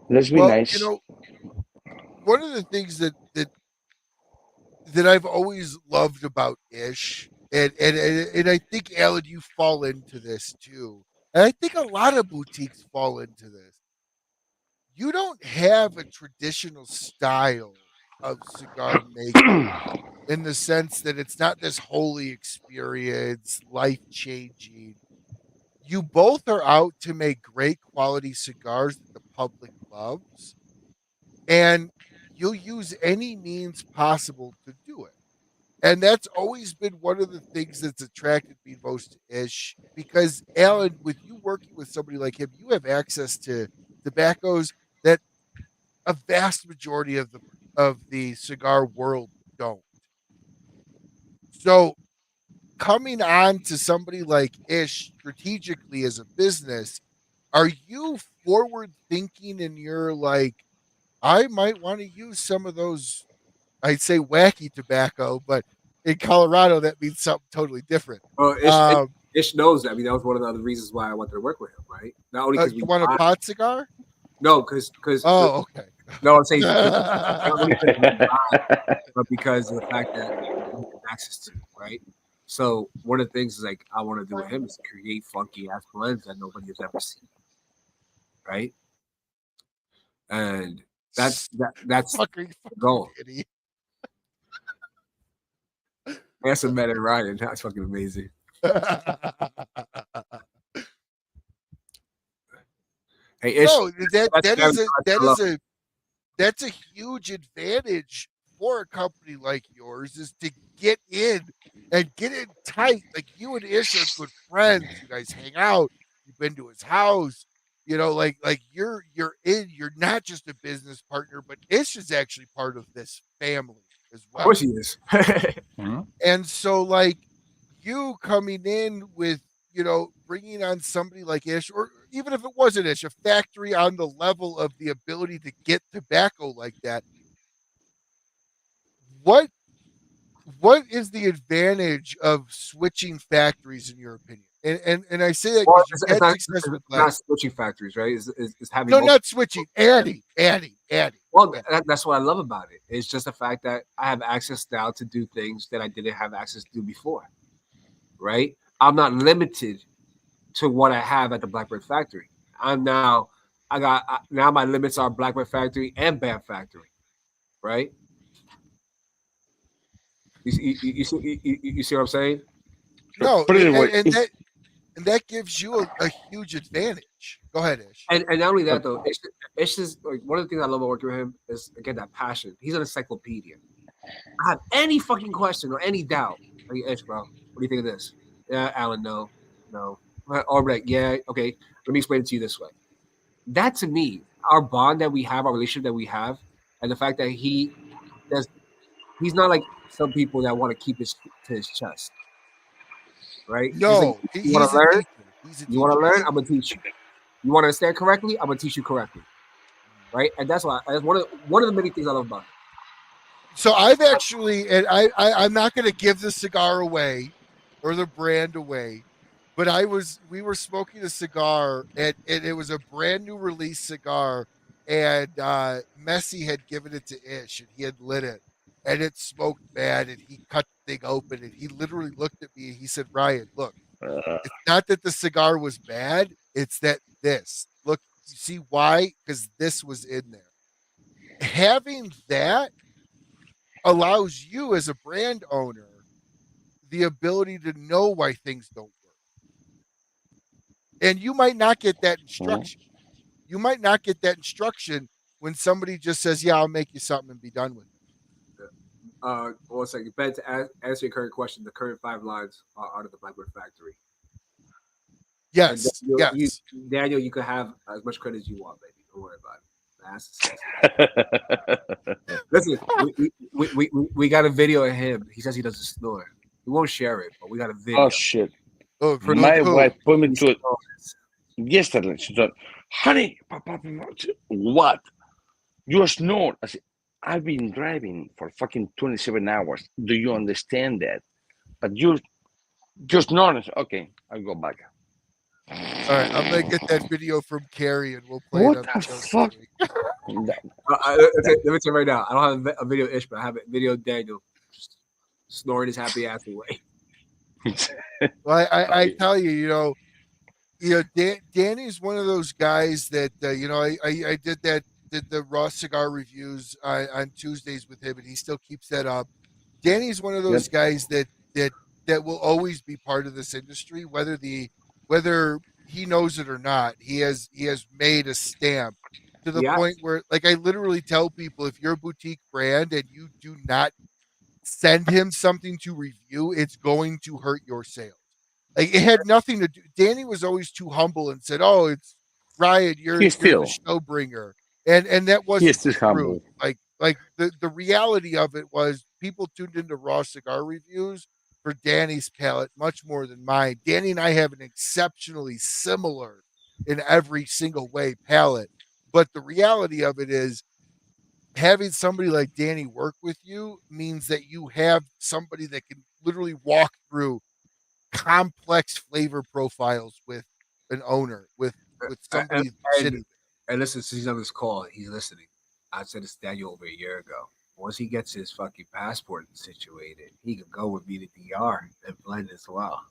let's be Well, nice. one of the things that I've always loved about Ish, and I think Alan, you fall into this too, and I think a lot of boutiques fall into this. You don't have a traditional style of cigar making in the sense that it's not this holy experience, life changing. You both are out to make great quality cigars that the public loves, and you'll use any means possible to do it. And that's always been one of the things that's attracted me most to Ish, because Alan, with you working with somebody like him, you have access to tobaccos that a vast majority of the cigar world don't. So coming on to somebody like Ish strategically as a business, are you forward thinking and you're like, I might want to use some of those, I'd say wacky tobacco, but in Colorado that means something totally different. Well, Ish knows that. I mean, that was one of the other reasons why I wanted to work with him, right? Not only because you want a pot cigar? No, because oh, okay. No, I'm saying not only because we buy, but because of the fact that we have access to it, right? So one of the things is like I want to do with him is create funky ass blends that nobody has ever seen, right? And that's fucking the goal. Idiot. That's a Matt and Ryan. That's fucking amazing. Hey, Ish, no, that's a huge advantage for a company like yours, is to get in and get in tight. Like you and Ish are good friends. You guys hang out. You've been to his house. You know, like you're in. You're not just a business partner, but Ish is actually part of this family as well. Of course he is. And so, like you coming in with, you know, bringing on somebody like Ish, or even if it wasn't Ish, a factory on the level of the ability to get tobacco like that. What is the advantage of switching factories in your opinion? And I say that because you had success with not switching factories, right? Is having not switching, adding. Well, that's what I love about it. It's just the fact that I have access now to do things that I didn't have access to do before, right? I'm not limited to what I have at the Blackbird factory. Now my limits are Blackbird factory and BAMF factory, right? You see what I'm saying? No, and that gives you a huge advantage. Go ahead, Ish. And not only that though, Ish is like one of the things I love about working with him is again that passion. He's an encyclopedia. I have any fucking question or any doubt. Like, Ish, bro, what do you think of this? Yeah, Alan, no. All right, yeah, okay. Let me explain it to you this way. That to me, our bond that we have, our relationship that we have, and the fact that he's not like some people that want to keep it to his chest. Right? No, you want to learn? You want to learn? I'm gonna teach you. You want to understand correctly? I'm gonna teach you correctly. Right? And that's why that's one of the many things I love about it. So I've actually, and I'm not going to give the cigar away or the brand away, but we were smoking a cigar, and it was a brand new release cigar, and Messi had given it to Ish, and he had lit it, and it smoked bad, and he cut the thing open, and he literally looked at me, and he said, Ryan, look, it's not that the cigar was bad, it's that this. Look, you see why? Because this was in there. Having that allows you as a brand owner the ability to know why things don't work. And you might not get that instruction. You might not get that instruction when somebody just says, yeah, I'll make you something and be done with it. One second. Ben, to answer your current question, the current 5 lines are out of the Blackbird factory. Yes. Daniel, you can have as much credit as you want, baby. Don't worry about it. Listen, we got a video of him. He says he doesn't snore. We won't share it, but we got a video. Oh shit! My wife put me to it yesterday. She said, "Honey, what? You snore?" I said, "I've been driving for fucking 27 hours. Do you understand that? But you just snore." Okay, I'll go back. All right, I'm gonna get that video from Carrie and we'll play it What on the the show fuck? this week. That- Let me tell you right now. I don't have a video Ish, but I have a video of Daniel just snoring his happy ass away. Well, I tell you, Danny's one of those guys that I did the raw cigar reviews on Tuesdays with him, and he still keeps that up. Danny's one of those Yep. guys that will always be part of this industry, whether he knows it or not. He has made a stamp to the Yeah. point where, like, I literally tell people, if you're a boutique brand and you do not send him something to review, it's going to hurt your sales. Like, it had nothing to do. Danny was always too humble and said, "Oh, it's Ryan, He's you're the still show bringer," and that he is wasn't still the truth. humble. Like the reality of it was, people tuned into raw cigar reviews for Danny's palate much more than mine. Danny and I have an exceptionally similar in every single way palate, but the reality of it is, having somebody like Danny work with you means that you have somebody that can literally walk through complex flavor profiles with an owner, with somebody And, sitting and listen, since he's on this call, he's listening. I said this to Daniel over a year ago. Once he gets his fucking passport situated, he could go with me to DR and blend as well.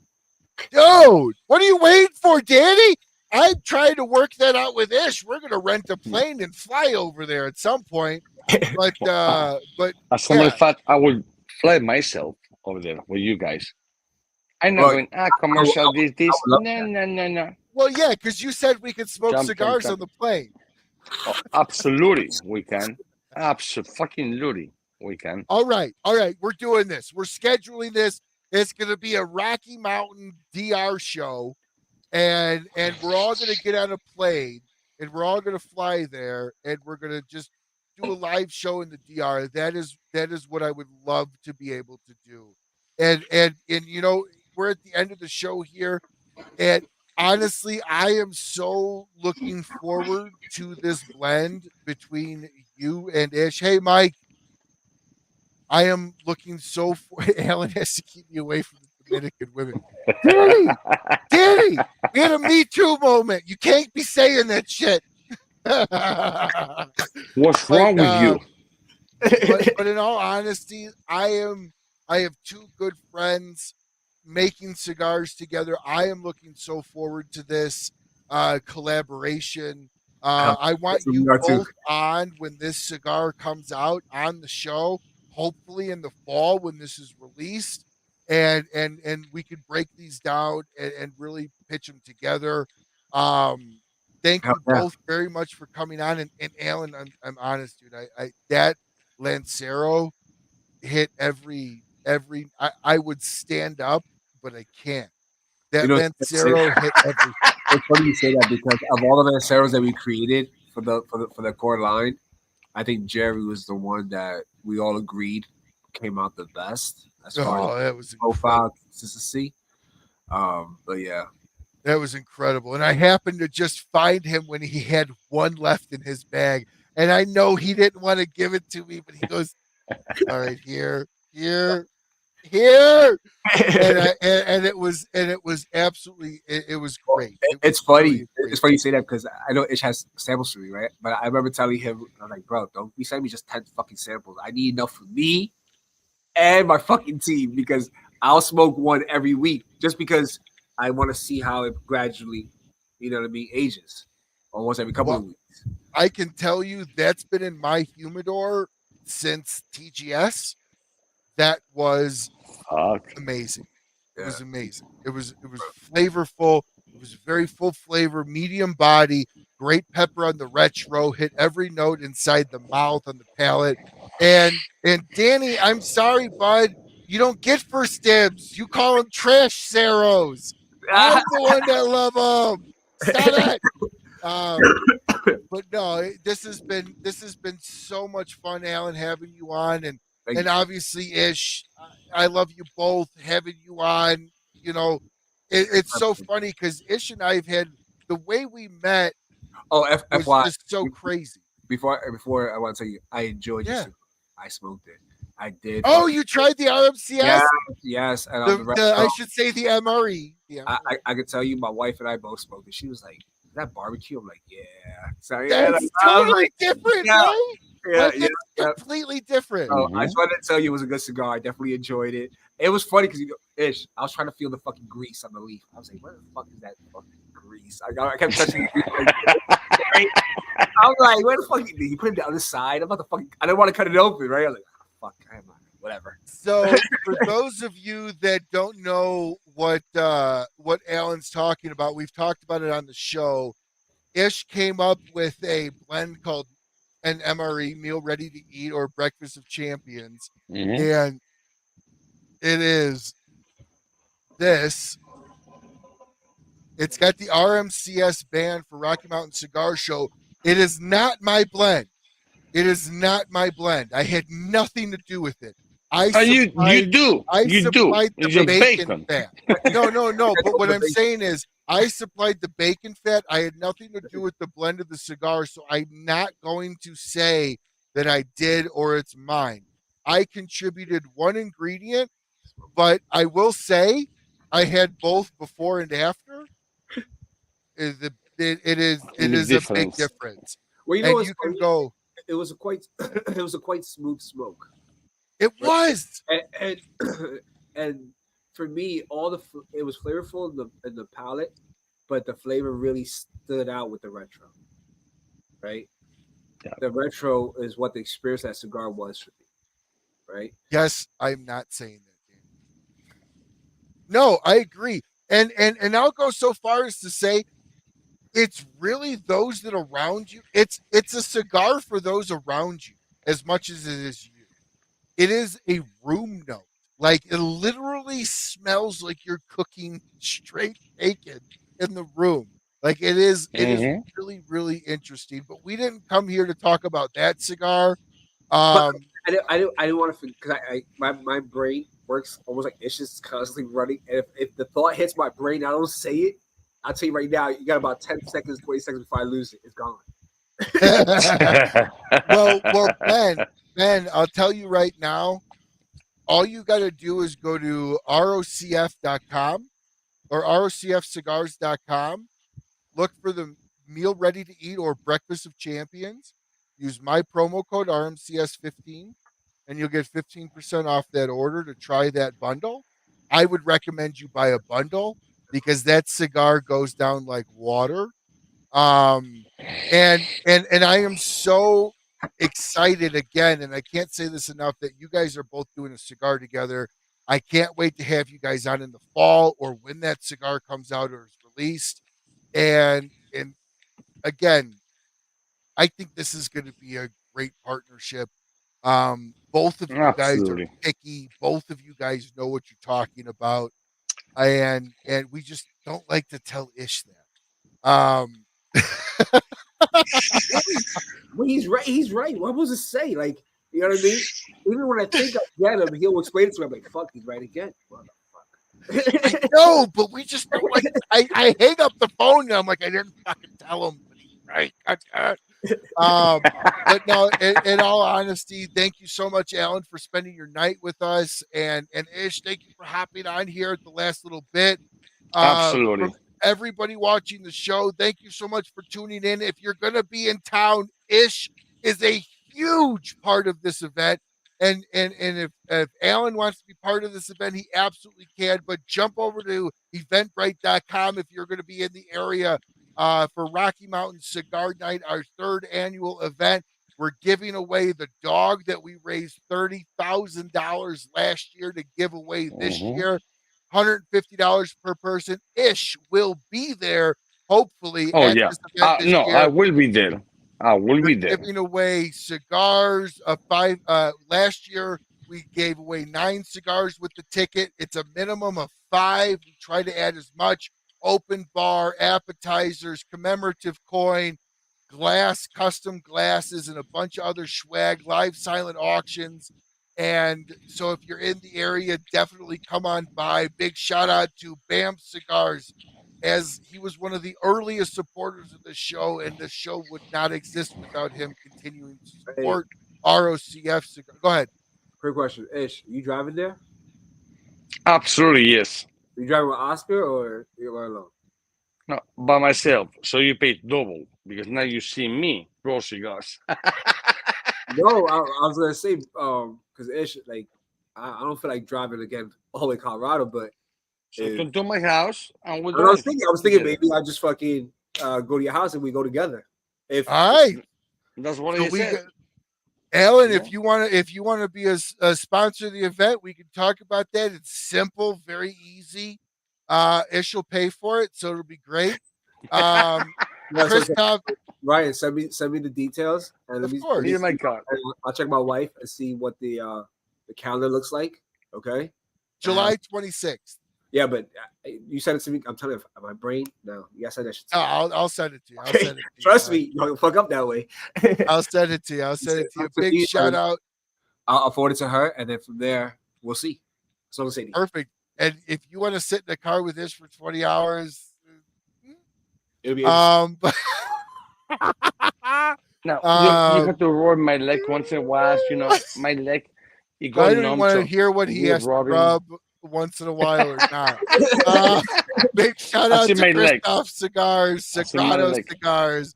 there. Dude, what are you waiting for, Danny? I'm trying to work that out with Ish. We're gonna rent a plane and fly over there at some point. But As a matter of fact, I will fly myself over there with you guys. I'm not Well, going, commercial, this. I would love No. well, yeah, because you said we could smoke Jump. cigars on the plane. Oh, absolutely, we can. Absolutely, we can. All right. We're doing this. We're scheduling this. It's going to be a Rocky Mountain DR show, and we're all going to get on a plane, and we're all going to fly there, and we're going to just do a live show in the DR. That is what I would love to be able to do. And we're at the end of the show here, and honestly, I am so looking forward to this blend between you and Ish. Hey, Mike. I am looking so for Alan has to keep me away from the Dominican women. Danny, we had a Me Too moment. You can't be saying that shit. What's wrong with you? But in all honesty, I have two good friends making cigars together. I am looking so forward to this collaboration. I want you both on when this cigar comes out on the show, hopefully in the fall when this is released, and we can break these down and really pitch them together. Thank you both very much for coming on. And Alan, I'm honest, dude. I that Lancero hit every I would stand up, but I can't. That Lancero hit every. It's funny you say that because of all the Lanceros that we created for the core line, I think Jerry was the one that we all agreed came out the best as far as that was profile consistency. But yeah, that was incredible. And I happened to just find him when he had one left in his bag, and I know he didn't want to give it to me, but he goes, "All right, here." And it was absolutely it was great. It's funny. It's funny you say that because I know Ish has samples for me, right? But I remember telling him, I'm like, bro, don't be sending me just 10 fucking samples. I need enough for me and my fucking team because I'll smoke one every week just because I want to see how it gradually, ages almost every couple of weeks. I can tell you that's been in my humidor since TGS. That was amazing. It was amazing. It was flavorful. It was very full flavor, medium body, great pepper on the retro, hit every note inside the mouth on the palate. And Danny, I'm sorry, bud, you don't get first dibs. You call them trash Ceros. I'm the one that love them. Stop it. But no, this has been so much fun, Alan, having you on, and obviously Ish, I love you both having you on. It's so funny because Ish and I have had the way we met. Was just so crazy. Before I want to tell you, I enjoyed it. I smoked it. I did. Oh, you tried the RMCS? Yes. And I should say the MRE. I could tell you, my wife and I both smoked it. She was like, "Is that barbecue?" I'm like, "Yeah." So That's totally different, right? Yeah, It's completely different. So I just wanted to tell you it was a good cigar. I definitely enjoyed it. It was funny because I was trying to feel the fucking grease on the leaf. I was like, "Where the fuck is that fucking grease?" I kept touching the grease. I'm like, "Where the fuck?" He put it down the side. I'm about to fucking. I didn't want to cut it open, right? I'm like, "Oh, fuck, whatever." So, for those of you that don't know what Alan's talking about, we've talked about it on the show. Ish came up with a blend called an MRE, Meal Ready to Eat, or Breakfast of Champions, and it is this. It's got the RMCS band for Rocky Mountain Cigar Show. It is not my blend. It is not my blend. I had nothing to do with it. I supplied the bacon fat. No. But what I'm saying is, I supplied the bacon fat. I had nothing to do with the blend of the cigar, so I'm not going to say that I did or it's mine. I contributed one ingredient, but I will say I had both before and after. It is a big difference. Well, you know, and you can go. It was a quite smooth smoke. It was, and for me, it was flavorful in the palate, but the flavor really stood out with the retro. Right, the retro is what the experience that cigar was for me. Right. Yes, I'm not saying that, Danny. No, I agree, and I'll go so far as to say it's really those that are around you. It's a cigar for those around you as much as it is you. It is a room note. Like, it literally smells like you're cooking straight bacon in the room. Like, it is really, really interesting. But we didn't come here to talk about that cigar. But I didn't want to, because my brain works almost like it's just constantly running. And if the thought hits my brain, I don't say it. I'll tell you right now, you got about 10 seconds, 20 seconds before I lose it. It's gone. well, Ben, I'll tell you right now, all you got to do is go to ROCF.com or ROCFcigars.com. Look for the Meal Ready to Eat or Breakfast of Champions. Use my promo code RMCS15 and you'll get 15% off that order to try that bundle. I would recommend you buy a bundle because that cigar goes down like water. And I am so excited again, and I can't say this enough, that you guys are both doing a cigar together. I can't wait to have you guys on in the fall or when that cigar comes out or is released. And again, I think this is going to be a great partnership. Both of you guys are picky. Both of you guys know what you're talking about, and we just don't like to tell Ish that. Well, he's right. He's right. What was it say? Like, you know what I mean? Even when I think I get him, he'll explain it to me. I'm like, "Fuck, he's right again." I know, but we just don't like. I hang up the phone and I'm like, I didn't fucking tell him, but he's right. But no, in all honesty, thank you so much, Alan, for spending your night with us, and Ish, thank you for hopping on here at the last little bit. Absolutely. Everybody watching the show, thank you so much for tuning in. If you're going to be in town, Ish is a huge part of this event. And if Alan wants to be part of this event, he absolutely can. But jump over to eventbrite.com if you're going to be in the area for Rocky Mountain Cigar Night, our third annual event. We're giving away the dog that we raised $30,000 last year to give away this year. $150 per person. Ish will be there, hopefully. Oh, yeah. This no, year. I will be there. I will be there. Giving away cigars. Last year, we gave away 9 cigars with the ticket. It's a minimum of 5. We try to add as much. Open bar, appetizers, commemorative coin, glass, custom glasses, and a bunch of other swag, live silent auctions. And so if you're in the area, definitely come on by. Big shout out to BAMF Cigars, as he was one of the earliest supporters of the show, and the show would not exist without him continuing to support ROCF Cigars. Go ahead. quick question. Ish, you driving there? Absolutely, yes. You driving with Oscar or you're alone? No, by myself. So you paid double because now you see me roll cigars. No, I was gonna say, because Ish, like, I don't feel like driving again all the way to Colorado, but So come to my house and we'll I was drive. thinking maybe I just fucking go to your house and we go together. If All right. That's what So I said. Alan, Yeah. if you want to be a sponsor of the event, we can talk about that. It's simple, very easy. Ish will pay for it, so it'll be great. Kristoff, Ryan, send me the details, and of let me course. Here's my card. I'll check my wife and see what the calendar looks like. Okay, July 26th. Yeah, but you sent it to me. I'm telling you, my brain. No, you gotta send that shit to me. I'll send it to you. I'll Okay? send it to you. Trust me, you'll fuck up that way. I'll send it to you. I'll send it to you. Big shout out. I'll forward it to her, and then from there we'll see. That's all I'm saying. Perfect. And if you want to sit in the car with this for 20 hours, it'll be but Now you have to rub my leg once in a while. You know, my leg. It I got don't even want to hear what he has to rub once in a while or not. Big shout out to Kristoff Cigars, Sagrado Cigars,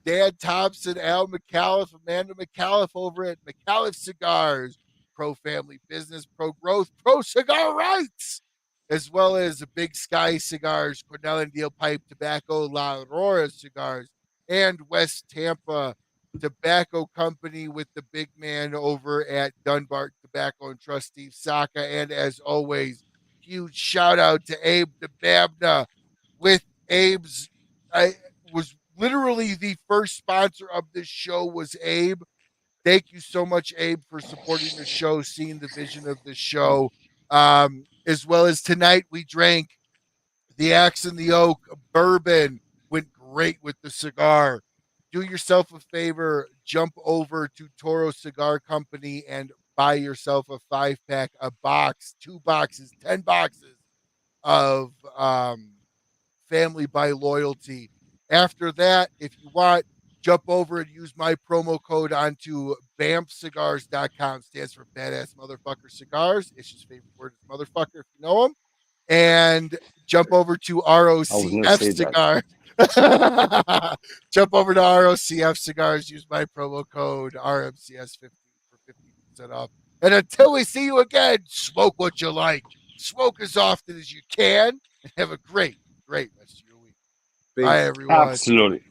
Dan Thompson, Al Micallef, Amanda Micallef over at Micallef Cigars, pro family business, pro growth, pro cigar rights, as well as the Big Sky Cigars, Cornell and Diehl Pipe Tobacco, La Aurora Cigars, and West Tampa Tobacco Company with the big man over at Dunbar Tobacco and Trust, Steve Saka. And as always, huge shout out to Abe DeBabna with Abe's. I was literally the first sponsor of this show was Abe. Thank you so much, Abe, for supporting the show, seeing the vision of the show. As well as tonight, we drank the Axe and the Oak bourbon. Went great with the cigar. Do yourself a favor, jump over to Toro Cigar Company and buy yourself a 5-pack, a box, 2 boxes, 10 boxes of Family by Loyalty. After that, if you want, jump over and use my promo code onto BAMFcigars.com. Stands for Badass Motherfucker Cigars. It's his favorite word is motherfucker, if you know him. And jump over to ROCF Cigars. Jump over to ROCF Cigars. Use my promo code RMCS15 for 15% off. And until we see you again, smoke what you like. Smoke as often as you can. And have a great rest of your week. Bye, everyone. Absolutely.